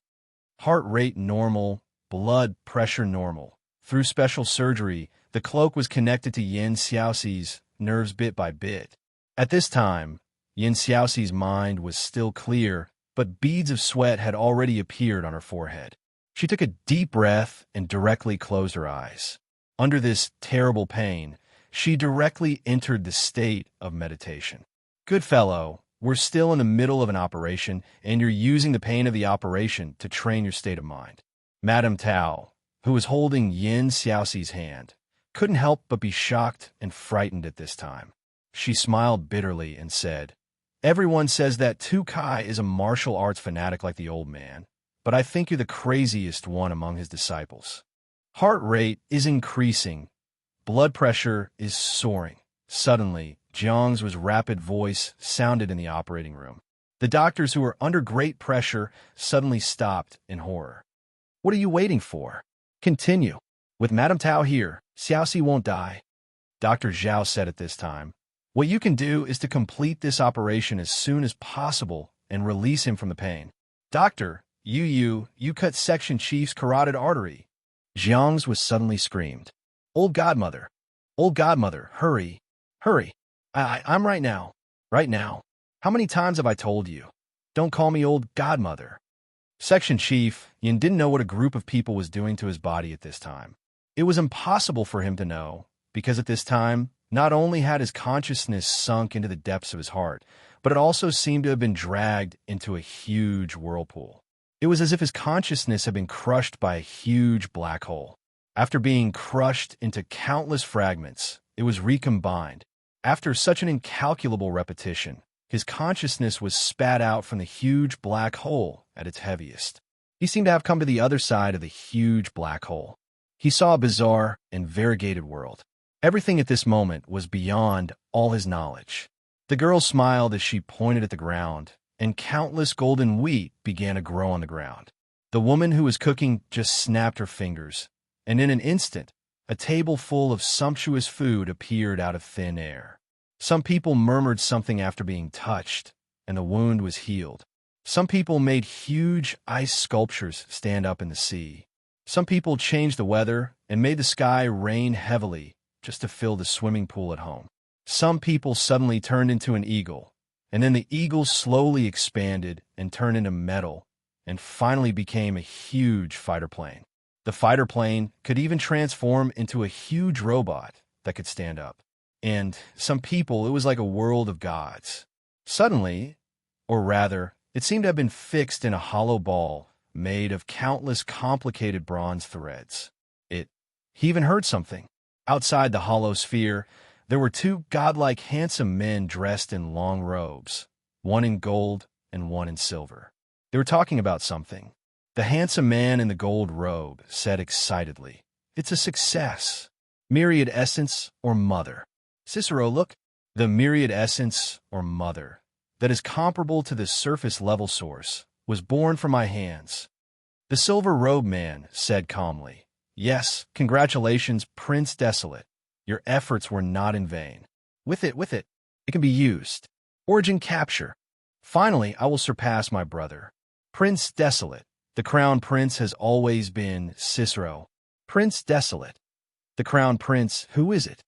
Heart rate normal, blood pressure normal. Through special surgery, the cloak was connected to Yin Xiaoxi's nerves bit by bit. At this time, Yin Xiaoxi's mind was still clear, but beads of sweat had already appeared on her forehead. She took a deep breath and directly closed her eyes. Under this terrible pain, she directly entered the state of meditation. Good fellow, we're still in the middle of an operation, and you're using the pain of the operation to train your state of mind. Madame Tao, who was holding Yin Xiaoxi's hand, couldn't help but be shocked and frightened at this time. She smiled bitterly and said, Everyone says that Tu Kai is a martial arts fanatic like the old man, but I think you're the craziest one among his disciples. Heart rate is increasing. Blood pressure is soaring. Suddenly, Jiang's rapid voice sounded in the operating room. The doctors, who were under great pressure, suddenly stopped in horror. What are you waiting for? Continue. With Madame Tao here, Xiaoxi won't die. Dr. Zhao said at this time, What you can do is to complete this operation as soon as possible and release him from the pain. Doctor, you cut Section Chief's carotid artery. Jiang's was suddenly screamed. Old godmother, hurry, hurry. I'm right now. How many times have I told you? Don't call me old godmother. Section Chief Yin didn't know what a group of people was doing to his body at this time. It was impossible for him to know, because at this time, not only had his consciousness sunk into the depths of his heart, but it also seemed to have been dragged into a huge whirlpool. It was as if his consciousness had been crushed by a huge black hole. After being crushed into countless fragments, it was recombined. After such an incalculable repetition, his consciousness was spat out from the huge black hole at its heaviest. He seemed to have come to the other side of the huge black hole. He saw a bizarre and variegated world. Everything at this moment was beyond all his knowledge. The girl smiled as she pointed at the ground, and countless golden wheat began to grow on the ground. The woman who was cooking just snapped her fingers, and in an instant, a table full of sumptuous food appeared out of thin air. Some people murmured something after being touched, and the wound was healed. Some people made huge ice sculptures stand up in the sea. Some people changed the weather and made the sky rain heavily just to fill the swimming pool at home. Some people suddenly turned into an eagle, and then the eagle slowly expanded and turned into metal, and finally became a huge fighter plane. The fighter plane could even transform into a huge robot that could stand up. And some people, it was like a world of gods. Suddenly, or rather, it seemed to have been fixed in a hollow ball made of countless complicated bronze threads. He even heard something. Outside the hollow sphere, there were two godlike handsome men dressed in long robes. one in gold and one in silver. They were talking about something. The handsome man in the gold robe said excitedly, "It's a success. Myriad essence or mother. Cicero, look. The myriad essence or mother that is comparable to the surface level source was born from my hands." The silver robe man said calmly, "Yes, congratulations, Prince Desolate. Your efforts were not in vain. With it, it can be used. Origin capture. Finally, I will surpass my brother. Prince Desolate. The crown prince has always been Cicero. Prince Desolate. The crown prince, who is it?"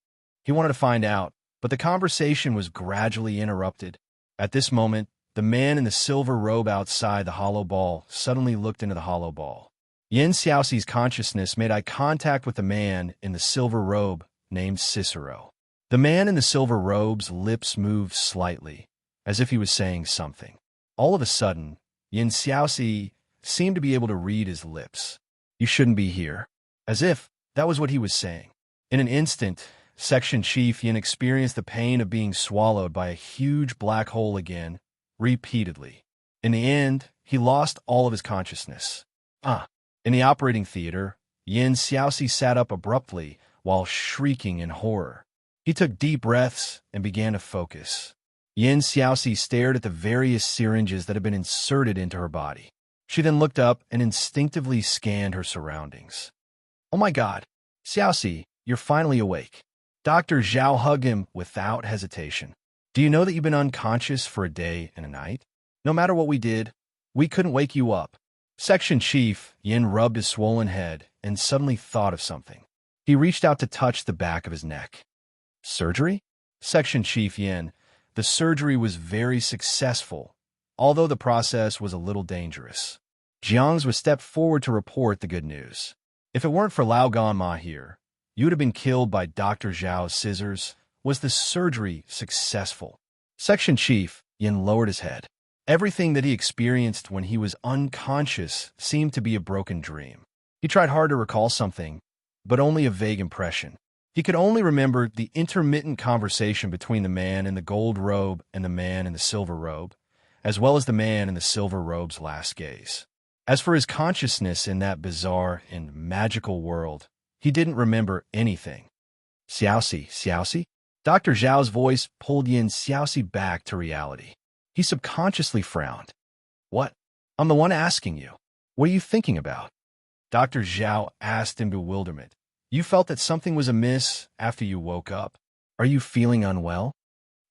He wanted to find out, but the conversation was gradually interrupted. At this moment, the man in the silver robe outside the hollow ball suddenly looked into the hollow ball. Yin Xiaoxi's consciousness made eye contact with the man in the silver robe named Cicero. The man in the silver robe's lips moved slightly, as if he was saying something. All of a sudden, Yin Xiaoxi seemed to be able to read his lips. "You shouldn't be here." As if that was what he was saying. In an instant, Section Chief Yin experienced the pain of being swallowed by a huge black hole again, repeatedly. In the end, he lost all of his consciousness. In the operating theater, Yin Xiaoxi sat up abruptly while shrieking in horror. He took deep breaths and began to focus. Yin Xiaoxi stared at the various syringes that had been inserted into her body. She then looked up and instinctively scanned her surroundings. "Oh my God, Xiaoxi, you're finally awake." Dr. Zhao hugged him without hesitation. "Do you know that you've been unconscious for a day and a night? No matter what we did, we couldn't wake you up." Section Chief Yin rubbed his swollen head and suddenly thought of something. He reached out to touch the back of his neck. "Surgery?" Section Chief Yin, the surgery was very successful, although the process was a little dangerous. Jiang's was stepped forward to report the good news. "If it weren't for Lao Ganma here, you would have been killed by Dr. Zhao's scissors. Was the surgery successful?" Section Chief Yin lowered his head. Everything that he experienced when he was unconscious seemed to be a broken dream. He tried hard to recall something, but only a vague impression. He could only remember the intermittent conversation between the man in the gold robe and the man in the silver robe, as well as the man in the silver robe's last gaze. As for his consciousness in that bizarre and magical world, he didn't remember anything. Xiaoxi? Dr. Zhao's voice pulled Yin Xiaoxi back to reality. He subconsciously frowned. "What? I'm the one asking you. What are you thinking about?" Dr. Zhao asked in bewilderment. "You felt that something was amiss after you woke up. Are you feeling unwell?"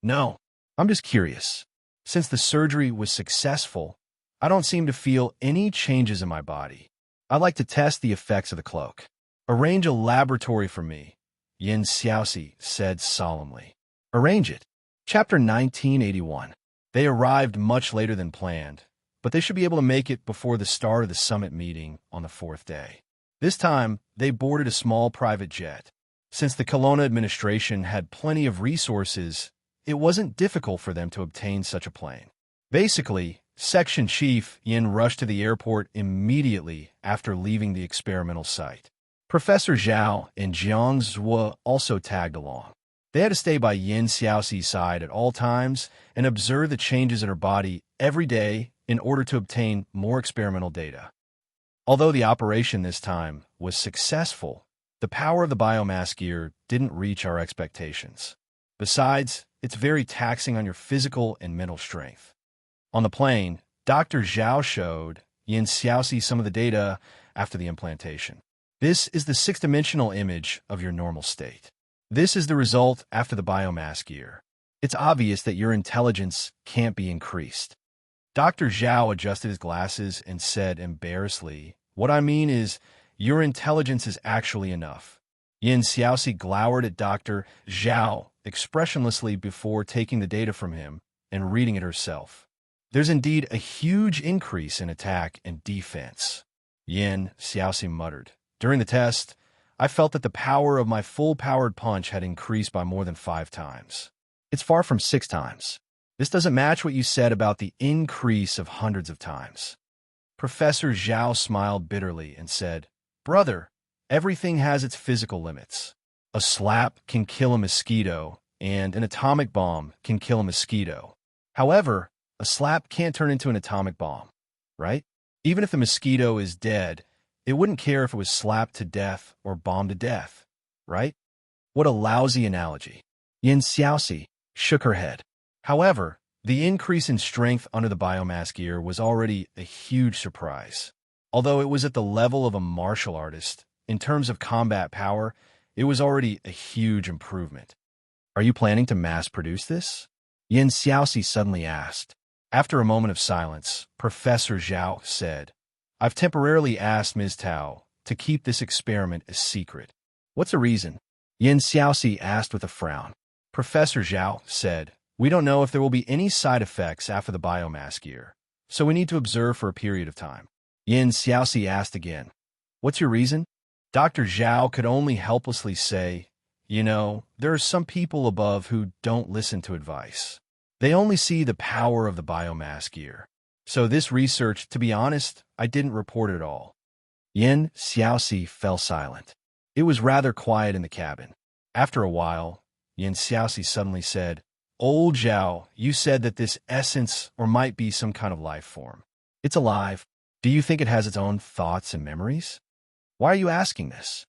"No, I'm just curious. Since the surgery was successful, I don't seem to feel any changes in my body. I'd like to test the effects of the cloak. Arrange a laboratory for me," Yin Xiaoxi said solemnly. "Arrange it." Chapter 1981. They arrived much later than planned, but they should be able to make it before the start of the summit meeting on the 4th day. This time, they boarded a small private jet. Since the Kelowna administration had plenty of resources, it wasn't difficult for them to obtain such a plane. Basically, Section Chief Yin rushed to the airport immediately after leaving the experimental site. Professor Zhao and Jiang Zhuo also tagged along. They had to stay by Yin Xiaoxi's side at all times and observe the changes in her body every day in order to obtain more experimental data. Although the operation this time was successful, the power of the biomass gear didn't reach our expectations. Besides, it's very taxing on your physical and mental strength. On the plane, Dr. Zhao showed Yin Xiaoxi some of the data after the implantation. "This is the 6-dimensional image of your normal state. This is the result after the biomass gear. It's obvious that your intelligence can't be increased." Dr. Zhao adjusted his glasses and said embarrassedly, "What I mean is, your intelligence is actually enough." Yin Xiaoxi glowered at Dr. Zhao expressionlessly before taking the data from him and reading it herself. "There's indeed a huge increase in attack and defense," Yin Xiaoxi muttered. "During the test, I felt that the power of my full-powered punch had increased by more than 5 times. It's far from 6 times. This doesn't match what you said about the increase of hundreds of times." Professor Zhao smiled bitterly and said, "Brother, everything has its physical limits. A slap can kill a mosquito, and an atomic bomb can kill a mosquito. However, a A slap can't turn into an atomic bomb, right? Even if the mosquito is dead, it wouldn't care if it was slapped to death or bombed to death, right? What a lousy analogy. Yin Xiaoxi shook her head. However, the increase in strength under the biomass gear was already a huge surprise. Although it was at the level of a martial artist, in terms of combat power, it was already a huge improvement. Are you planning to mass-produce this? Yin Xiaoxi suddenly asked. After a moment of silence, Professor Zhao said, I've temporarily asked Ms. Tao to keep this experiment a secret. What's the reason? Yin Xiaoxi asked with a frown. Professor Zhao said, we don't know if there will be any side effects after the biomass gear, so we need to observe for a period of time. Yin Xiaoxi asked again, what's your reason? Dr. Zhao could only helplessly say, there are some people above who don't listen to advice. They only see the power of the biomass gear. So this research, to be honest, I didn't report at all. Yin Xiaoxi fell silent. It was rather quiet in the cabin. After a while, Yin Xiaoxi suddenly said, Old Zhao, you said that this essence or might be some kind of life form. It's alive. Do you think it has its own thoughts and memories? Why are you asking this?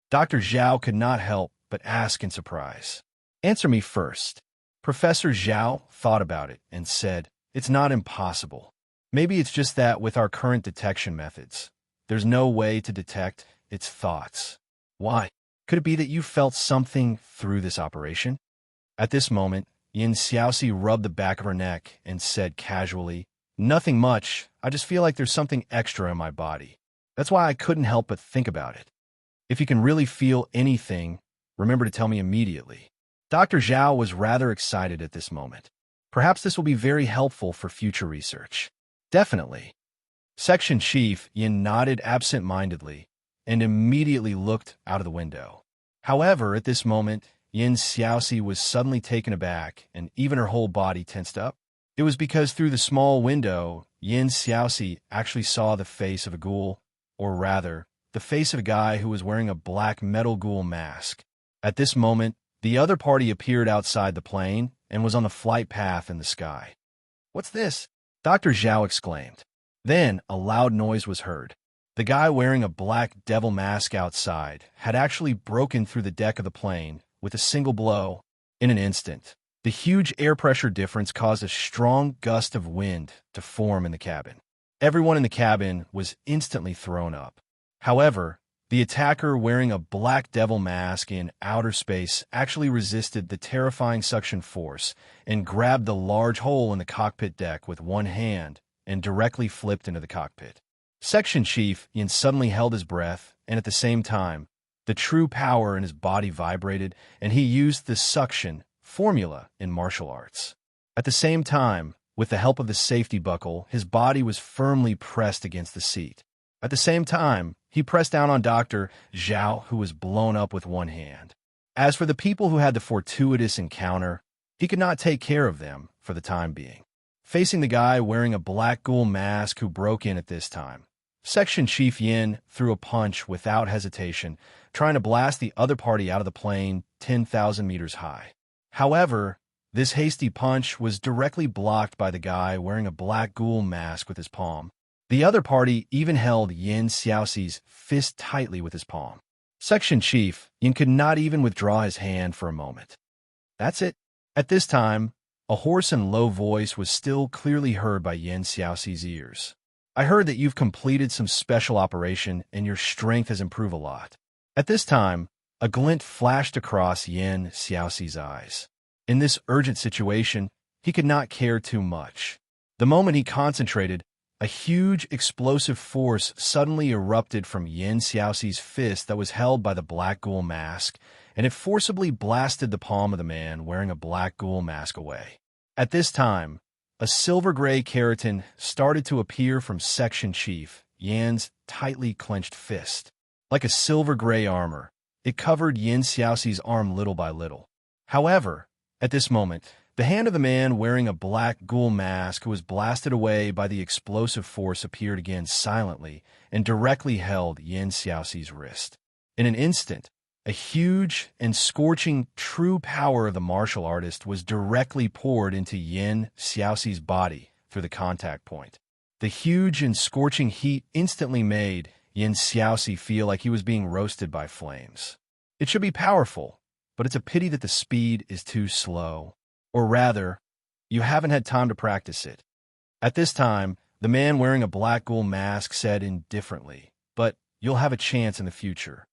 Dr. Zhao could not help but ask in surprise. Answer me first. Professor Zhao thought about it and said, it's not impossible. Maybe it's just that with our current detection methods, there's no way to detect its thoughts. Why? Could it be that you felt something through this operation? At this moment, Yin Xiaoxi rubbed the back of her neck and said casually, nothing much, I just feel like there's something extra in my body. That's why I couldn't help but think about it. If you can really feel anything, remember to tell me immediately. Dr. Zhao was rather excited at this moment. Perhaps this will be very helpful for future research. Definitely. Section Chief Yin nodded absent-mindedly and immediately looked out of the window. However, at this moment, Yin Xiaoxi was suddenly taken aback and even her whole body tensed up. It was because through the small window, Yin Xiaoxi actually saw the face of a ghoul, or rather, the face of a guy who was wearing a black metal ghoul mask. At this moment, the other party appeared outside the plane and was on the flight path in the sky. What's this? Dr. Zhao exclaimed. Then a loud noise was heard. The guy wearing a black devil mask outside had actually broken through the deck of the plane with a single blow. In an instant, the huge air pressure difference caused a strong gust of wind to form in the cabin. Everyone in the cabin was instantly thrown up. However, the attacker wearing a black devil mask in outer space actually resisted the terrifying suction force and grabbed the large hole in the cockpit deck with one hand and directly flipped into the cockpit. Section Chief Yin suddenly held his breath, and at the same time, the true power in his body vibrated, and he used the suction formula in martial arts. At the same time, with the help of the safety buckle, his body was firmly pressed against the seat. At the same time, he pressed down on Dr. Zhao, who was blown up with one hand. As for the people who had the fortuitous encounter, he could not take care of them for the time being. Facing the guy wearing a black ghoul mask who broke in at this time, Section Chief Yin threw a punch without hesitation, trying to blast the other party out of the plane 10,000 meters high. However, this hasty punch was directly blocked by the guy wearing a black ghoul mask with his palm. The other party even held Yin Xiaoxi's fist tightly with his palm. Section Chief Yin could not even withdraw his hand for a moment. That's it. At this time, a hoarse and low voice was still clearly heard by Yin Xiaoxi's ears. I heard that you've completed some special operation and your strength has improved a lot. At this time, a glint flashed across Yin Xiaoxi's eyes. In this urgent situation, he could not care too much. The moment he concentrated, a huge explosive force suddenly erupted from Yin Xiaoxi's fist that was held by the black ghoul mask, and it forcibly blasted the palm of the man wearing a black ghoul mask away. At this time, a silver-gray keratin started to appear from Section Chief Yin's tightly clenched fist. Like a silver-gray armor, it covered Yin Xiaoxi's arm little by little. However, at this moment, the hand of the man wearing a black ghoul mask who was blasted away by the explosive force appeared again silently and directly held Yin Xiaoxi's wrist. In an instant, a huge and scorching true power of the martial artist was directly poured into Yin Xiaoxi's body through the contact point. The huge and scorching heat instantly made Yin Xiaoxi feel like he was being roasted by flames. It should be powerful, but it's a pity that the speed is too slow. Or rather, you haven't had time to practice it. At this time, the man wearing a black ghoul mask said indifferently, but you'll have a chance in the future.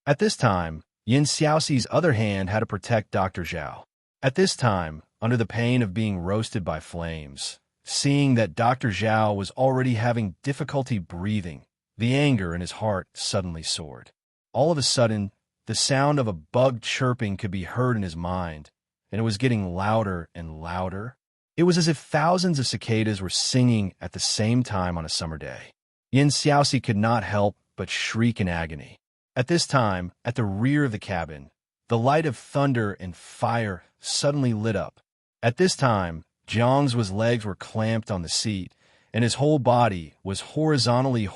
At this time, Yin Xiaoxi's other hand had to protect Dr. Zhao. At this time, under the pain of being roasted by flames, seeing that Dr. Zhao was already having difficulty breathing, the anger in his heart suddenly soared. All of a sudden, the sound of a bug chirping could be heard in his mind, and it was getting louder and louder. It was as if thousands of cicadas were singing at the same time on a summer day. Yin Xiaoxi could not help but shriek in agony. At this time, at the rear of the cabin, the light of thunder and fire suddenly lit up. At this time, Jiang's legs were clamped on the seat, and his whole body was horizontally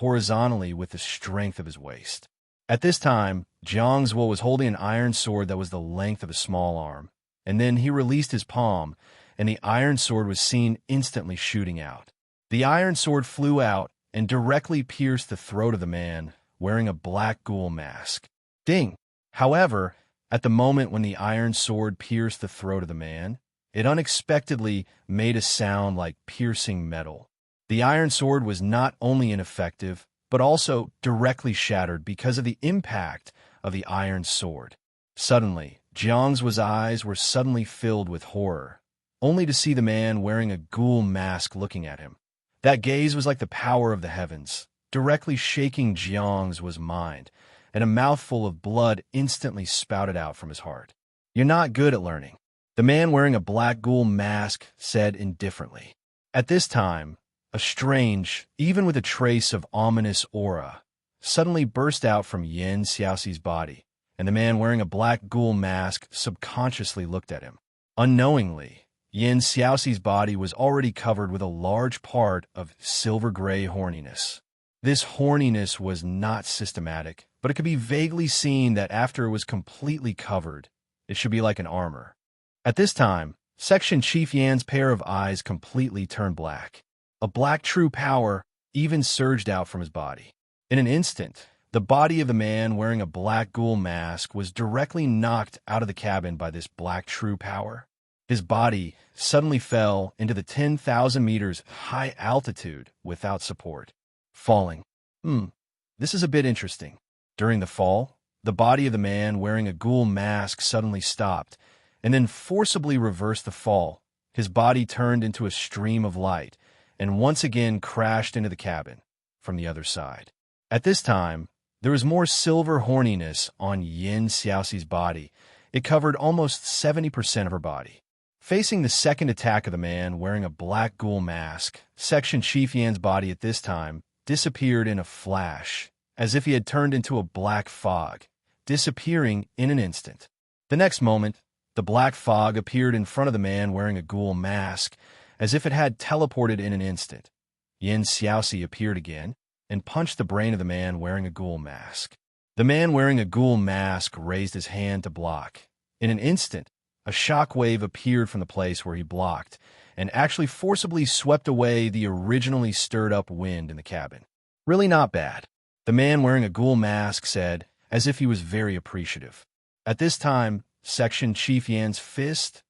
with the strength of his waist. At this time, Jiang's was holding an iron sword that was the length of a small arm, and then he released his palm, and the iron sword was seen instantly shooting out. The iron sword flew out and directly pierced the throat of the man wearing a black ghoul mask. Ding! However, at the moment when the iron sword pierced the throat of the man, it unexpectedly made a sound like piercing metal. The iron sword was not only ineffective, but also directly shattered because of the impact of the iron sword. Suddenly, Jiang's eyes were suddenly filled with horror, only to see the man wearing a ghoul mask looking at him. That gaze was like the power of the heavens, directly shaking Jiang's mind, and a mouthful of blood instantly spouted out from his heart. "You're not good at learning," the man wearing a black ghoul mask said indifferently. At this time, a strange, even with a trace of ominous aura, suddenly burst out from Yin Xiaoxi's body, and the man wearing a black ghoul mask subconsciously looked at him. Unknowingly, Yin Xiaoxi's body was already covered with a large part of silver-gray horniness. This horniness was not systematic, but it could be vaguely seen that after it was completely covered, it should be like an armor. At this time, Section Chief Yan's pair of eyes completely turned black. A black true power even surged out from his body. In an instant, the body of the man wearing a black ghoul mask was directly knocked out of the cabin by this black true power. His body suddenly fell into the 10,000 meters high altitude without support, falling. This is a bit interesting. During the fall, the body of the man wearing a ghoul mask suddenly stopped, and then forcibly reversed the fall. His body turned into a stream of light, and once again crashed into the cabin from the other side. At this time, there was more silver horniness on Yin Xiaoxi's body. It covered almost 70% of her body. Facing the second attack of the man wearing a black ghoul mask, Section Chief Yan's body at this time disappeared in a flash, as if he had turned into a black fog, disappearing in an instant. The next moment, the black fog appeared in front of the man wearing a ghoul mask, as if it had teleported in an instant. Yin Xiaoxi appeared again and punched the brain of the man wearing a ghoul mask. The man wearing a ghoul mask raised his hand to block. In an instant, a shock wave appeared from the place where he blocked and actually forcibly swept away the originally stirred-up wind in the cabin. "Really not bad," the man wearing a ghoul mask said, as if he was very appreciative. At this time, Section Chief Yan's fist,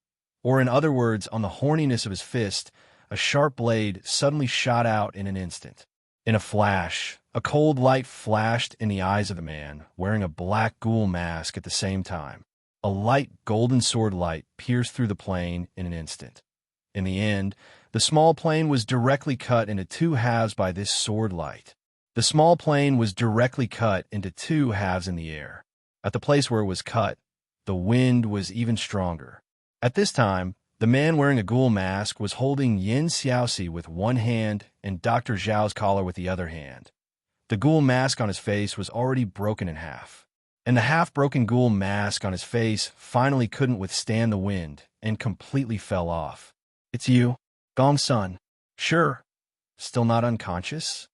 or in other words, on the horniness of his fist, a sharp blade suddenly shot out in an instant. In a flash, a cold light flashed in the eyes of the man wearing a black ghoul mask at the same time. A light golden sword light pierced through the plane in an instant. In the end, the small plane was directly cut into two halves by this sword light. The small plane was directly cut into two halves in the air. At the place where it was cut, the wind was even stronger. At this time, the man wearing a ghoul mask was holding Yin Xiaoxi with one hand and Dr. Zhao's collar with the other hand. The ghoul mask on his face was already broken in half, and the half-broken ghoul mask on his face finally couldn't withstand the wind and completely fell off. "It's you, Gong-sun." "Sure. Still not unconscious?"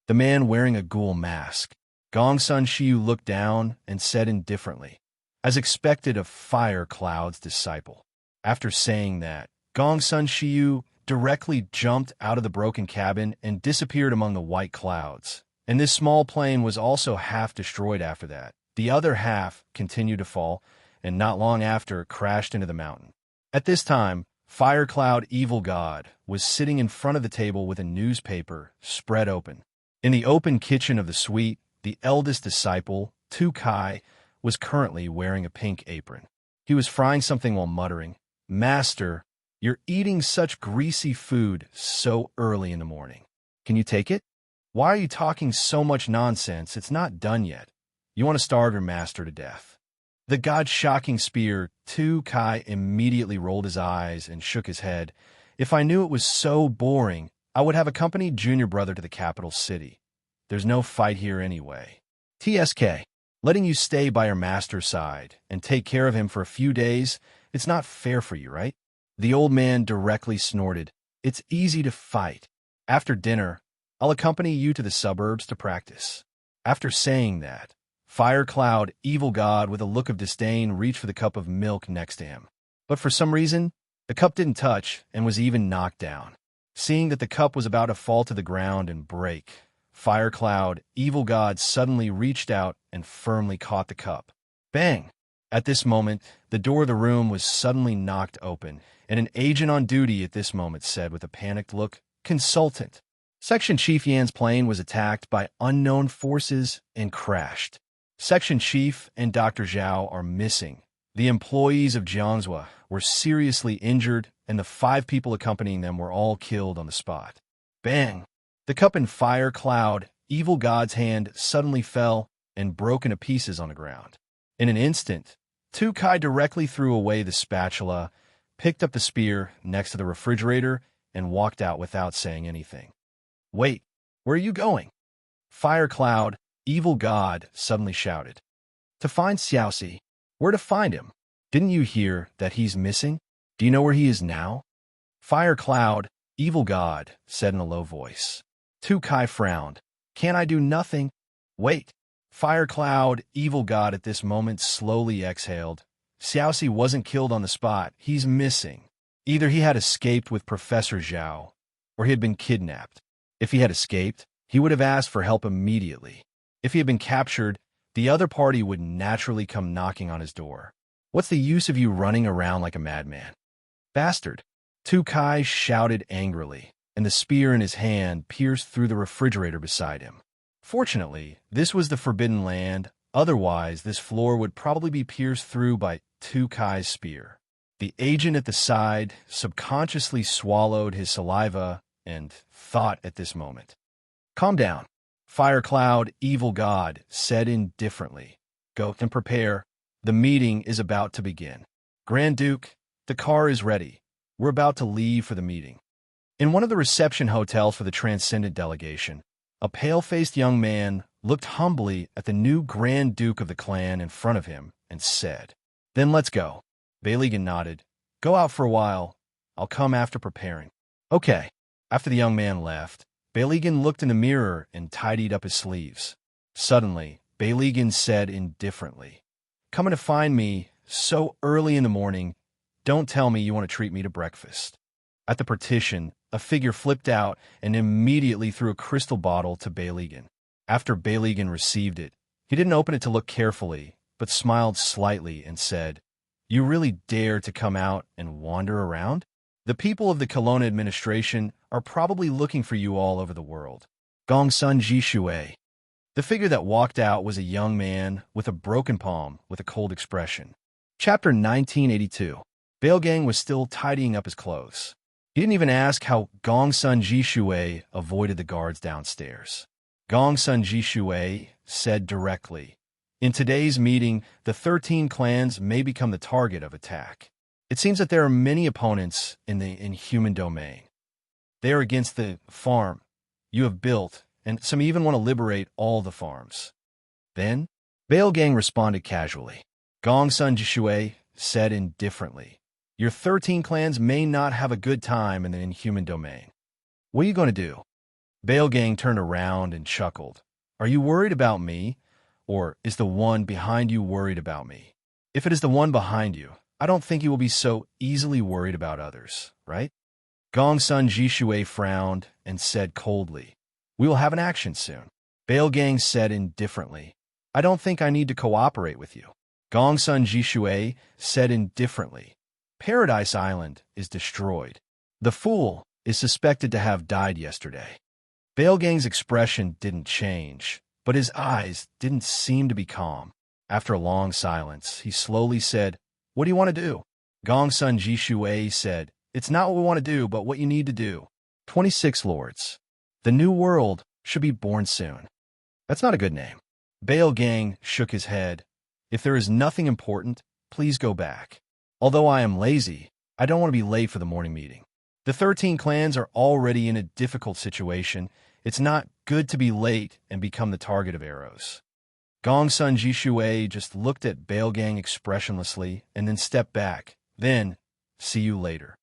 The man wearing a ghoul mask. Gong-sun Shiyu looked down and said indifferently, as expected of Fire Cloud's disciple. After saying that, Gong-sun Shiyu directly jumped out of the broken cabin and disappeared among the white clouds. And this small plane was also half destroyed after that. The other half continued to fall, and not long after crashed into the mountain. At this time, Firecloud Evil God was sitting in front of the table with a newspaper spread open. In the open kitchen of the suite, the eldest disciple, Kai, was currently wearing a pink apron. He was frying something while muttering, "Master, you're eating such greasy food so early in the morning. Can you take it? Why are you talking so much nonsense? It's not done yet. You want to starve your master to death." The God-shocking spear, Kai, immediately rolled his eyes and shook his head. "If I knew it was so boring, I would have accompanied Junior Brother to the capital city. There's no fight here anyway. TSK, letting you stay by your master's side and take care of him for a few days, it's not fair for you, right?" The old man directly snorted. "It's easy to fight. After dinner, I'll accompany you to the suburbs to practice." After saying that, Firecloud Evil God, with a look of disdain, reached for the cup of milk next to him. But for some reason, the cup didn't touch and was even knocked down. Seeing that the cup was about to fall to the ground and break, Firecloud Evil God suddenly reached out and firmly caught the cup. Bang! At this moment, the door of the room was suddenly knocked open, and an agent on duty at this moment said with a panicked look, "Consultant, Section Chief Yan's plane was attacked by unknown forces and crashed. Section Chief and Dr. Zhao are missing. The employees of Jiangzhou were seriously injured, and the 5 people accompanying them were all killed on the spot." Bang! The cup in Firecloud Evil God's hand suddenly fell and broke into pieces on the ground. In an instant, Kai directly threw away the spatula, picked up the spear next to the refrigerator, and walked out without saying anything. "Wait, where are you going?" Firecloud Evil God suddenly shouted. "To find Xiaoxi." "Where to find him? Didn't you hear that he's missing? Do you know where he is now?" Firecloud Evil God said in a low voice. Kai frowned. "Can't I do nothing?" "Wait." Firecloud Evil God at this moment slowly exhaled. "Xiaoxi wasn't killed on the spot. He's missing. Either he had escaped with Professor Zhao, or he had been kidnapped. If he had escaped, he would have asked for help immediately. If he had been captured, the other party would naturally come knocking on his door. What's the use of you running around like a madman?" "Bastard!" Kai shouted angrily, and the spear in his hand pierced through the refrigerator beside him. Fortunately, this was the Forbidden Land. Otherwise, this floor would probably be pierced through by Kai's spear. The agent at the side subconsciously swallowed his saliva and thought at this moment. "Calm down," Firecloud Evil God said indifferently. "Go and prepare. The meeting is about to begin. Grand Duke, the car is ready. We're about to leave for the meeting." In one of the reception hotels for the Transcendent delegation, a pale-faced young man looked humbly at the new Grand Duke of the clan in front of him and said, "Then let's go." Beilegan nodded. "Go out for a while. I'll come after preparing." "Okay." After the young man left, Beilegan looked in the mirror and tidied up his sleeves. Suddenly, Beilegan said indifferently, "Coming to find me so early in the morning, don't tell me you want to treat me to breakfast." At the partition, a figure flipped out and immediately threw a crystal bottle to Beilegan. After Beilegan received it, he didn't open it to look carefully, but smiled slightly and said, "You really dare to come out and wander around? The people of the Kelowna administration are probably looking for you all over the world." Gongsun Jishui. The figure that walked out was a young man with a broken palm with a cold expression. Chapter 1982. Balegang was still tidying up his clothes. He didn't even ask how Gongsun Jishui avoided the guards downstairs. Gongsun Jishui said directly, "In today's meeting, the 13 clans may become the target of attack. It seems that there are many opponents in the inhuman domain. They are against the farm you have built, and some even want to liberate all the farms." Then, Balegang responded casually. Gongsun Jishui said indifferently, "Your 13 clans may not have a good time in the inhuman domain. What are you going to do?" Balegang turned around and chuckled. "Are you worried about me, or is the one behind you worried about me? If it is the one behind you, I don't think you will be so easily worried about others, right?" Gongsun Jishui frowned and said coldly, "We will have an action soon." Bailgang said indifferently, "I don't think I need to cooperate with you." Gongsun Jishui said indifferently, "Paradise Island is destroyed. The fool is suspected to have died yesterday." Bailgang's expression didn't change, but his eyes didn't seem to be calm. After a long silence, he slowly said, "What do you want to do?" Gongsun Jishui said, "It's not what we want to do, but what you need to do." 26 Lords. The new world should be born soon. That's not a good name. Bailgang shook his head. "If there is nothing important, please go back. Although I am lazy, I don't want to be late for the morning meeting. The 13 clans are already in a difficult situation. It's not good to be late and become the target of arrows." Gongsun Jishui just looked at Bailgang expressionlessly and then stepped back. Then, "See you later."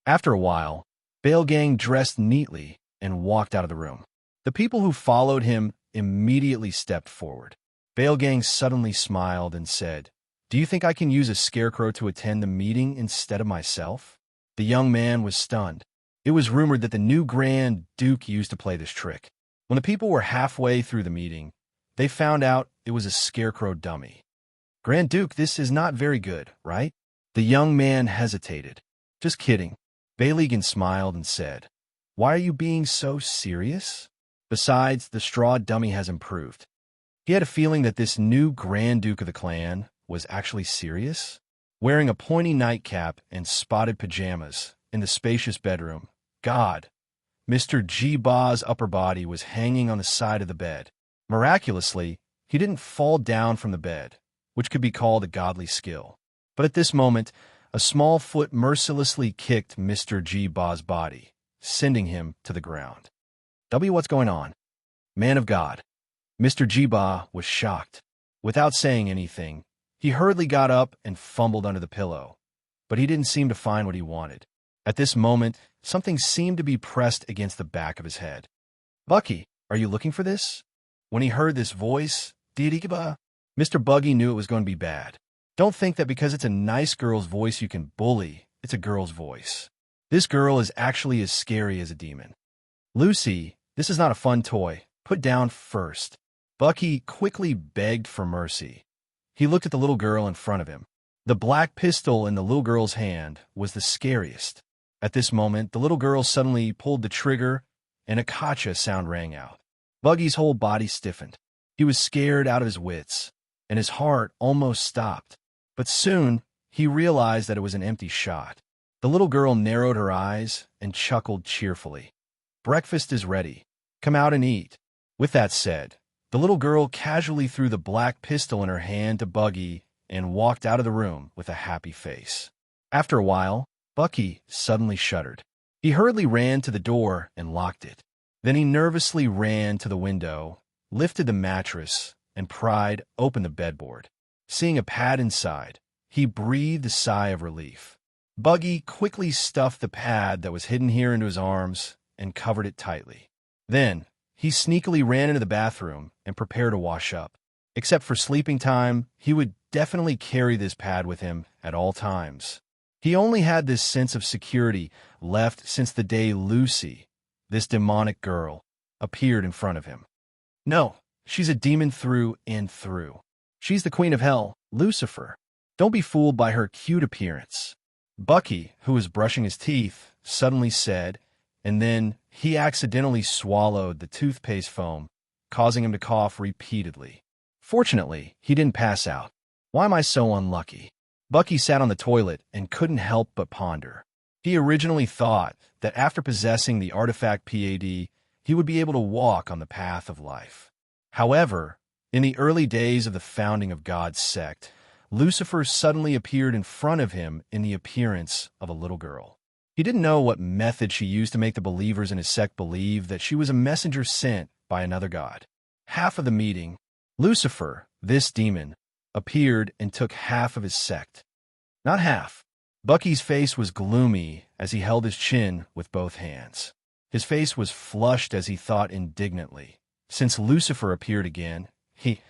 After a while, Bailgang dressed neatly and walked out of the room. The people who followed him immediately stepped forward. Bailgang suddenly smiled and said, "Do you think I can use a scarecrow to attend the meeting instead of myself?" The young man was stunned. It was rumored that the new Grand Duke used to play this trick. When the people were halfway through the meeting, they found out it was a scarecrow dummy. "Grand Duke, this is not very good, right?" The young man hesitated. "Just kidding." Bailgan smiled and said, "Why are you being so serious? Besides, the straw dummy has improved." He had a feeling that this new Grand Duke of the clan was actually serious. Wearing a pointy nightcap and spotted pajamas in the spacious bedroom, God, Mr. Jiba's upper body was hanging on the side of the bed. Miraculously, he didn't fall down from the bed, which could be called a godly skill. But at this moment, a small foot mercilessly kicked Mr. Jiba's body, sending him to the ground. What's going on? Man of God. Mr. Jiba was shocked. Without saying anything, he hurriedly got up and fumbled under the pillow, but he didn't seem to find what he wanted. At this moment, something seemed to be pressed against the back of his head. "Bucky, are you looking for this?" When he heard this voice, Mr. Buggy knew it was going to be bad. Don't think that because it's a nice girl's voice you can bully. It's a girl's voice. This girl is actually as scary as a demon. "Lucy, this is not a fun toy. Put down first." Bucky quickly begged for mercy. He looked at the little girl in front of him. The black pistol in the little girl's hand was the scariest. At this moment, the little girl suddenly pulled the trigger, and a kacha sound rang out. Buggy's whole body stiffened. He was scared out of his wits, and his heart almost stopped. But soon, he realized that it was an empty shot. The little girl narrowed her eyes and chuckled cheerfully. "Breakfast is ready. Come out and eat." With that said, the little girl casually threw the black pistol in her hand to Buggy and walked out of the room with a happy face. After a while, Bucky suddenly shuddered. He hurriedly ran to the door and locked it. Then he nervously ran to the window, lifted the mattress, and pried open the bedboard. Seeing a pad inside, he breathed a sigh of relief. Buggy quickly stuffed the pad that was hidden here into his arms and covered it tightly. Then, he sneakily ran into the bathroom and prepared to wash up. Except for sleeping time, he would definitely carry this pad with him at all times. He only had this sense of security left since the day Lucy, this demonic girl, appeared in front of him. No, she's a demon through and through. She's the queen of hell, Lucifer. Don't be fooled by her cute appearance. Bucky, who was brushing his teeth, suddenly said, and then he accidentally swallowed the toothpaste foam, causing him to cough repeatedly. Fortunately, he didn't pass out. Why am I so unlucky? Bucky sat on the toilet and couldn't help but ponder. He originally thought that after possessing the artifact PAD, he would be able to walk on the path of life. However, in the early days of the founding of God's sect, Lucifer suddenly appeared in front of him in the appearance of a little girl. He didn't know what method she used to make the believers in his sect believe that she was a messenger sent by another god. Half of the meeting, Lucifer, this demon, appeared and took half of his sect. Not half. Bucky's face was gloomy as he held his chin with both hands. His face was flushed as he thought indignantly. Since Lucifer appeared again, he,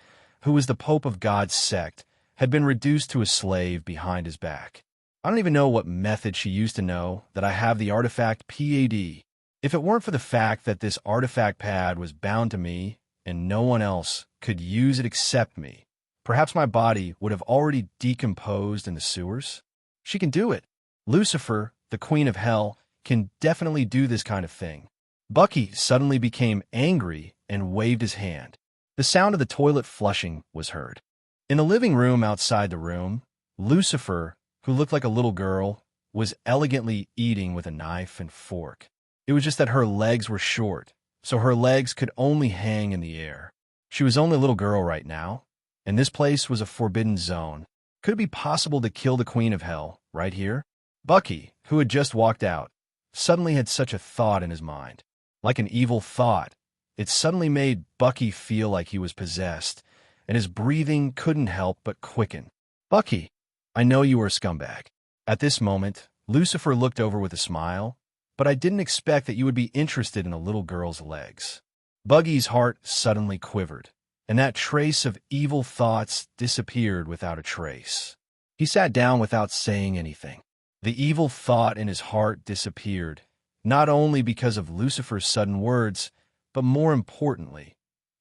who was the Pope of God's sect, had been reduced to a slave behind his back. I don't even know what method she used to know that I have the artifact PAD. If it weren't for the fact that this artifact pad was bound to me and no one else could use it except me, perhaps my body would have already decomposed in the sewers. She can do it. Lucifer, the queen of hell, can definitely do this kind of thing. Bucky suddenly became angry and waved his hand. The sound of the toilet flushing was heard. In the living room outside the room, Lucifer, who looked like a little girl, was elegantly eating with a knife and fork. It was just that her legs were short, so her legs could only hang in the air. She was only a little girl right now, and this place was a forbidden zone. Could it be possible to kill the Queen of Hell right here? Bucky, who had just walked out, suddenly had such a thought in his mind. Like an evil thought, it suddenly made Bucky feel like he was possessed, and his breathing couldn't help but quicken. Bucky, I know you were a scumbag. At this moment, Lucifer looked over with a smile, but I didn't expect that you would be interested in a little girl's legs. Buggy's heart suddenly quivered, and that trace of evil thoughts disappeared without a trace. He sat down without saying anything. The evil thought in his heart disappeared, not only because of Lucifer's sudden words, but more importantly,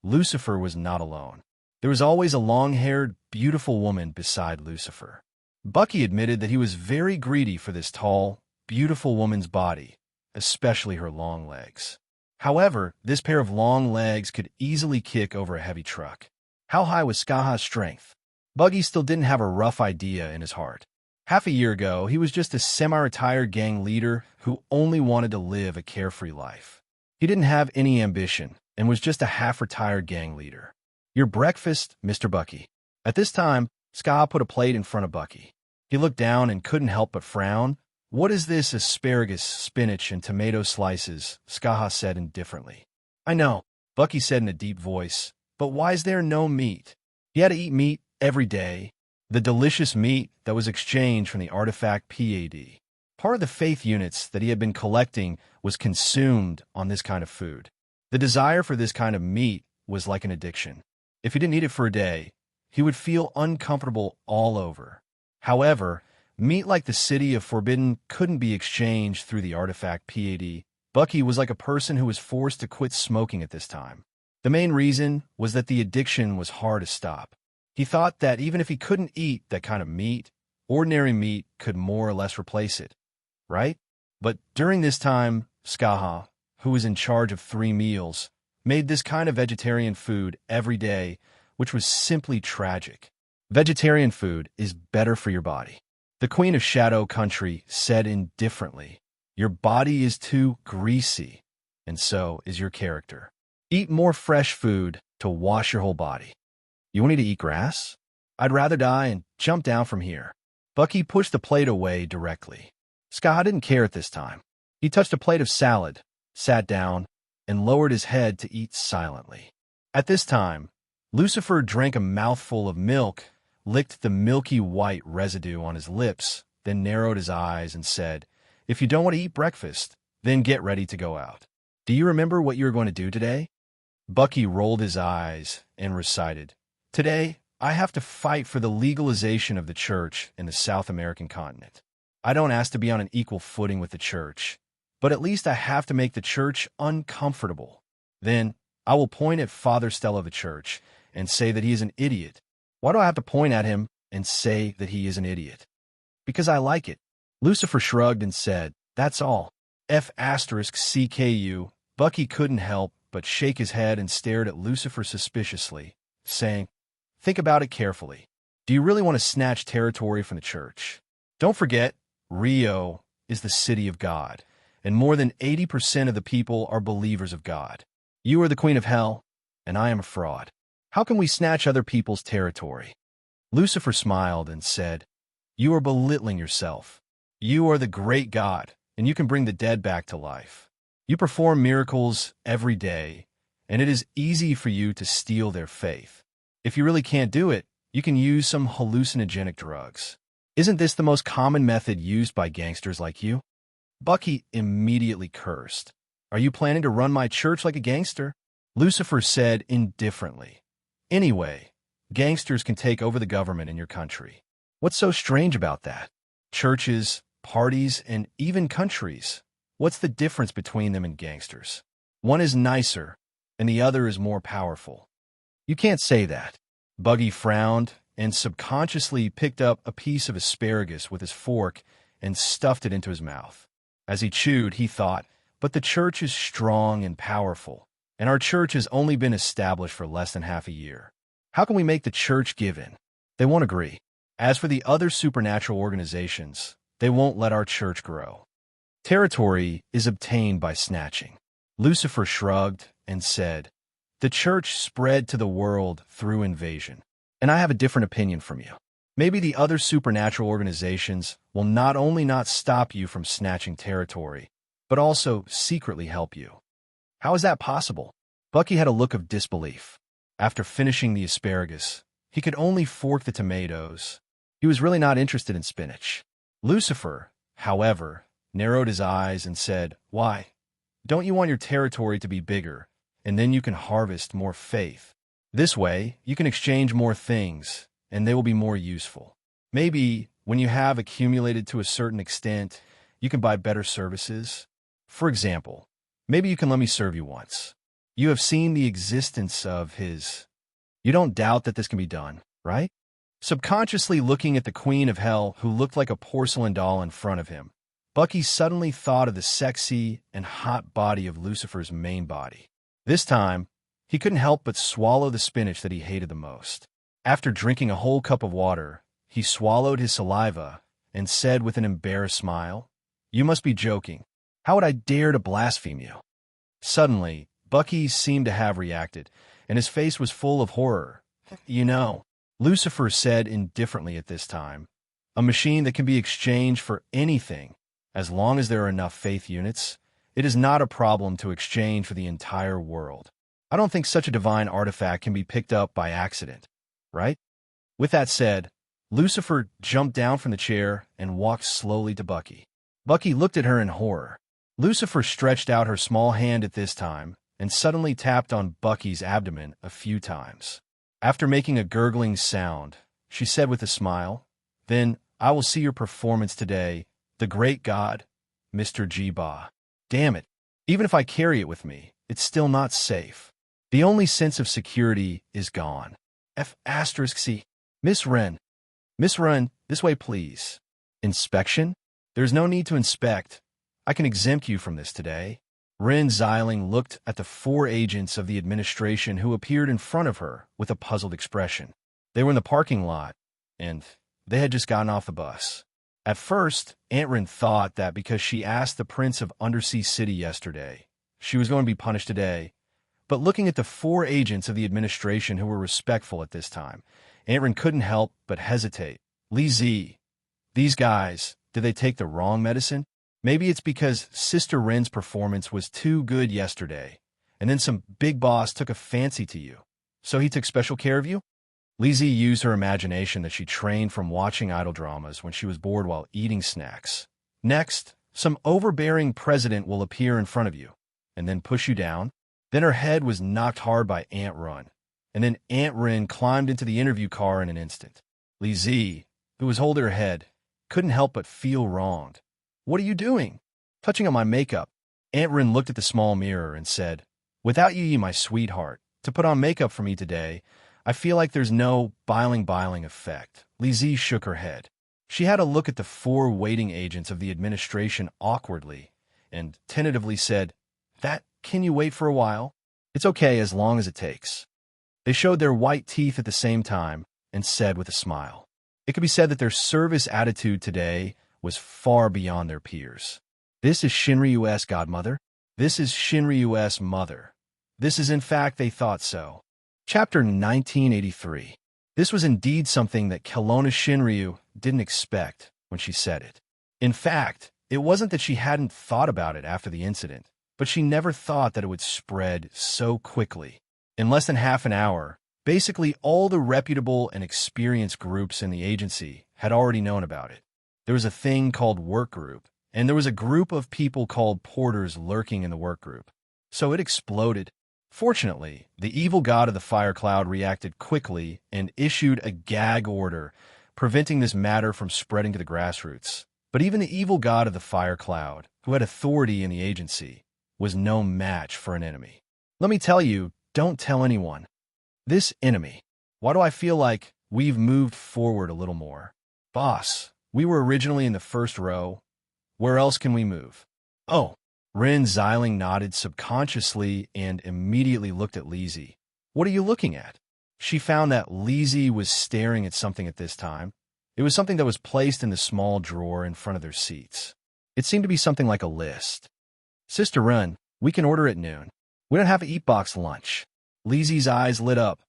Lucifer was not alone. There was always a long-haired, beautiful woman beside Lucifer. Bucky admitted that he was very greedy for this tall, beautiful woman's body, especially her long legs. However, this pair of long legs could easily kick over a heavy truck. How high was Skaha's strength? Buggy still didn't have a rough idea in his heart. Half a year ago, he was just a semi-retired gang leader who only wanted to live a carefree life. He didn't have any ambition and was just a half-retired gang leader. Your breakfast, Mr. Bucky. At this time, Skaha put a plate in front of Bucky. He looked down and couldn't help but frown. What is this asparagus, spinach, and tomato slices? Skaha said indifferently. I know, Bucky said in a deep voice, but why is there no meat? He had to eat meat every day. The delicious meat that was exchanged from the artifact PAD. Part of the faith units that he had been collecting was consumed on this kind of food. The desire for this kind of meat was like an addiction. If he didn't eat it for a day, he would feel uncomfortable all over. However, meat like the city of Forbidden couldn't be exchanged through the artifact PAD. Bucky was like a person who was forced to quit smoking at this time. The main reason was that the addiction was hard to stop. He thought that even if he couldn't eat that kind of meat, ordinary meat could more or less replace it, right? But during this time, Skaha, who was in charge of 3 meals, made this kind of vegetarian food every day, which was simply tragic. Vegetarian food is better for your body. The Queen of Shadow Country said indifferently, your body is too greasy, and so is your character. Eat more fresh food to wash your whole body. You want me to eat grass? I'd rather die and jump down from here. Bucky pushed the plate away directly. Skaha didn't care at this time. He touched a plate of salad, sat down, and lowered his head to eat silently. At this time, Lucifer drank a mouthful of milk, licked the milky white residue on his lips, then narrowed his eyes and said, if you don't want to eat breakfast, then get ready to go out. Do you remember what you were going to do today? Bucky rolled his eyes and recited, today, I have to fight for the legalization of the church in the South American continent. I don't ask to be on an equal footing with the church, but at least I have to make the church uncomfortable. Then, I will point at Father Stella of the church and say that he is an idiot. Why do I have to point at him and say that he is an idiot? Because I like it. Lucifer shrugged and said, that's all. F***CKU. Bucky couldn't help but shake his head and stared at Lucifer suspiciously, saying, think about it carefully. Do you really want to snatch territory from the church? Don't forget, Rio is the city of God, and more than 80% of the people are believers of God. You are the Queen of Hell, and I am a fraud. How can we snatch other people's territory? Lucifer smiled and said, you are belittling yourself. You are the great God, and you can bring the dead back to life. You perform miracles every day, and it is easy for you to steal their faith. If you really can't do it, you can use some hallucinogenic drugs. Isn't this the most common method used by gangsters like you? Bucky immediately cursed. Are you planning to run my church like a gangster? Lucifer said indifferently. Anyway, gangsters can take over the government in your country. What's so strange about that? Churches, parties, and even countries. What's the difference between them and gangsters? One is nicer, and the other is more powerful. You can't say that. Buggy frowned and subconsciously picked up a piece of asparagus with his fork and stuffed it into his mouth. As he chewed, he thought, but the church is strong and powerful, and our church has only been established for less than half a year. How can we make the church give in? They won't agree. As for the other supernatural organizations, they won't let our church grow. Territory is obtained by snatching. Lucifer shrugged and said, the church spread to the world through invasion, and I have a different opinion from you. Maybe the other supernatural organizations will not only not stop you from snatching territory, but also secretly help you. How is that possible? Bucky had a look of disbelief. After finishing the asparagus, he could only fork the tomatoes. He was really not interested in spinach. Lucifer, however, narrowed his eyes and said, why? Don't you want your territory to be bigger, and then you can harvest more faith? This way, you can exchange more things, and they will be more useful. Maybe, when you have accumulated to a certain extent, you can buy better services. For example, maybe you can let me serve you once. You have seen the existence of his. You don't doubt that this can be done, right? Subconsciously looking at the Queen of Hell who looked like a porcelain doll in front of him, Bucky suddenly thought of the sexy and hot body of Lucifer's main body. This time, he couldn't help but swallow the spinach that he hated the most. After drinking a whole cup of water, he swallowed his saliva and said with an embarrassed smile, you must be joking. How would I dare to blaspheme you? Suddenly, Bucky seemed to have reacted, and his face was full of horror. You know, Lucifer said indifferently at this time, a machine that can be exchanged for anything, as long as there are enough faith units, it is not a problem to exchange for the entire world. I don't think such a divine artifact can be picked up by accident, right? With that said, Lucifer jumped down from the chair and walked slowly to Bucky. Bucky looked at her in horror. Lucifer stretched out her small hand at this time and suddenly tapped on Bucky's abdomen a few times. After making a gurgling sound, she said with a smile, then I will see your performance today, the great god, Mr. G-Ba. Damn it, even if I carry it with me, it's still not safe. The only sense of security is gone. F***C. Miss Wren. Miss Wren, this way please. Inspection? There's no need to inspect. I can exempt you from this today. Wren Xiling looked at the 4 agents of the administration who appeared in front of her with a puzzled expression. They were in the parking lot, and they had just gotten off the bus. At first, Aunt Wren thought that because she asked the Prince of Undersea City yesterday, she was going to be punished today. But looking at the 4 agents of the administration who were respectful at this time, Aunt Wren couldn't help but hesitate. Lee Z, these guys, did they take the wrong medicine? Maybe it's because Sister Wren's performance was too good yesterday, and then some big boss took a fancy to you. So he took special care of you? Lizzie used her imagination that she trained from watching idol dramas when she was bored while eating snacks. Next, some overbearing president will appear in front of you, and then push you down. Then her head was knocked hard by Aunt Wren, and then Aunt Wren climbed into the interview car in an instant. Lizzie, who was holding her head, couldn't help but feel wronged. What are you doing? Touching on my makeup. Aunt Wren looked at the small mirror and said, without you, my sweetheart, to put on makeup for me today, I feel like there's no biling effect. Lizzie shook her head. She had a look at the 4 waiting agents of the administration awkwardly and tentatively said, can you wait for a while? It's okay as long as it takes. They showed their white teeth at the same time and said with a smile. It could be said that their service attitude today was far beyond their peers. This is Shinryu's godmother. This is Shinryu's mother. This is in fact they thought so. Chapter 1983. This was indeed something that Kelowna Shinryu didn't expect when she said it. In fact, it wasn't that she hadn't thought about it after the incident, but she never thought that it would spread so quickly. In less than half an hour, basically all the reputable and experienced groups in the agency had already known about it. There was a thing called work group, and there was a group of people called porters lurking in the work group. So it exploded. Fortunately, the evil god of the fire cloud reacted quickly and issued a gag order, preventing this matter from spreading to the grassroots. But even the evil god of the fire cloud, who had authority in the agency, was no match for an enemy. Let me tell you, don't tell anyone. This enemy. Why do I feel like we've moved forward a little more? Boss, we were originally in the first row. Where else can we move? Oh. Ren Xiling nodded subconsciously and immediately looked at Lizzie. What are you looking at? She found that Lizzie was staring at something at this time. It was something that was placed in the small drawer in front of their seats. It seemed to be something like a list. Sister Ren, we can order at noon. We don't have to eat box lunch. Lizzie's eyes lit up.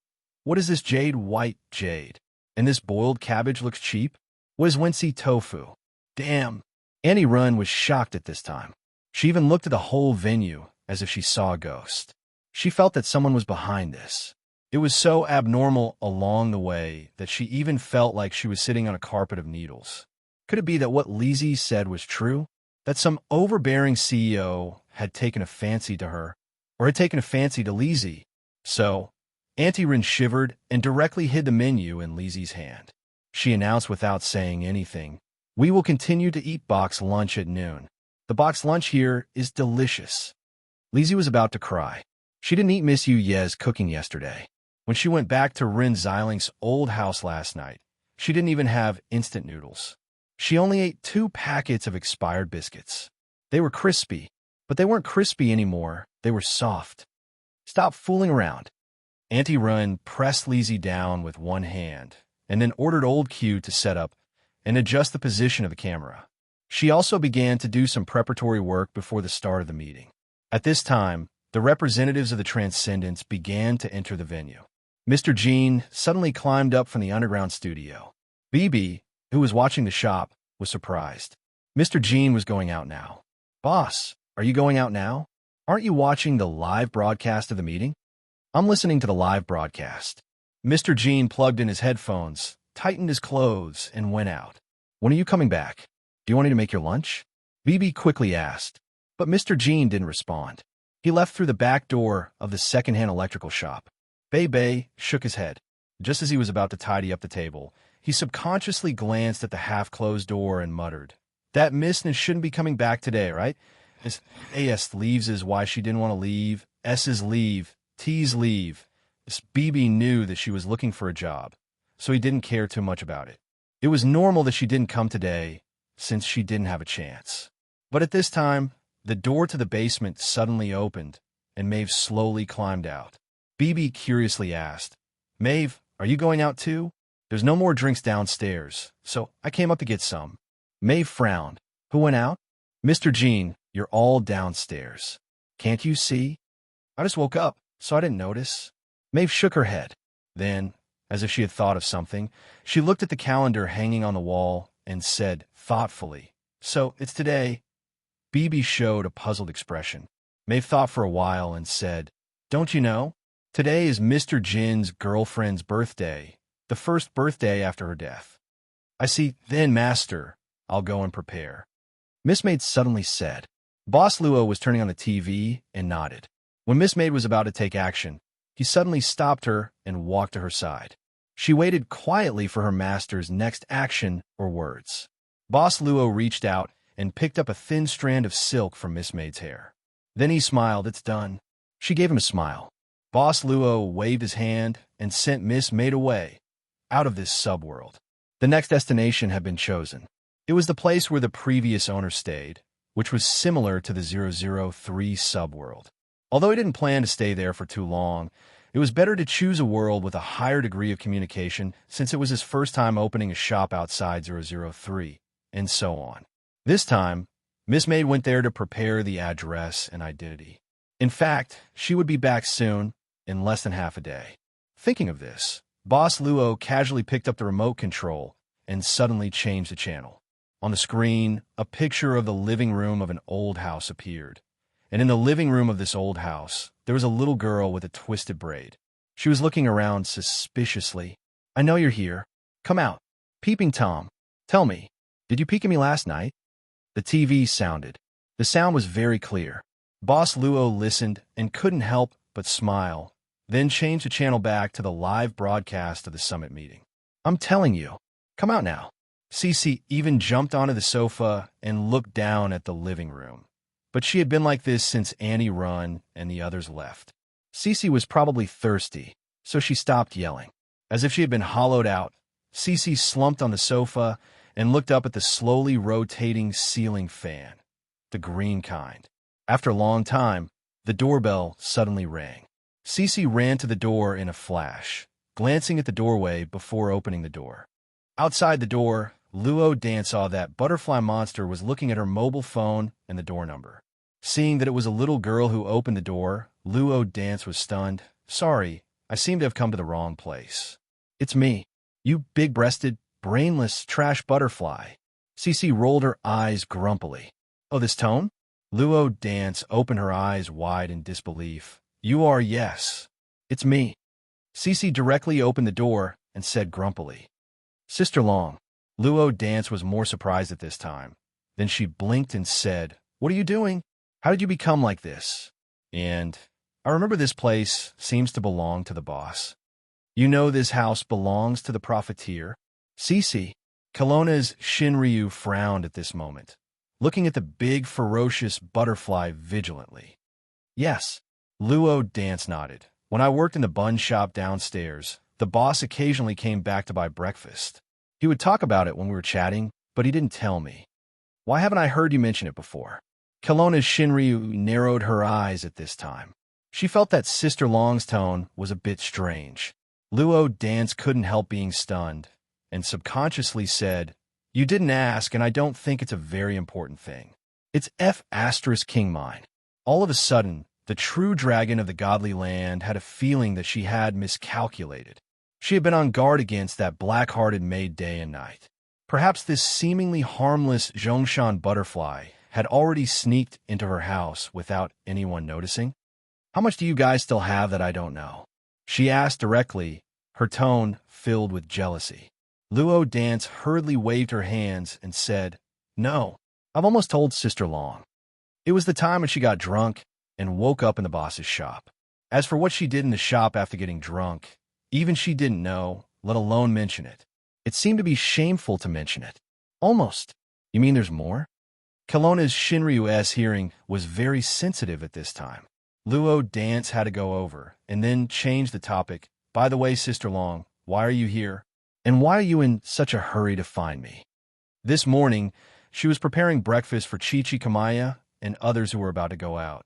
What is this jade? White jade. And this boiled cabbage looks cheap? What is Wincy tofu? Damn. Annie Run was shocked at this time. She even looked at the whole venue as if she saw a ghost. She felt that someone was behind this. It was so abnormal along the way that she even felt like she was sitting on a carpet of needles. Could it be that what Lizzie said was true? That some overbearing CEO had taken a fancy to her, or had taken a fancy to Lizzie? So, Auntie Rin shivered and directly hid the menu in Lizzie's hand. She announced without saying anything, "We will continue to eat box lunch at noon. The box lunch here is delicious." Lizzie was about to cry. She didn't eat Miss Yu Ye's cooking yesterday. When she went back to Rin Xiling's old house last night, she didn't even have instant noodles. She only ate 2 packets of expired biscuits. They were crispy, but they weren't crispy anymore. They were soft. Stop fooling around. Auntie Run pressed Lizzie down with one hand and then ordered Old Q to set up and adjust the position of the camera. She also began to do some preparatory work before the start of the meeting. At this time, the representatives of the Transcendents began to enter the venue. Mr. Jean suddenly climbed up from the underground studio. BB, who was watching the shop, was surprised. Mr. Jean was going out now. Boss, are you going out now? Aren't you watching the live broadcast of the meeting? I'm listening to the live broadcast. Mr. Jean plugged in his headphones, tightened his clothes, and went out. When are you coming back? Do you want me to make your lunch? BB quickly asked, but Mr. Jean didn't respond. He left through the back door of the second-hand electrical shop. Bei shook his head. Just as he was about to tidy up the table, he subconsciously glanced at the half-closed door and muttered, "That Miss shouldn't be coming back today, right? AS leaves is why she didn't want to leave. S's leave. T's leave." This BB knew that she was looking for a job, so he didn't care too much about it. It was normal that she didn't come today, since she didn't have a chance. But at this time, the door to the basement suddenly opened, and Maeve slowly climbed out. BB curiously asked, "Maeve, are you going out too? There's no more drinks downstairs, so I came up to get some." Maeve frowned. "Who went out?" "Mr. Jean, you're all downstairs. Can't you see?" "I just woke up, so I didn't notice." Maeve shook her head. Then, as if she had thought of something, she looked at the calendar hanging on the wall and said thoughtfully, "So, it's today." BB showed a puzzled expression. Maeve thought for a while and said, "Don't you know? Today is Mr. Jin's girlfriend's birthday, the first birthday after her death." "I see. Then, Master, I'll go and prepare." Miss Maid suddenly said. Boss Luo was turning on the TV and nodded. When Miss Maid was about to take action, he suddenly stopped her and walked to her side. She waited quietly for her master's next action or words. Boss Luo reached out and picked up a thin strand of silk from Miss Maid's hair. Then he smiled. "It's done." She gave him a smile. Boss Luo waved his hand and sent Miss Maid away, out of this subworld. The next destination had been chosen. It was the place where the previous owner stayed, which was similar to the 003 subworld. Although he didn't plan to stay there for too long, it was better to choose a world with a higher degree of communication since it was his first time opening a shop outside 003, and so on. This time, Miss Maid went there to prepare the address and identity. In fact, she would be back soon, in less than half a day. Thinking of this, Boss Luo casually picked up the remote control and suddenly changed the channel. On the screen, a picture of the living room of an old house appeared. And in the living room of this old house, there was a little girl with a twisted braid. She was looking around suspiciously. "I know you're here. Come out. Peeping Tom, tell me, did you peek at me last night?" The TV sounded. The sound was very clear. Boss Luo listened and couldn't help but smile, then changed the channel back to the live broadcast of the summit meeting. "I'm telling you. Come out now. Cece even jumped onto the sofa and looked down at the living room. But she had been like this since Annie run and the others left. Cece was probably thirsty, so she stopped yelling. As if she had been hollowed out, Cece slumped on the sofa and looked up at the slowly rotating ceiling fan, the green kind. After a long time, the doorbell suddenly rang. Cece ran to the door in a flash, glancing at the doorway before opening the door. Outside the door, Luo Dan saw that butterfly monster was looking at her mobile phone and the door number. Seeing that it was a little girl who opened the door, Luo Dance was stunned. "Sorry, I seem to have come to the wrong place. It's me, you big-breasted, brainless trash butterfly." Cece rolled her eyes grumpily. "Oh, this tone?" Luo Dance opened her eyes wide in disbelief. "You are, yes. It's me." Cece directly opened the door and said grumpily, "Sister Long." Luo Dance was more surprised at this time. Then she blinked and said, "What are you doing? How did you become like this?" And, "I remember this place seems to belong to the boss. You know this house belongs to the profiteer." Cece, Kelowna's Shinryu frowned at this moment, looking at the big, ferocious butterfly vigilantly. "Yes." Luo Dance nodded. "When I worked in the bun shop downstairs, the boss occasionally came back to buy breakfast. He would talk about it when we were chatting, but he didn't tell me. Why haven't I heard you mention it before?" Kelowna's Shinryu narrowed her eyes at this time. She felt that Sister Long's tone was a bit strange. Luo Dance couldn't help being stunned, and subconsciously said, "You didn't ask, and I don't think it's a very important thing. It's King mine." All of a sudden, the true dragon of the godly land had a feeling that she had miscalculated. She had been on guard against that black-hearted maid day and night. Perhaps this seemingly harmless Zhongshan butterfly had already sneaked into her house without anyone noticing. "How much do you guys still have that I don't know?" she asked directly, her tone filled with jealousy. Luo Dance hurriedly waved her hands and said, "No, I've almost told Sister Long." It was the time when she got drunk and woke up in the boss's shop. As for what she did in the shop after getting drunk, even she didn't know, let alone mention it. It seemed to be shameful to mention it. "Almost. You mean there's more?" Kelowna's Shinryu's hearing was very sensitive at this time. Luo Dance had to go over, and then change the topic. "By the way, Sister Long, why are you here? And why are you in such a hurry to find me?" This morning, she was preparing breakfast for Chi-Chi Kamaya and others who were about to go out,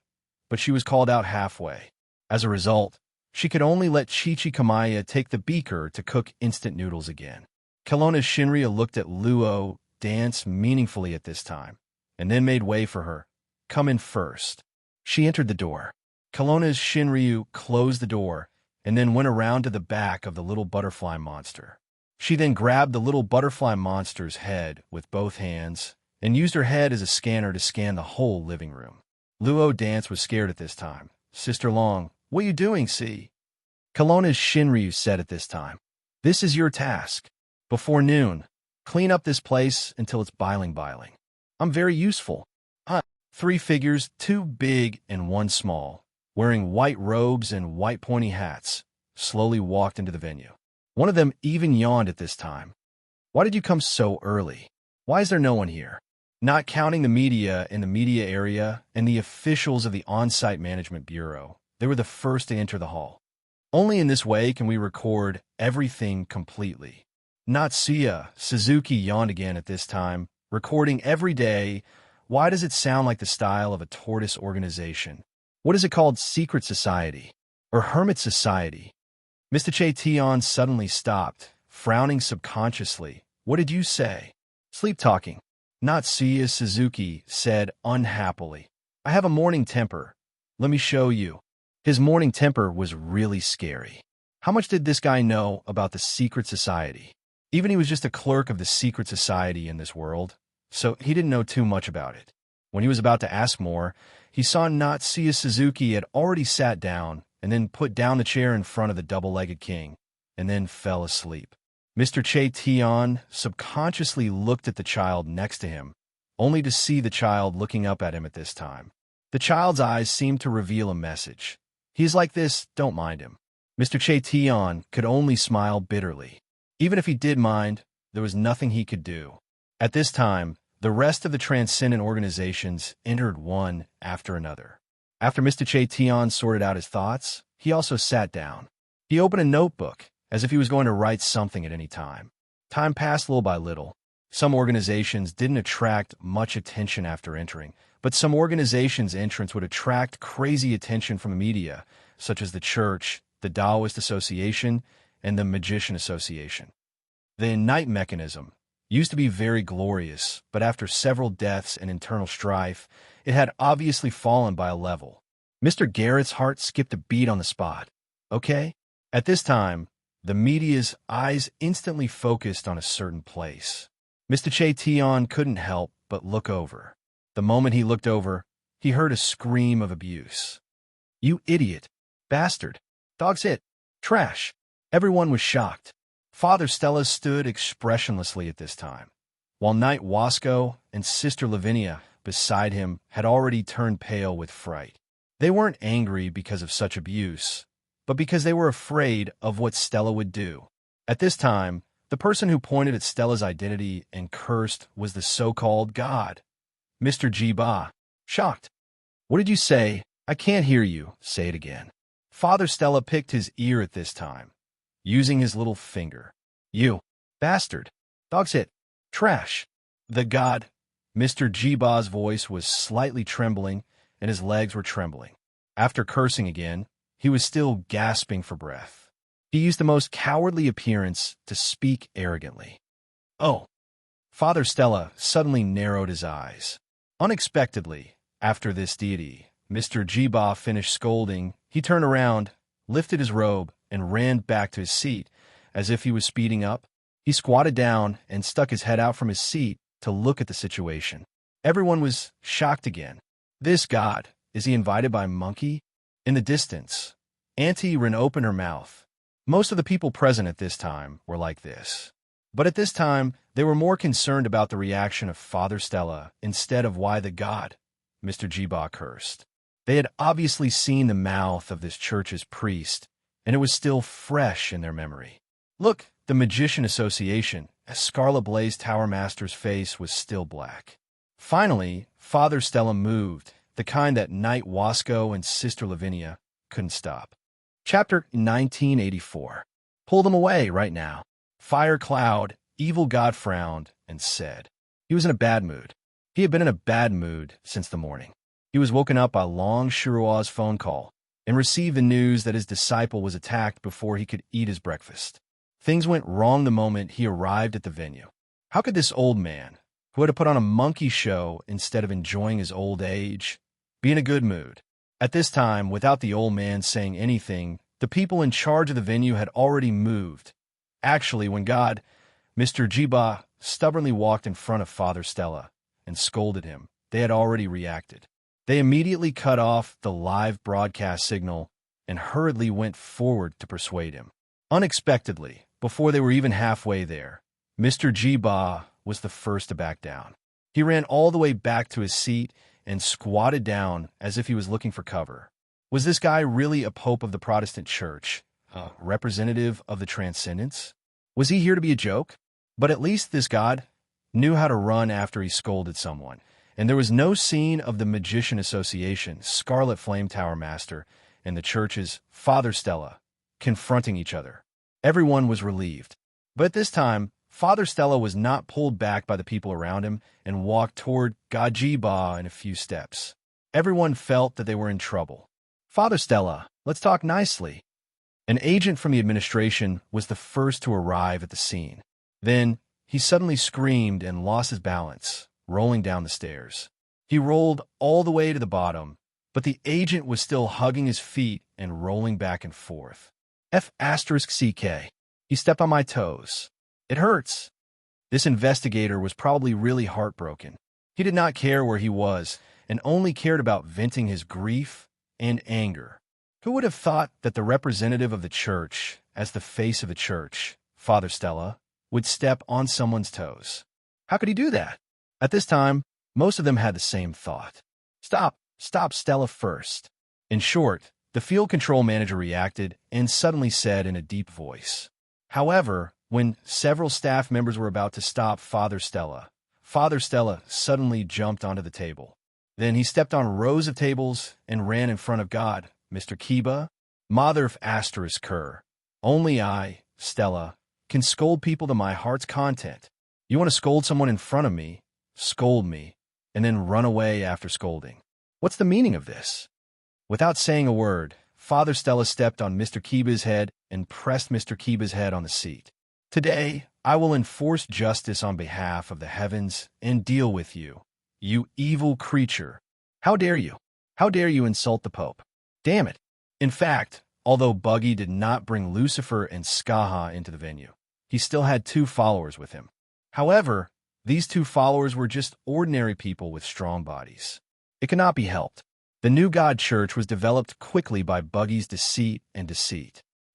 but she was called out halfway. As a result, she could only let Chi-Chi Kamaya take the beaker to cook instant noodles again. Kelowna's Shinryu looked at Luo Dance meaningfully at this time, and then made way for her. "Come in first." She entered the door. Kelowna's Shinryu closed the door, and then went around to the back of the little butterfly monster. She then grabbed the little butterfly monster's head with both hands, and used her head as a scanner to scan the whole living room. Luo Dance was scared at this time. "Sister Long, what are you doing, see?" Kelowna's Shinryu said at this time, "This is your task. Before noon, clean up this place until it's biling. I'm very useful." 3 figures, 2 big and 1 small, wearing white robes and white pointy hats, slowly walked into the venue. One of them even yawned at this time. "Why did you come so early? Why is there no one here?" Not counting the media in the media area and the officials of the on-site management bureau, they were the first to enter the hall. Only in this way can we record everything completely. Natsuya Suzuki yawned again at this time. "Recording every day. Why does it sound like the style of a tortoise organization? What is it called, secret society? Or hermit society?" Mr. Che Tion suddenly stopped, frowning subconsciously. "What did you say?" "Sleep talking." Natsuya Suzuki said unhappily. "I have a morning temper. Let me show you." His morning temper was really scary. How much did this guy know about the secret society? Even he was just a clerk of the secret society in this world, so he didn't know too much about it. When he was about to ask more, he saw Natsuya Suzuki had already sat down and then put down the chair in front of the double-legged king, and then fell asleep. Mr. Che Tion subconsciously looked at the child next to him, only to see the child looking up at him at this time. The child's eyes seemed to reveal a message. "He's like this, don't mind him." Mr. Che Tion could only smile bitterly. Even if he did mind, there was nothing he could do. At this time, the rest of the transcendent organizations entered one after another. After Mr. Tion sorted out his thoughts, he also sat down. He opened a notebook, as if he was going to write something at any time. Time passed little by little. Some organizations didn't attract much attention after entering, but some organizations' entrance would attract crazy attention from the media, such as the Church, the Taoist Association, and the Magician Association. The Ignite mechanism used to be very glorious, but after several deaths and internal strife, it had obviously fallen by a level. Mr. Garrett's heart skipped a beat on the spot. Okay? At this time, the media's eyes instantly focused on a certain place. Mr. Tion couldn't help but look over. The moment he looked over, he heard a scream of abuse. "You idiot! Bastard! Dog's it! Trash!" Everyone was shocked. Father Stella stood expressionlessly at this time, while Knight Wasco and Sister Lavinia beside him had already turned pale with fright. They weren't angry because of such abuse, but because they were afraid of what Stella would do. At this time, the person who pointed at Stella's identity and cursed was the so-called God, Mr. Jiba. Shocked. "What did you say? I can't hear you. Say it again." Father Stella picked his ear at this time, using his little finger. "You bastard! Dog's it! Trash!" The God, Mr. Jiba's voice was slightly trembling, and his legs were trembling. After cursing again, he was still gasping for breath. He used the most cowardly appearance to speak arrogantly. "Oh!" Father Stella suddenly narrowed his eyes. Unexpectedly, after this deity, Mr. Jiba finished scolding. He turned around, lifted his robe, and ran back to his seat, as if he was speeding up. He squatted down and stuck his head out from his seat to look at the situation. Everyone was shocked again. This God, is he invited by Monkey? In the distance, Auntie Ren opened her mouth. Most of the people present at this time were like this. But at this time, they were more concerned about the reaction of Father Stella instead of why the God, Mr. Jiba, cursed. They had obviously seen the mouth of this church's priest, and it was still fresh in their memory. Look, the Magician Association, as Scarlet Blaze Tower Master's face was still black. Finally, Father Stella moved, the kind that Knight Wasco and Sister Lavinia couldn't stop. Chapter 1984. Pull them away right now. Fire Cloud, Evil God frowned and said. He was in a bad mood. He had been in a bad mood since the morning. He was woken up by Long Shirua's phone call and received the news that his disciple was attacked before he could eat his breakfast. Things went wrong the moment he arrived at the venue. How could this old man, who had to put on a monkey show instead of enjoying his old age, be in a good mood? At this time, without the old man saying anything, the people in charge of the venue had already moved. Actually, when God, Mr. Jiba, stubbornly walked in front of Father Stella and scolded him, they had already reacted. They immediately cut off the live broadcast signal and hurriedly went forward to persuade him. Unexpectedly, before they were even halfway there, Mr. Jiba was the first to back down. He ran all the way back to his seat and squatted down as if he was looking for cover. Was this guy really a pope of the Protestant Church, a representative of the Transcendence? Was he here to be a joke? But at least this God knew how to run after he scolded someone, and there was no scene of the Magician Association, Scarlet Flame Tower Master, and the church's Father Stella confronting each other. Everyone was relieved. But at this time, Father Stella was not pulled back by the people around him and walked toward Gajiba in a few steps. Everyone felt that they were in trouble. Father Stella, let's talk nicely. An agent from the administration was the first to arrive at the scene. Then, he suddenly screamed and lost his balance, rolling down the stairs. He rolled all the way to the bottom, but the agent was still hugging his feet and rolling back and forth. F***CK. He stepped on my toes. It hurts. This investigator was probably really heartbroken. He did not care where he was and only cared about venting his grief and anger. Who would have thought that the representative of the church, as the face of the church, Father Stella, would step on someone's toes? How could he do that? At this time, most of them had the same thought. Stop Stella first. In short, the field control manager reacted and suddenly said in a deep voice, "However, When several staff members were about to stop Father Stella suddenly jumped onto the table. Then he stepped on rows of tables and ran in front of God. Mr. Kiba, mother of asterisk Kerr. Only I, Stella, can scold people to my heart's content. You want to scold someone in front of me, scold me, and then run away after scolding. What's the meaning of this? Without saying a word, Father Stella stepped on Mr. Kiba's head and pressed Mr. Kiba's head on the seat. Today, I will enforce justice on behalf of the heavens and deal with you, you evil creature. How dare you? How dare you insult the Pope? Damn it. In fact, although Buggy did not bring Lucifer and Skaha into the venue, he still had 2 followers with him. However, these 2 followers were just ordinary people with strong bodies. It could not be helped. The new God Church was developed quickly by Buggy's deceit.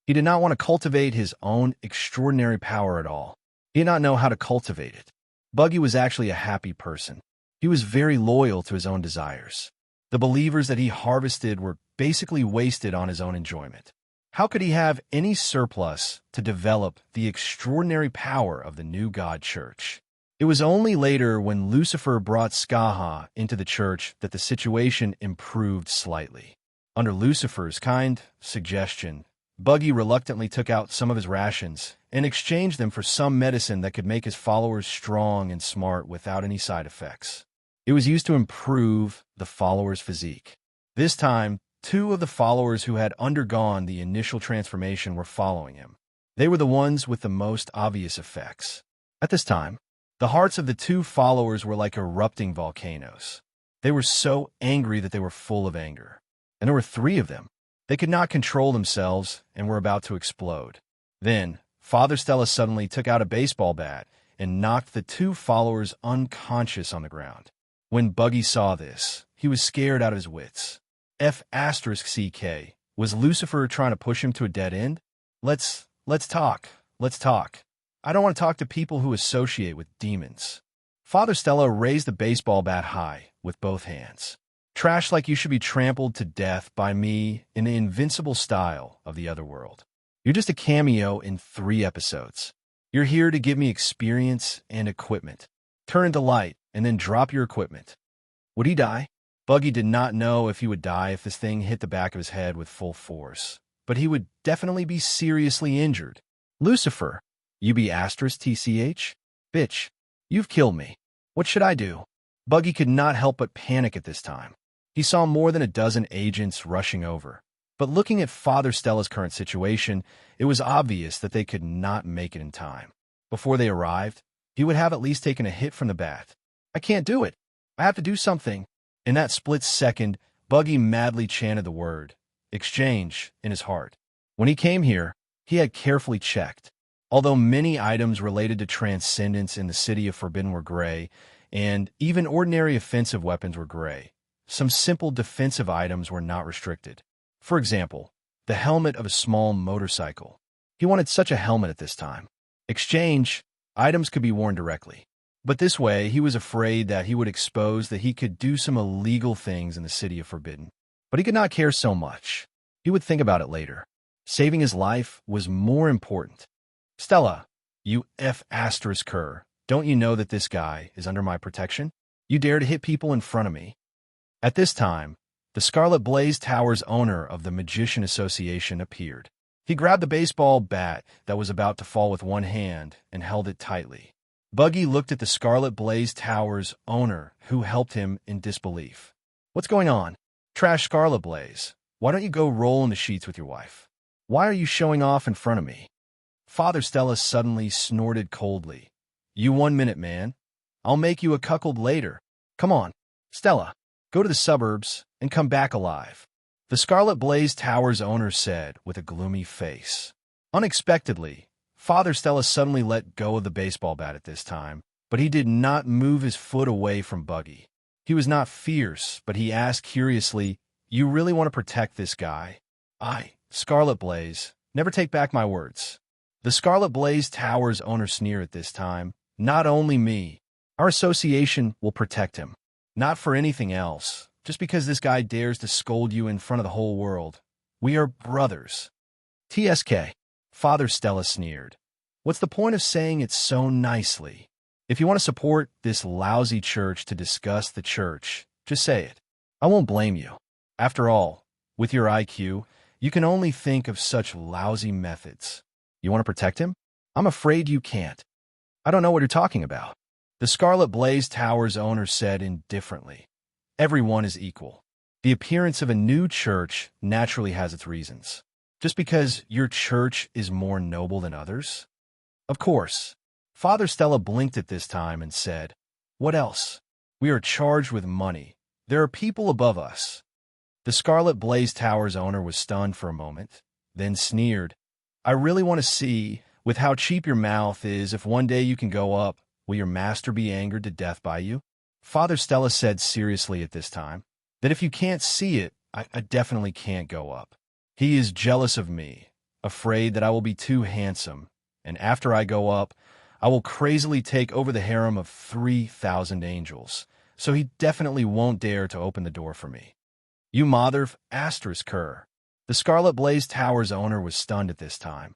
He did not want to cultivate his own extraordinary power at all. He did not know how to cultivate it. Buggy was actually a happy person. He was very loyal to his own desires. The believers that he harvested were basically wasted on his own enjoyment. How could he have any surplus to develop the extraordinary power of the new God Church? It was only later when Lucifer brought Skaha into the church that the situation improved slightly. Under Lucifer's kind suggestion, Buggy reluctantly took out some of his rations and exchanged them for some medicine that could make his followers strong and smart without any side effects. It was used to improve the followers' physique. This time, 2 of the followers who had undergone the initial transformation were following him. They were the ones with the most obvious effects. At this time, the hearts of the 2 followers were like erupting volcanoes. They were so angry that they were full of anger. And there were 3 of them. They could not control themselves and were about to explode. Then, Father Stella suddenly took out a baseball bat and knocked the 2 followers unconscious on the ground. When Buggy saw this, he was scared out of his wits. F***CK. Was Lucifer trying to push him to a dead end? Let's talk. I don't want to talk to people who associate with demons. Father Stella raised the baseball bat high with both hands. Trash like you should be trampled to death by me in the invincible style of the other world. You're just a cameo in 3 episodes. You're here to give me experience and equipment. Turn into light and then drop your equipment. Would he die? Buggy did not know if he would die if this thing hit the back of his head with full force, but he would definitely be seriously injured. Lucifer, you be asterisk TCH? Bitch, you've killed me. What should I do? Buggy could not help but panic at this time. He saw more than a dozen agents rushing over. But looking at Father Stella's current situation, it was obvious that they could not make it in time. Before they arrived, he would have at least taken a hit from the bat. I can't do it. I have to do something. In that split second, Buggy madly chanted the word, exchange, in his heart. When he came here, he had carefully checked. Although many items related to transcendence in the city of Forbidden were gray, and even ordinary offensive weapons were gray, some simple defensive items were not restricted. For example, the helmet of a small motorcycle. He wanted such a helmet at this time. Exchange, items could be worn directly. But this way, he was afraid that he would expose that he could do some illegal things in the city of Forbidden. But he could not care so much. He would think about it later. Saving his life was more important. Stella, you F***er, don't you know that this guy is under my protection? You dare to hit people in front of me. At this time, the Scarlet Blaze Tower's owner of the Magician Association appeared. He grabbed the baseball bat that was about to fall with one hand and held it tightly. Buggy looked at the Scarlet Blaze Tower's owner, who helped him in disbelief. What's going on? Trash Scarlet Blaze. Why don't you go roll in the sheets with your wife? Why are you showing off in front of me? Father Stella suddenly snorted coldly. You 1 minute, man. I'll make you a cuckold later. Come on, Stella, go to the suburbs and come back alive. The Scarlet Blaze Tower's owner said with a gloomy face. Unexpectedly, Father Stella suddenly let go of the baseball bat at this time, but he did not move his foot away from Buggy. He was not fierce, but he asked curiously, you really want to protect this guy? I, Scarlet Blaze, never take back my words. The Scarlet Blaze Tower's owner sneered at this time. Not only me. Our association will protect him. Not for anything else, just because this guy dares to scold you in front of the whole world. We are brothers. TSK. Father Stella sneered. What's the point of saying it so nicely? If you want to support this lousy church to discuss the church, just say it. I won't blame you. After all, with your IQ, you can only think of such lousy methods. You want to protect him? I'm afraid you can't. I don't know what you're talking about. The Scarlet Blaze Tower's owner said indifferently. Everyone is equal. The appearance of a new church naturally has its reasons. Just because your church is more noble than others? Of course. Father Stella blinked at this time and said, "What else? We are charged with money. There are people above us." The Scarlet Blaze Tower's owner was stunned for a moment, then sneered. "I really want to see, with how cheap your mouth is, if one day you can go up, will your master be angered to death by you?" Father Stella said seriously at this time, "That if you can't see it, I definitely can't go up. He is jealous of me, afraid that I will be too handsome, and after I go up, I will crazily take over the harem of 3,000 angels, so he definitely won't dare to open the door for me." "You mother of asterisk cur." The Scarlet Blaze Tower's owner was stunned at this time.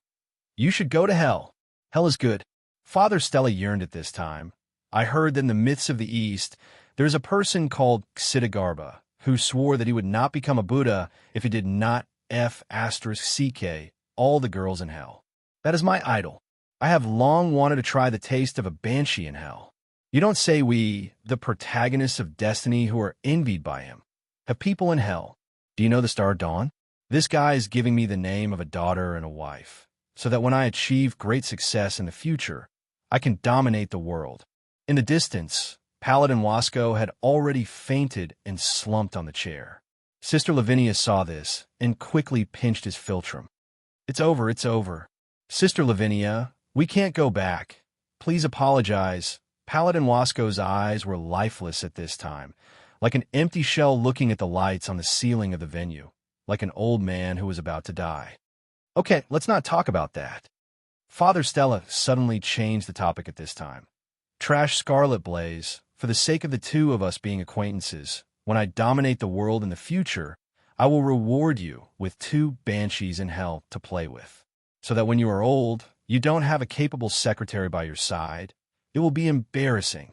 "You should go to hell. Hell is good." Father Stella yearned at this time. "I heard that in the myths of the East, there is a person called Ksitigarbha, who swore that he would not become a Buddha if he did not F***ck all the girls in hell. That is my idol. I have long wanted to try the taste of a banshee in hell. You don't say we, the protagonists of destiny who are envied by him, have people in hell. Do you know the star Dawn? This guy is giving me the name of a daughter and a wife, so that when I achieve great success in the future, I can dominate the world." In the distance, Paladin Wasco had already fainted and slumped on the chair. Sister Lavinia saw this and quickly pinched his philtrum. It's over, it's over. Sister Lavinia, we can't go back. Please apologize." Paladin Wasco's eyes were lifeless at this time, like an empty shell looking at the lights on the ceiling of the venue, like an old man who was about to die. "Okay, let's not talk about that." Father Stella suddenly changed the topic at this time. "Trash Scarlet Blaze, for the sake of the two of us being acquaintances, when I dominate the world in the future, I will reward you with 2 banshees in hell to play with, so that when you are old, you don't have a capable secretary by your side. It will be embarrassing."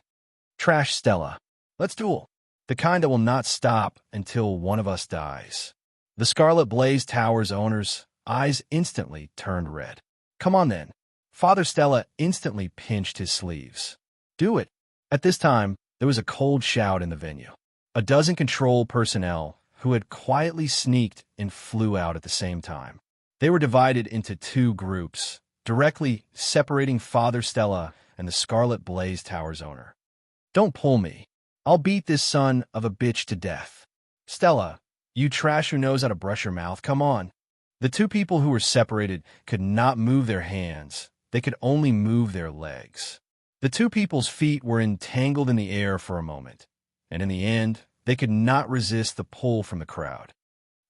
"Trash Stella. Let's duel. The kind that will not stop until one of us dies." The Scarlet Blaze Tower's owner's eyes instantly turned red. "Come on then." Father Stella instantly pinched his sleeves. "Do it." At this time, there was a cold shout in the venue. A dozen control personnel who had quietly sneaked and flew out at the same time. They were divided into 2 groups, directly separating Father Stella and the Scarlet Blaze Tower's owner. "Don't pull me. I'll beat this son of a bitch to death." "Stella, you trash who knows how to brush your mouth, come on." The 2 people who were separated could not move their hands. They could only move their legs. The 2 people's feet were entangled in the air for a moment, and in the end, they could not resist the pull from the crowd.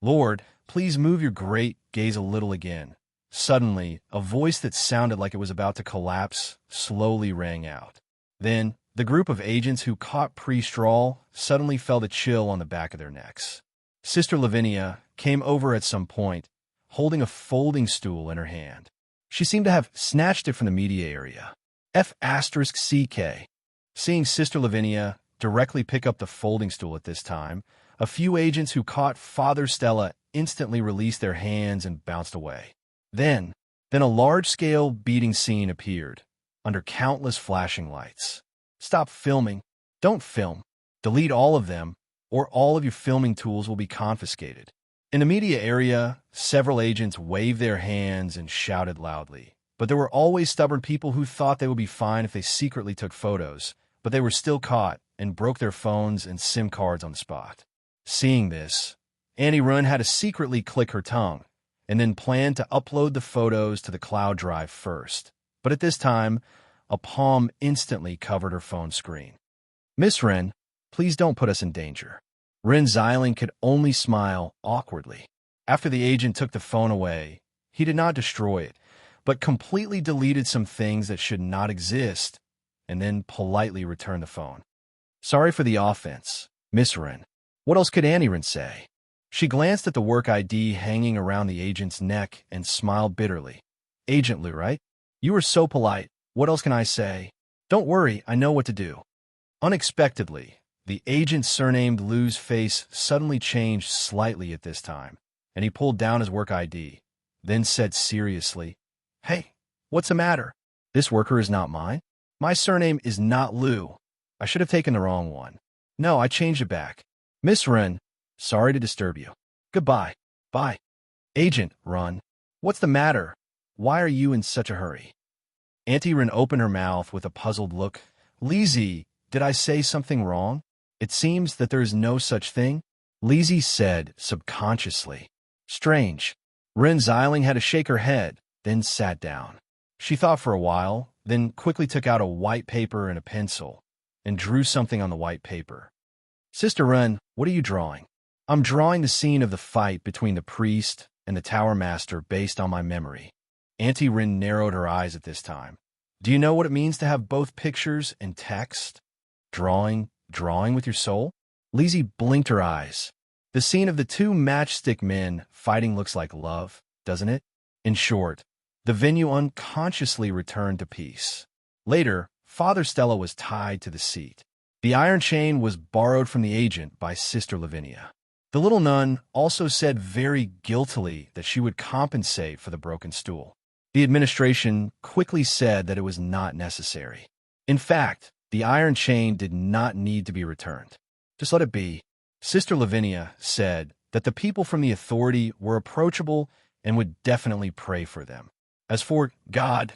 "Lord, please move your great gaze a little again." Suddenly, a voice that sounded like it was about to collapse slowly rang out. Then, the group of agents who caught pre-straw suddenly felt a chill on the back of their necks. Sister Lavinia came over at some point, holding a folding stool in her hand. She seemed to have snatched it from the media area. F***ck. Seeing Sister Lavinia directly pick up the folding stool at this time, a few agents who caught Father Stella instantly released their hands and bounced away. Then a large-scale beating scene appeared, under countless flashing lights. "Stop filming. Don't film. Delete all of them, or all of your filming tools will be confiscated." In the media area, several agents waved their hands and shouted loudly. But there were always stubborn people who thought they would be fine if they secretly took photos, but they were still caught and broke their phones and SIM cards on the spot. Seeing this, Annie Run had to secretly click her tongue, and then planned to upload the photos to the cloud drive first. But at this time, a palm instantly covered her phone screen. "Miss Wren, please don't put us in danger." Ren Xiling could only smile awkwardly. After the agent took the phone away, he did not destroy it, but completely deleted some things that should not exist, and then politely returned the phone. "Sorry for the offense, Miss Wren." What else could Annie Wren say? She glanced at the work ID hanging around the agent's neck and smiled bitterly. "Agent Lou, right? You were so polite. What else can I say? Don't worry, I know what to do. Unexpectedly, the agent surnamed Lou's face suddenly changed slightly at this time, and he pulled down his work ID, then said seriously, "Hey, what's the matter? This worker is not mine. My surname is not Lou. I should have taken the wrong one. No, I changed it back. Miss Run, sorry to disturb you. Goodbye. Bye." Agent Run, what's the matter? Why are you in such a hurry? Auntie Rin opened her mouth with a puzzled look. Lizzie, did I say something wrong? It seems that there is no such thing. Lizzie said subconsciously. Strange. Rin Xiling had to shake her head, then sat down. She thought for a while, then quickly took out a white paper and a pencil, and drew something on the white paper. Sister Ren, what are you drawing? I'm drawing the scene of the fight between the priest and the Tower Master based on my memory. Auntie Rin narrowed her eyes at this time. Do you know what it means to have both pictures and text? Drawing with your soul? Lizzie blinked her eyes. The scene of the two matchstick men fighting looks like love, doesn't it? In short, the venue unconsciously returned to peace. Later, Father Stella was tied to the seat. The iron chain was borrowed from the agent by Sister Lavinia. The little nun also said very guiltily that she would compensate for the broken stool. The administration quickly said that it was not necessary. In fact, the iron chain did not need to be returned. Just let it be. Sister Lavinia said that the people from the authority were approachable and would definitely pray for them. As for God,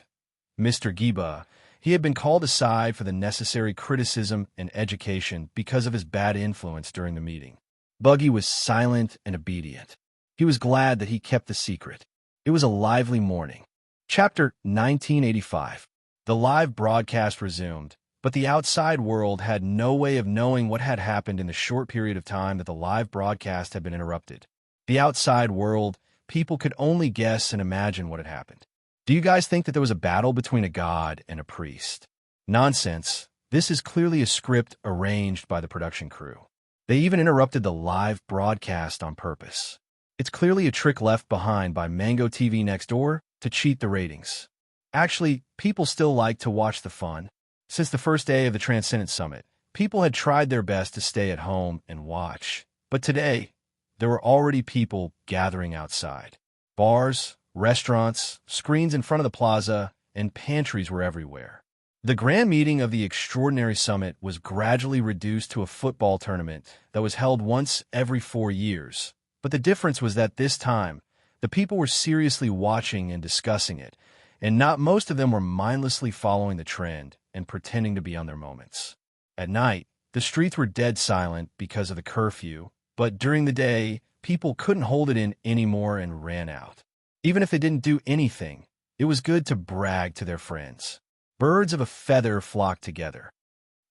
Mr. Giba, he had been called aside for the necessary criticism and education because of his bad influence during the meeting. Buggy was silent and obedient. He was glad that he kept the secret. It was a lively morning. Chapter 1985. The live broadcast resumed, but the outside world had no way of knowing what had happened in the short period of time that the live broadcast had been interrupted. The outside world, people could only guess and imagine what had happened. Do you guys think that there was a battle between a god and a priest? Nonsense. This is clearly a script arranged by the production crew. They even interrupted the live broadcast on purpose. It's clearly a trick left behind by Mango TV next door to cheat the ratings. Actually, people still like to watch the fun. Since the first day of the Transcendent Summit, people had tried their best to stay at home and watch. But today, there were already people gathering outside. Bars, restaurants, screens in front of the plaza, and pantries were everywhere. The grand meeting of the Extraordinary Summit was gradually reduced to a football tournament that was held once every 4 years. But the difference was that this time, the people were seriously watching and discussing it, and not most of them were mindlessly following the trend and pretending to be on their moments. At night, the streets were dead silent because of the curfew, but during the day, people couldn't hold it in anymore and ran out. Even if they didn't do anything, it was good to brag to their friends. Birds of a feather flocked together.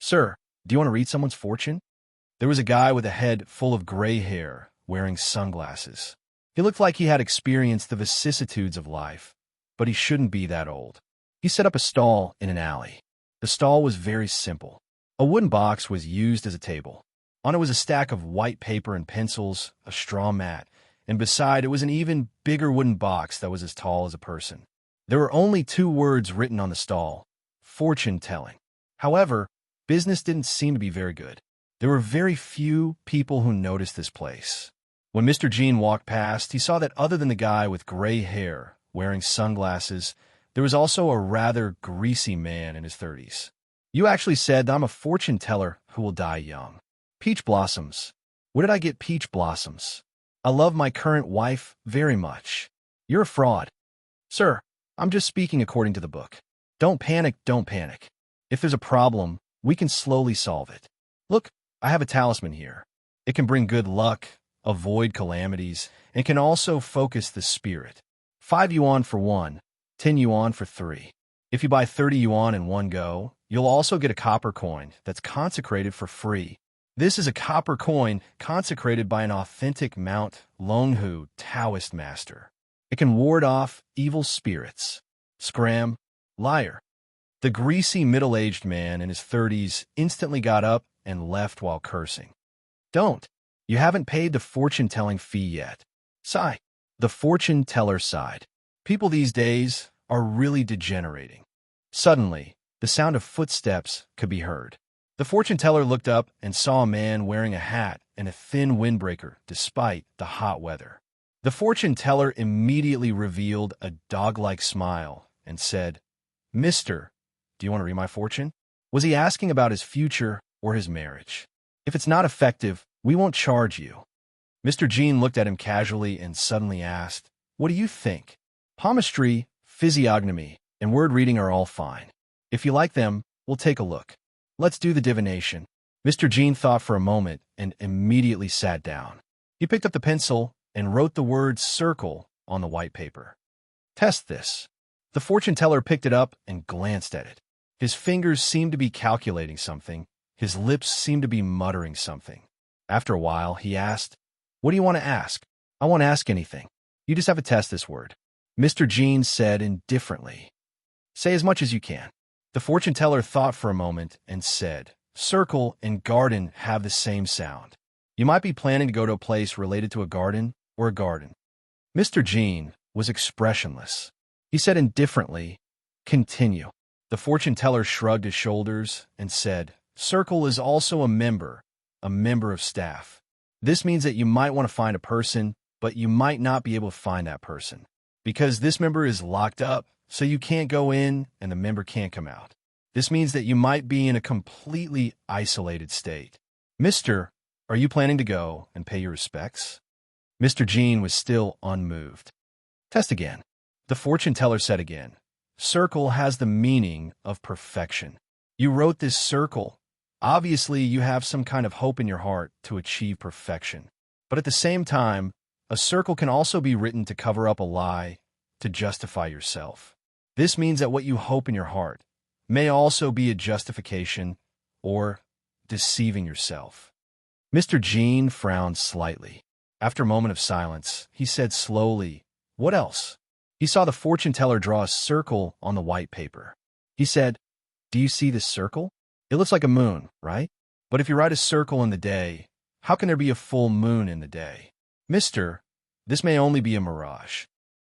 Sir, do you want to read someone's fortune? There was a guy with a head full of gray hair, wearing sunglasses. He looked like he had experienced the vicissitudes of life, but he shouldn't be that old. He set up a stall in an alley. The stall was very simple. A wooden box was used as a table. On it was a stack of white paper and pencils, a straw mat, and beside it was an even bigger wooden box that was as tall as a person. There were only 2 words written on the stall: fortune-telling. However, business didn't seem to be very good. There were very few people who noticed this place. When Mr. Jean walked past, he saw that other than the guy with gray hair, wearing sunglasses, there was also a rather greasy man in his 30s. You actually said that I'm a fortune teller who will die young. Peach blossoms. Where did I get peach blossoms? I love my current wife very much. You're a fraud. Sir, I'm just speaking according to the book. Don't panic, don't panic. If there's a problem, we can slowly solve it. Look, I have a talisman here. It can bring good luck, avoid calamities, and can also focus the spirit. 5 yuan for 1, 10 yuan for 3. If you buy 30 yuan in one go, you'll also get a copper coin that's consecrated for free. This is a copper coin consecrated by an authentic Mount Longhu Taoist master. It can ward off evil spirits. Scram, liar. The greasy middle-aged man in his 30s instantly got up and left while cursing. Don't. You haven't paid the fortune-telling fee yet. Sigh. The fortune teller sighed. People these days are really degenerating. Suddenly, the sound of footsteps could be heard. The fortune teller looked up and saw a man wearing a hat and a thin windbreaker despite the hot weather. The fortune teller immediately revealed a dog-like smile and said, "Mister, do you want to read my fortune?" Was he asking about his future or his marriage? "If it's not effective, we won't charge you." Mr. Jean looked at him casually and suddenly asked, "What do you think?" Palmistry, physiognomy, and word reading are all fine. If you like them, we'll take a look. Let's do the divination. Mr. Jean thought for a moment and immediately sat down. He picked up the pencil and wrote the word circle on the white paper. "Test this." The fortune teller picked it up and glanced at it. His fingers seemed to be calculating something. His lips seemed to be muttering something. After a while, he asked, "What do you want to ask?" "I won't ask anything. You just have to test this word." Mr. Jean said indifferently, "Say as much as you can." The fortune teller thought for a moment and said, "Circle and garden have the same sound. You might be planning to go to a place related to a garden or a garden." Mr. Jean was expressionless. He said indifferently, "Continue." The fortune teller shrugged his shoulders and said, "Circle is also a member of staff. This means that you might want to find a person, but you might not be able to find that person, because this member is locked up, so you can't go in and the member can't come out. This means that you might be in a completely isolated state. Mister, are you planning to go and pay your respects?" Mr. Jean was still unmoved. "Test again." The fortune teller said again, "Circle has the meaning of perfection. You wrote this circle. Obviously, you have some kind of hope in your heart to achieve perfection. But at the same time, a circle can also be written to cover up a lie, to justify yourself. This means that what you hope in your heart may also be a justification or deceiving yourself." Mr. Jean frowned slightly. After a moment of silence, he said slowly, "What else?" He saw the fortune teller draw a circle on the white paper. He said, "Do you see this circle? It looks like a moon, right? But if you write a circle in the day, how can there be a full moon in the day? Mister, this may only be a mirage.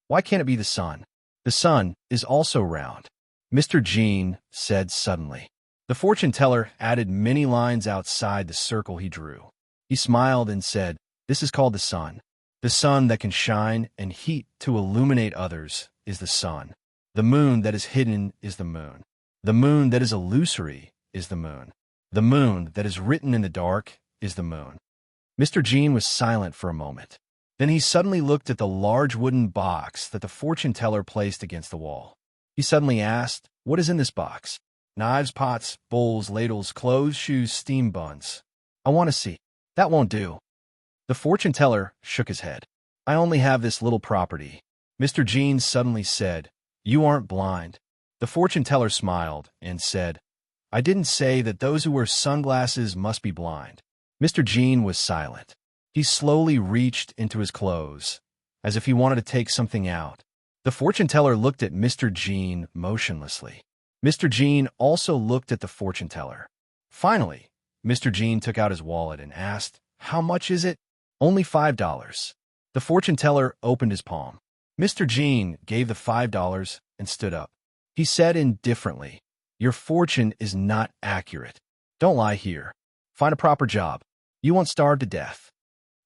Why can't it be the sun? The sun is also round." Mr. Jean said suddenly. The fortune teller added many lines outside the circle he drew. He smiled and said, "This is called the sun. The sun that can shine and heat to illuminate others is the sun. The moon that is hidden is the moon. The moon that is illusory is the moon. The moon that is written in the dark is the moon." Mr. Jean was silent for a moment. Then he suddenly looked at the large wooden box that the fortune teller placed against the wall. He suddenly asked, "What is in this box?" "Knives, pots, bowls, ladles, clothes, shoes, steam buns." "I want to see." "That won't do." The fortune teller shook his head. "I only have this little property." Mr. Jean suddenly said, "You aren't blind." The fortune teller smiled and said, "I didn't say that those who wear sunglasses must be blind." Mr. Jean was silent. He slowly reached into his clothes, as if he wanted to take something out. The fortune teller looked at Mr. Jean motionlessly. Mr. Jean also looked at the fortune teller. Finally, Mr. Jean took out his wallet and asked, "How much is it?" "Only $5. The fortune teller opened his palm. Mr. Jean gave the $5 and stood up. He said indifferently, "Your fortune is not accurate. Don't lie here. Find a proper job. You won't starve to death."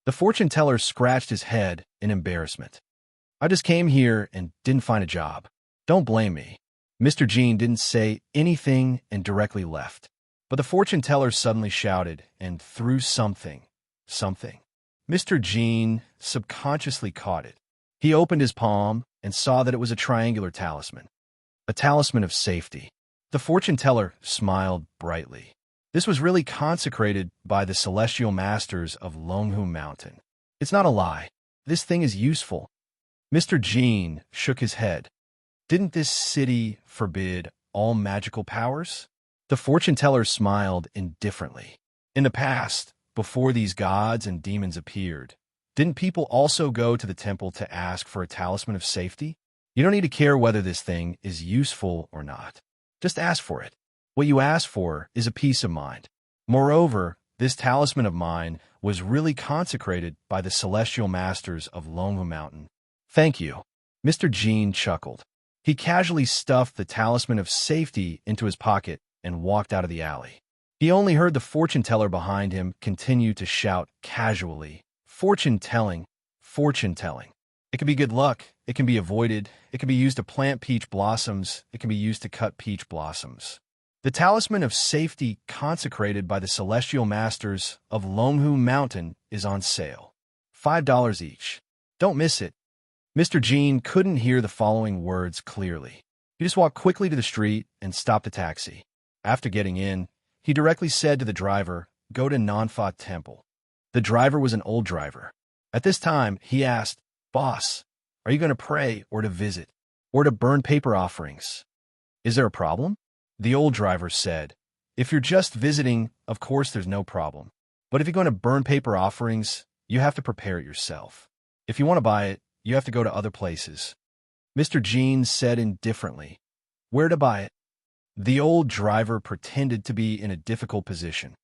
The fortune teller scratched his head in embarrassment. "I just came here and didn't find a job. Don't blame me." Mr. Jean didn't say anything and directly left. But the fortune teller suddenly shouted and threw something. Mr. Jean subconsciously caught it. He opened his palm and saw that it was a triangular talisman. A talisman of safety. The fortune teller smiled brightly. This was really consecrated by the celestial masters of Longhu Mountain. "It's not a lie. This thing is useful." Mr. Jean shook his head. "Didn't this city forbid all magical powers?" The fortune teller smiled indifferently. "In the past, before these gods and demons appeared, didn't people also go to the temple to ask for a talisman of safety? You don't need to care whether this thing is useful or not. Just ask for it. What you ask for is a peace of mind. Moreover, this talisman of mine was really consecrated by the celestial masters of Longhu Mountain." "Thank you." Mr. Jean chuckled. He casually stuffed the talisman of safety into his pocket and walked out of the alley. He only heard the fortune teller behind him continue to shout casually, "Fortune telling, fortune telling." It can be good luck, it can be avoided, it can be used to plant peach blossoms, it can be used to cut peach blossoms. The talisman of safety consecrated by the celestial masters of Longhu Mountain is on sale. $5 each. Don't miss it. Mr. Jean couldn't hear the following words clearly. He just walked quickly to the street and stopped a taxi. After getting in, he directly said to the driver, "Go to Nanfa Temple." The driver was an old driver. At this time, he asked, "Boss, are you going to pray or to visit, or to burn paper offerings? Is there a problem?" The old driver said, "If you're just visiting, of course there's no problem. But if you're going to burn paper offerings, you have to prepare it yourself. If you want to buy it, you have to go to other places." Mr. Jean said indifferently, "Where to buy it?" The old driver pretended to be in a difficult position.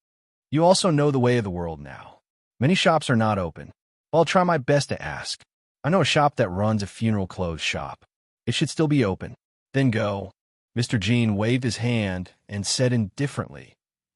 "You also know the way of the world now. Many shops are not open. I'll try my best to ask. I know a shop that runs a funeral clothes shop. It should still be open. Then go." Mr. Jean waved his hand and said indifferently,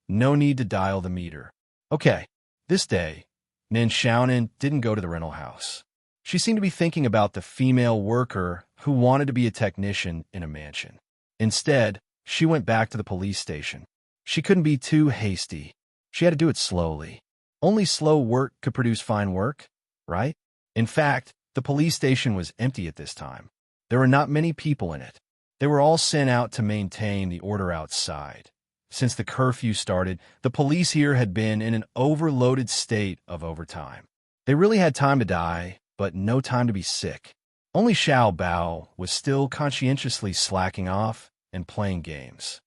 "No need to dial the meter." Okay. This day, Nan Xiaonan didn't go to the rental house. She seemed to be thinking about the female worker who wanted to be a technician in a mansion. Instead, she went back to the police station. She couldn't be too hasty. She had to do it slowly. Only slow work could produce fine work, right? In fact, the police station was empty at this time. There were not many people in it. They were all sent out to maintain the order outside. Since the curfew started, the police here had been in an overloaded state of overtime. They really had time to die, but no time to be sick. Only Xiao Bao was still conscientiously slacking off and playing games.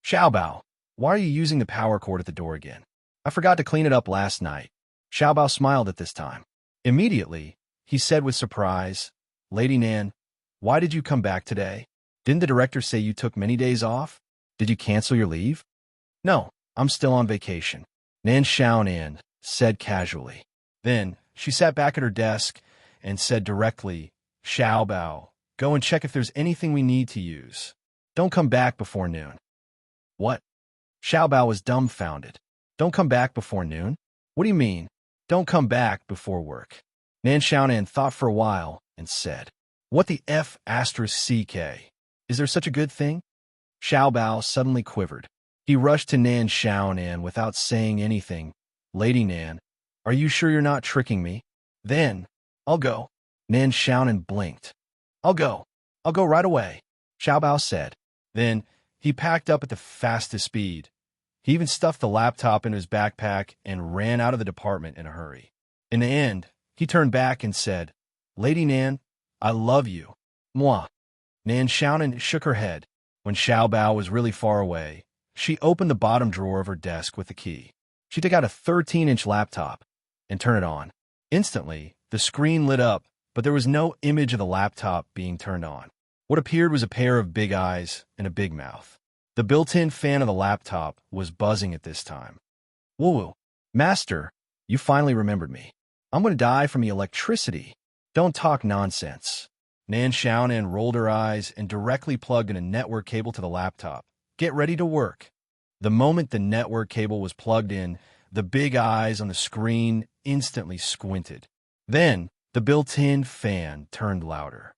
"Xiao Bao, why are you using the power cord at the door again? I forgot to clean it up last night." Xiao Bao smiled at this time. Immediately, he said with surprise, "Lady Nan, why did you come back today? Didn't the director say you took many days off? Did you cancel your leave?" "No, I'm still on vacation," Nan Xiaonan said casually. Then she sat back at her desk and said directly, "Xiao Bao, go and check if there's anything we need to use. Don't come back before noon." "What?" Xiao Bao was dumbfounded. "Don't come back before noon? What do you mean? Don't come back before work?" Nan Xiaonan thought for a while and said, "What the F***CK? Is there such a good thing?" Xiao Bao suddenly quivered. He rushed to Nan Xiaonan without saying anything. "Lady Nan, are you sure you're not tricking me?" "Then, I'll go." Nan Xiaonan blinked. I'll go right away," Xiao Bao said. Then he packed up at the fastest speed. He even stuffed the laptop into his backpack and ran out of the department in a hurry. In the end, he turned back and said, "Lady Nan, I love you. Mwah." Nan Xiaonan shook her head. When Xiao Bao was really far away, she opened the bottom drawer of her desk with the key. She took out a 13-inch laptop and turned it on. Instantly, the screen lit up, but there was no image of the laptop being turned on. What appeared was a pair of big eyes and a big mouth. The built-in fan of the laptop was buzzing at this time. "Woo-woo. Master, you finally remembered me. I'm going to die from the electricity. Don't talk nonsense." Nan Xiaonan rolled her eyes and directly plugged in a network cable to the laptop. "Get ready to work." The moment the network cable was plugged in, the big eyes on the screen instantly squinted. Then, the built-in fan turned louder.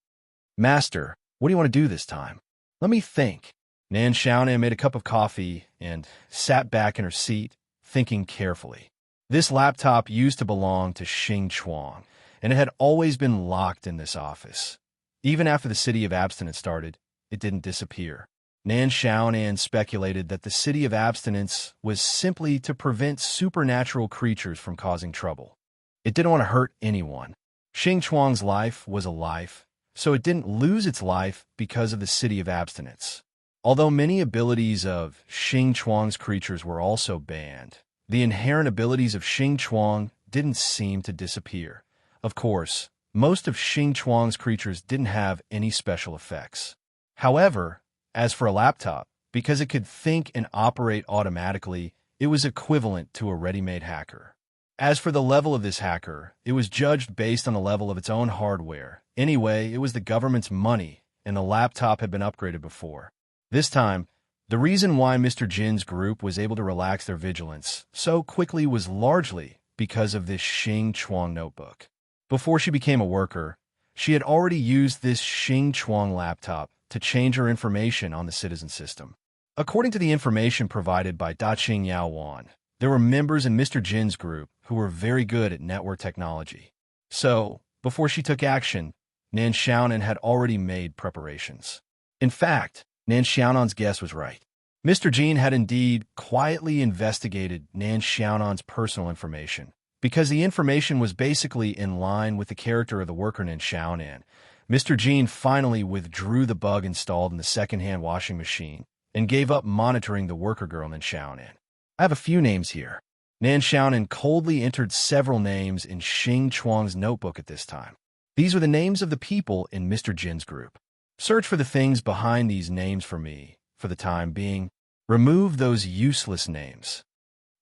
"Master, what do you want to do this time?" "Let me think." Nan Xiaonan made a cup of coffee and sat back in her seat, thinking carefully. This laptop used to belong to Xing Chuang, and it had always been locked in this office. Even after the City of Abstinence started, it didn't disappear. Nan Xiaonan speculated that the City of Abstinence was simply to prevent supernatural creatures from causing trouble. It didn't want to hurt anyone. Xing Chuang's life was a life, so it didn't lose its life because of the City of Abstinence. Although many abilities of Xing Chuang's creatures were also banned, the inherent abilities of Xing Chuang didn't seem to disappear. Of course, most of Xing Chuang's creatures didn't have any special effects. However, as for a laptop, because it could think and operate automatically, it was equivalent to a ready-made hacker. As for the level of this hacker, it was judged based on the level of its own hardware. Anyway, it was the government's money, and the laptop had been upgraded before. This time, the reason why Mr. Jin's group was able to relax their vigilance so quickly was largely because of this Xing Chuang notebook. Before she became a worker, she had already used this Xing Chuang laptop to change her information on the citizen system. According to the information provided by Daqing Yaowan, there were members in Mr. Jin's group who were very good at network technology. So, before she took action, Nan Xiaonan had already made preparations. In fact, Nan Xiaonan's guess was right. Mr. Jin had indeed quietly investigated Nan Xiaonan's personal information, because the information was basically in line with the character of the worker Nan Xiaonan. Mr. Jin finally withdrew the bug installed in the second-hand washing machine and gave up monitoring the worker girl Nan Xiaonan. I have a few names here. Nan Xiaonan coldly entered several names in Xing Chuang's notebook at this time. These were the names of the people in Mr. Jin's group. Search for the things behind these names for me, for the time being. Remove those useless names.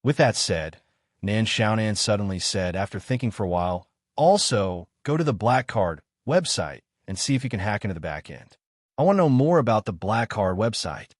With that said, Nan Xiaonan suddenly said, after thinking for a while, also, go to the Black Card website and see if you can hack into the back end. I want to know more about the Black Card website.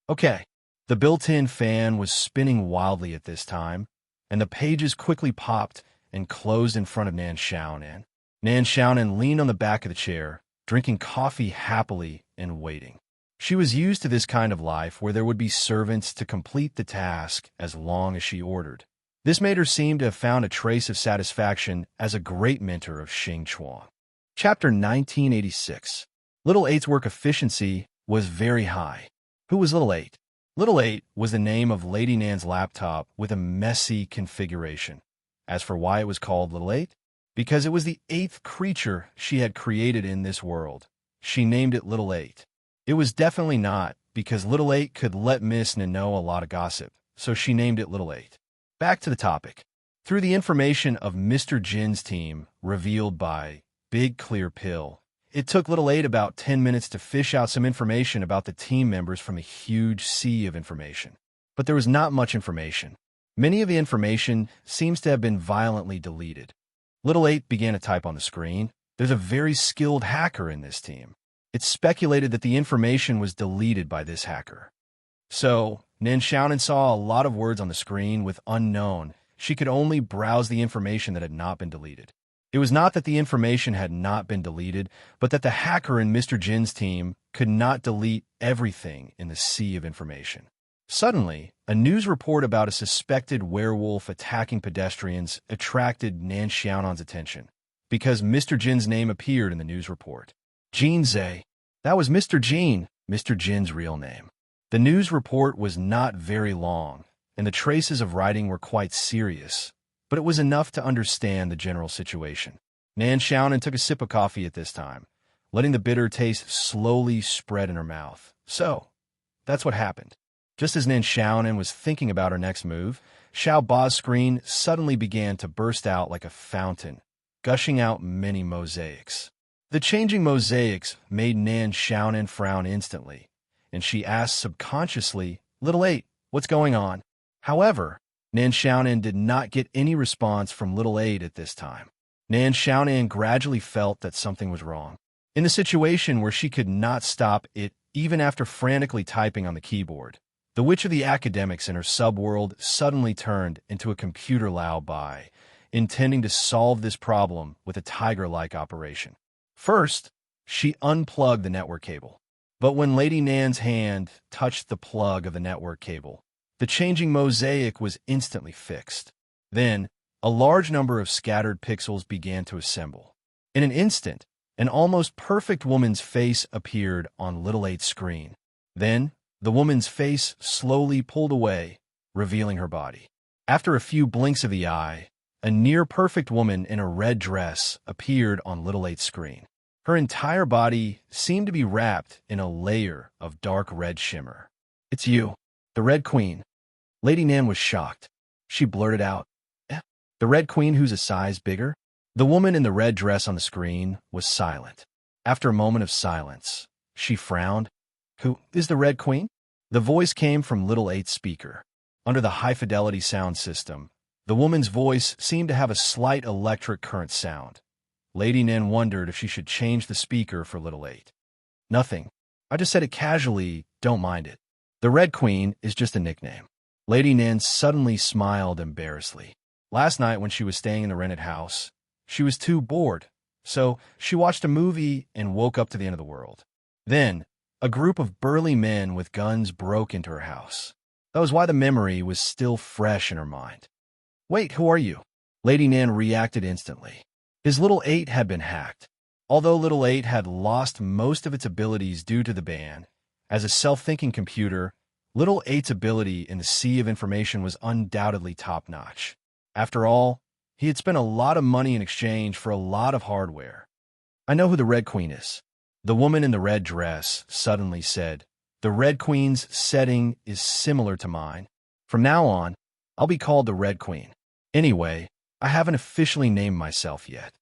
Okay. The built-in fan was spinning wildly at this time, and the pages quickly popped and closed in front of Nan Xiaonan. Nan Xiaonan leaned on the back of the chair, drinking coffee happily and waiting. She was used to this kind of life where there would be servants to complete the task as long as she ordered. This made her seem to have found a trace of satisfaction as a great mentor of Xing Chuang. Chapter 1986. Little Eight's work efficiency was very high. Who was Little Eight? Little Eight was the name of Lady Nan's laptop with a messy configuration. As for why it was called Little Eight, because it was the eighth creature she had created in this world. She named it Little Eight. It was definitely not because Little Eight could let Miss Nan know a lot of gossip, so she named it Little Eight. Back to the topic. Through the information of Mr. Jin's team, revealed by Big Clear Pill, it took Little Eight about 10 minutes to fish out some information about the team members from a huge sea of information. But there was not much information. Many of the information seems to have been violently deleted. Little Eight began to type on the screen. There's a very skilled hacker in this team. It's speculated that the information was deleted by this hacker. So, Nan Xiaonan saw a lot of words on the screen with unknown. She could only browse the information that had not been deleted. It was not that the information had not been deleted, but that the hacker in Mr. Jin's team could not delete everything in the sea of information. Suddenly, a news report about a suspected werewolf attacking pedestrians attracted Nan Xiaonan's attention, because Mr. Jin's name appeared in the news report. Jin Zhe. That was Mr. Jin, Mr. Jin's real name. The news report was not very long, and the traces of writing were quite serious, but it was enough to understand the general situation. Nan Xiaonan took a sip of coffee at this time, letting the bitter taste slowly spread in her mouth. So, that's what happened. Just as Nan Xiaonan was thinking about her next move, Xiao Ba's screen suddenly began to burst out like a fountain, gushing out many mosaics. The changing mosaics made Nan Xiaonan frown instantly, and she asked subconsciously, Little Eight, what's going on? However, Nan Xiaonan did not get any response from Little Eight at this time. Nan Xiaonan gradually felt that something was wrong. In the situation where she could not stop it even after frantically typing on the keyboard, the witch of the academics in her subworld suddenly turned into a computer Lao Bai, intending to solve this problem with a tiger-like operation. First, she unplugged the network cable. But when Lady Nan's hand touched the plug of the network cable, the changing mosaic was instantly fixed. Then, a large number of scattered pixels began to assemble. In an instant, an almost perfect woman's face appeared on Little Eight's screen. Then, the woman's face slowly pulled away, revealing her body. After a few blinks of the eye, a near-perfect woman in a red dress appeared on Little Eight's screen. Her entire body seemed to be wrapped in a layer of dark red shimmer. It's you, the Red Queen. Lady Nan was shocked. She blurted out, "Eh? The Red Queen who's a size bigger?" The woman in the red dress on the screen was silent. After a moment of silence, she frowned. Who is the Red Queen? The voice came from Little Eight's speaker. Under the high-fidelity sound system, the woman's voice seemed to have a slight electric current sound. Lady Nan wondered if she should change the speaker for Little Eight. Nothing. I just said it casually, don't mind it. The Red Queen is just a nickname. Lady Nan suddenly smiled embarrassedly. Last night when she was staying in the rented house, she was too bored, so she watched a movie and woke up to the end of the world. Then, a group of burly men with guns broke into her house. That was why the memory was still fresh in her mind. Wait, who are you? Lady Nan reacted instantly. His little 8 had been hacked. Although little 8 had lost most of its abilities due to the ban, as a self-thinking computer, little 8's ability in the sea of information was undoubtedly top-notch. After all, he had spent a lot of money in exchange for a lot of hardware. I know who the Red Queen is. The woman in the red dress suddenly said, the Red Queen's setting is similar to mine. From now on, I'll be called the Red Queen. Anyway, I haven't officially named myself yet.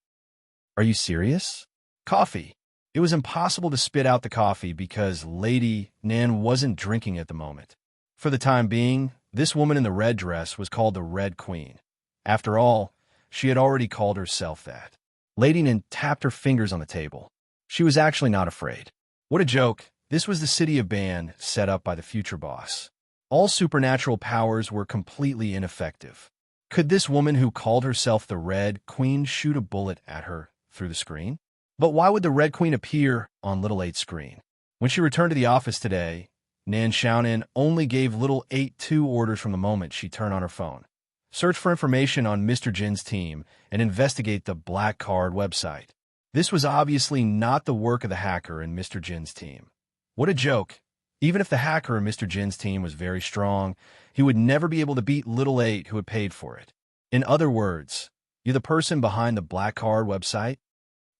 Are you serious? Coffee. It was impossible to spit out the coffee because Lady Nan wasn't drinking at the moment. For the time being, this woman in the red dress was called the Red Queen. After all, she had already called herself that. Lady Nan tapped her fingers on the table. She was actually not afraid. What a joke. This was the city of Ban set up by the future boss. All supernatural powers were completely ineffective. Could this woman who called herself the Red Queen shoot a bullet at her through the screen? But why would the Red Queen appear on Little 8's screen? When she returned to the office today, Nan Xiaonan only gave Little 8 2 orders from the moment she turned on her phone. Search for information on Mr. Jin's team and investigate the Black Card website. This was obviously not the work of the hacker in Mr. Jin's team. What a joke. Even if the hacker in Mr. Jin's team was very strong, he would never be able to beat Little 8 who had paid for it. In other words, you're the person behind the Black Card website?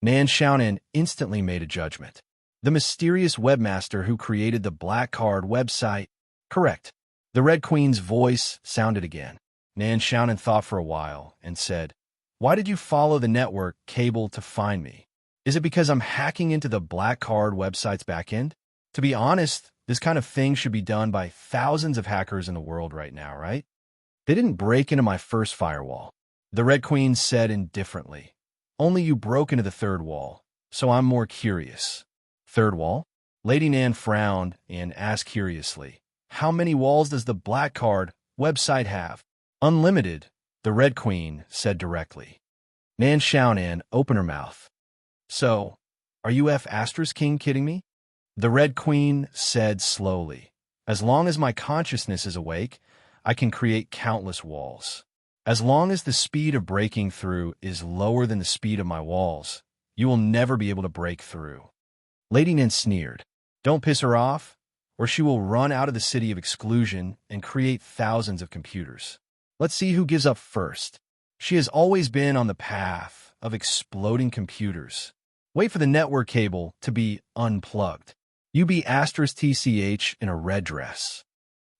Nan Xiaonan instantly made a judgment. The mysterious webmaster who created the Black Card website. Correct. The Red Queen's voice sounded again. Nan Xiaonan thought for a while and said, why did you follow the network cable to find me? Is it because I'm hacking into the Black Card website's backend? To be honest, this kind of thing should be done by thousands of hackers in the world right now, right? They didn't break into my first firewall. The Red Queen said indifferently. Only you broke into the third wall, so I'm more curious. Third wall? Lady Nan frowned and asked curiously, how many walls does the Black Card website have? Unlimited, the Red Queen said directly. Nan Xiaonan opened her mouth. So, are you King kidding me? The Red Queen said slowly, as long as my consciousness is awake, I can create countless walls. As long as the speed of breaking through is lower than the speed of my walls, you will never be able to break through. Lady Nan sneered. Don't piss her off, or she will run out of the city of exclusion and create thousands of computers. Let's see who gives up first. She has always been on the path of exploding computers. Wait for the network cable to be unplugged. You be *TCH in a red dress.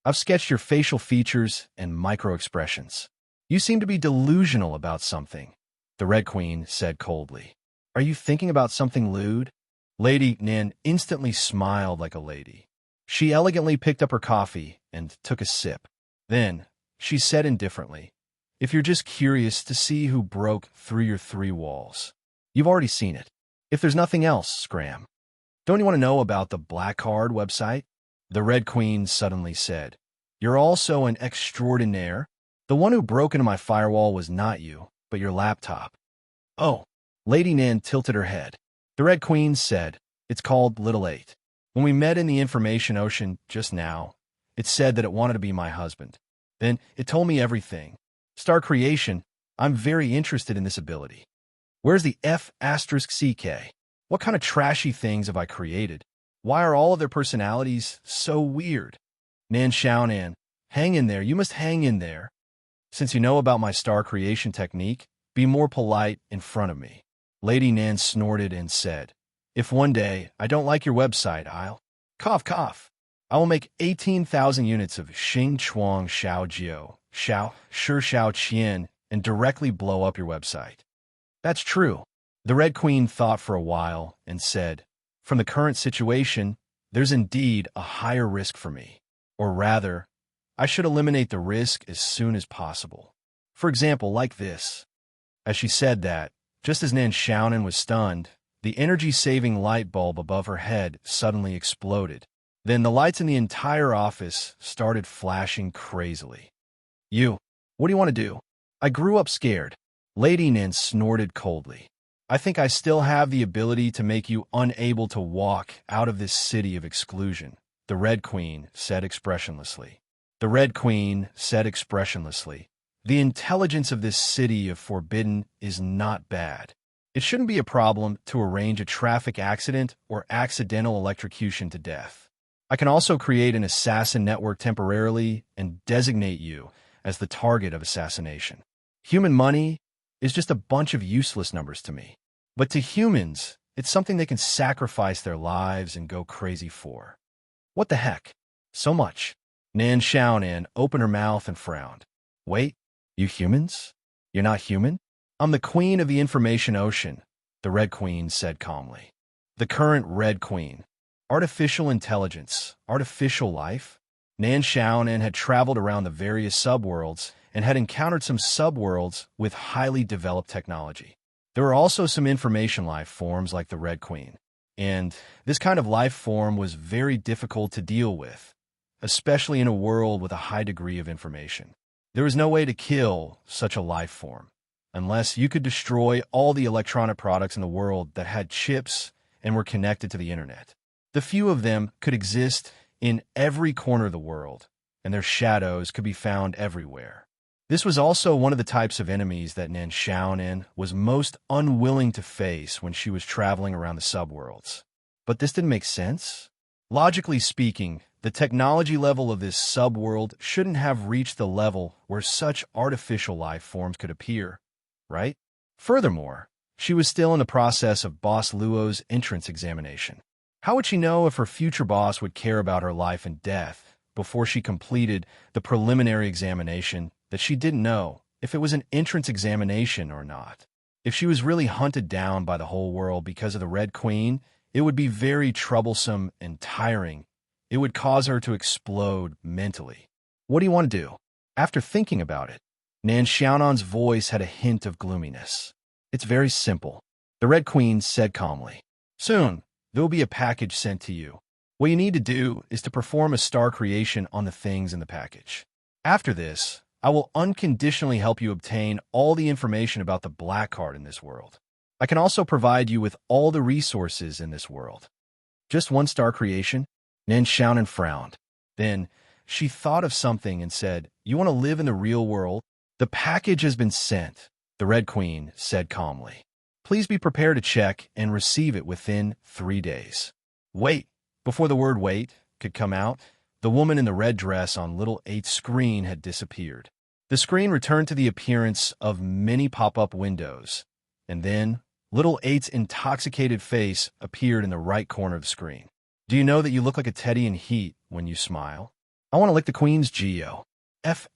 I've sketched your facial features and micro-expressions. You seem to be delusional about something, the Red Queen said coldly. Are you thinking about something lewd? Lady Nan instantly smiled like a lady. She elegantly picked up her coffee and took a sip. Then, she said indifferently, if you're just curious to see who broke through your 3 walls, you've already seen it. If there's nothing else, scram. Don't you want to know about the Black Card website? The Red Queen suddenly said. You're also an extraordinaire. The one who broke into my firewall was not you, but your laptop. Oh, Lady Nan tilted her head. The Red Queen said, it's called Little 8. When we met in the information ocean just now, it said that it wanted to be my husband. Then it told me everything. Star creation, I'm very interested in this ability. Where's the F***CK? What kind of trashy things have I created? Why are all of their personalities so weird? Nan Xiaonan, hang in there, you must hang in there. Since you know about my star creation technique, be more polite in front of me. Lady Nan snorted and said, if one day I don't like your website, I'll... Cough, cough. I will make 18,000 units of Xing Chuang Xiao Jiao, Xiao, Shi Xiao Qian, and directly blow up your website. That's true. The Red Queen thought for a while and said, from the current situation, there's indeed a higher risk for me. Or rather, I should eliminate the risk as soon as possible. For example, like this. As she said that, just as Nan Xiaonan was stunned, The energy-saving light bulb above her head suddenly exploded. Then the lights in the entire office started flashing crazily. You, what do you want to do? I grew up scared. Lady Nin snorted coldly. I think I still have the ability to make you unable to walk out of this city of exclusion, the Red Queen said expressionlessly. The Red Queen said expressionlessly. The intelligence of this city of forbidden is not bad. It shouldn't be a problem to arrange a traffic accident or accidental electrocution to death. I can also create an assassin network temporarily and designate you as the target of assassination. Human money is just a bunch of useless numbers to me. But to humans, it's something they can sacrifice their lives and go crazy for. What the heck? So much. Nan Xiaonan opened her mouth and frowned. Wait, you humans? You're not human? I'm the queen of the information ocean, the Red Queen said calmly. The current Red Queen. Artificial intelligence, artificial life? Nan Xiaonan had traveled around the various subworlds and had encountered some subworlds with highly developed technology. There were also some information life forms like the Red Queen, and this kind of life form was very difficult to deal with, especially in a world with a high degree of information. There was no way to kill such a life form, unless you could destroy all the electronic products in the world that had chips and were connected to the internet. The few of them could exist in every corner of the world, and their shadows could be found everywhere. This was also one of the types of enemies that Nan Xiaonan was most unwilling to face when she was traveling around the subworlds. But this didn't make sense. Logically speaking, the technology level of this subworld shouldn't have reached the level where such artificial life forms could appear, right? Furthermore, she was still in the process of Boss Luo's entrance examination. How would she know if her future boss would care about her life and death before she completed the preliminary examination that she didn't know if it was an entrance examination or not? If she was really hunted down by the whole world because of the Red Queen, it would be very troublesome and tiring. It would cause her to explode mentally. What do you want to do? After thinking about it, Nan Xiaonan's voice had a hint of gloominess. It's very simple, the Red Queen said calmly. Soon, there will be a package sent to you. What you need to do is to perform a star creation on the things in the package. After this, I will unconditionally help you obtain all the information about the black card in this world. I can also provide you with all the resources in this world. Just one star creation? Nan Xiaonan frowned. Then, she thought of something and said, You want to live in the real world? The package has been sent, the Red Queen said calmly. Please be prepared to check and receive it within 3 days. Wait. Before the word wait could come out, the woman in the red dress on little 8's screen had disappeared. The screen returned to the appearance of many pop-up windows, and then little 8's intoxicated face appeared in the right corner of the screen. Do you know that you look like a teddy in heat when you smile? I want to lick the Queen's Geo. F***.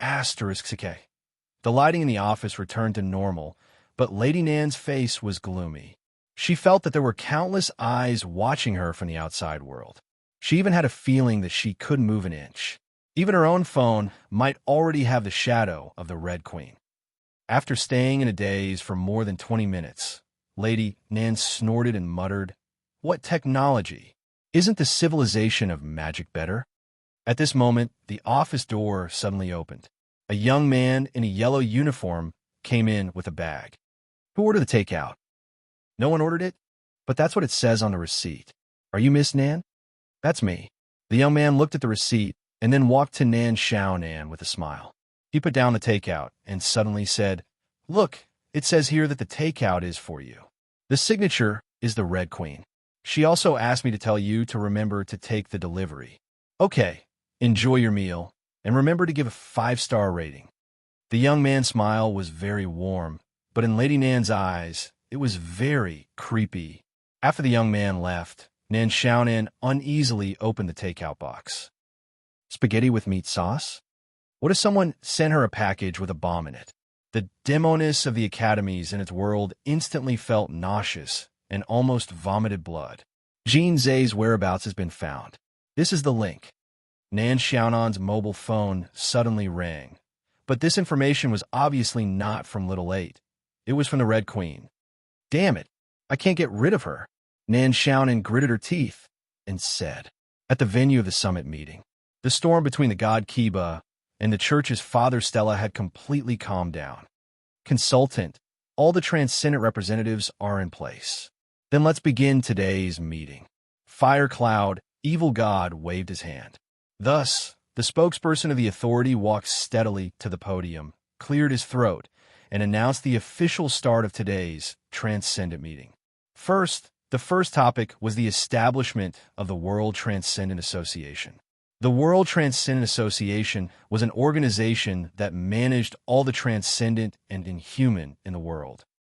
The lighting in the office returned to normal, but Lady Nan's face was gloomy. She felt that there were countless eyes watching her from the outside world. She even had a feeling that she couldn't move an inch. Even her own phone might already have the shadow of the Red Queen. After staying in a daze for more than 20 minutes, Lady Nan snorted and muttered, What technology? Isn't the civilization of magic better? At this moment, the office door suddenly opened. A young man in a yellow uniform came in with a bag. Who ordered the takeout? No one ordered it? But that's what it says on the receipt. Are you Miss Nan? That's me. The young man looked at the receipt and then walked to Nan Xiaonan with a smile. He put down the takeout and suddenly said, Look, it says here that the takeout is for you. The signature is the Red Queen. She also asked me to tell you to remember to take the delivery. Okay, enjoy your meal, and remember to give a 5-star rating. The young man's smile was very warm, but in Lady Nan's eyes, it was very creepy. After the young man left, Nan Xiaonan uneasily opened the takeout box. Spaghetti with meat sauce? What if someone sent her a package with a bomb in it? The demoness of the academies in its world instantly felt nauseous and almost vomited blood. Jean Zay's whereabouts has been found. This is the link. Nan Xiaonan's mobile phone suddenly rang. But this information was obviously not from Little 8. It was from the Red Queen. Damn it, I can't get rid of her. Nan Xiaonan gritted her teeth and said, at the venue of the summit meeting, the storm between the god Kiba and the church's father Stella had completely calmed down. Consultant, all the transcendent representatives are in place. Then let's begin today's meeting. Fire Cloud, evil god, waved his hand. Thus, the spokesperson of the authority walked steadily to the podium, cleared his throat, and announced the official start of today's transcendent meeting. The first topic was the establishment of the World Transcendent Association. The World Transcendent Association was an organization that managed all the transcendent and inhuman in the world.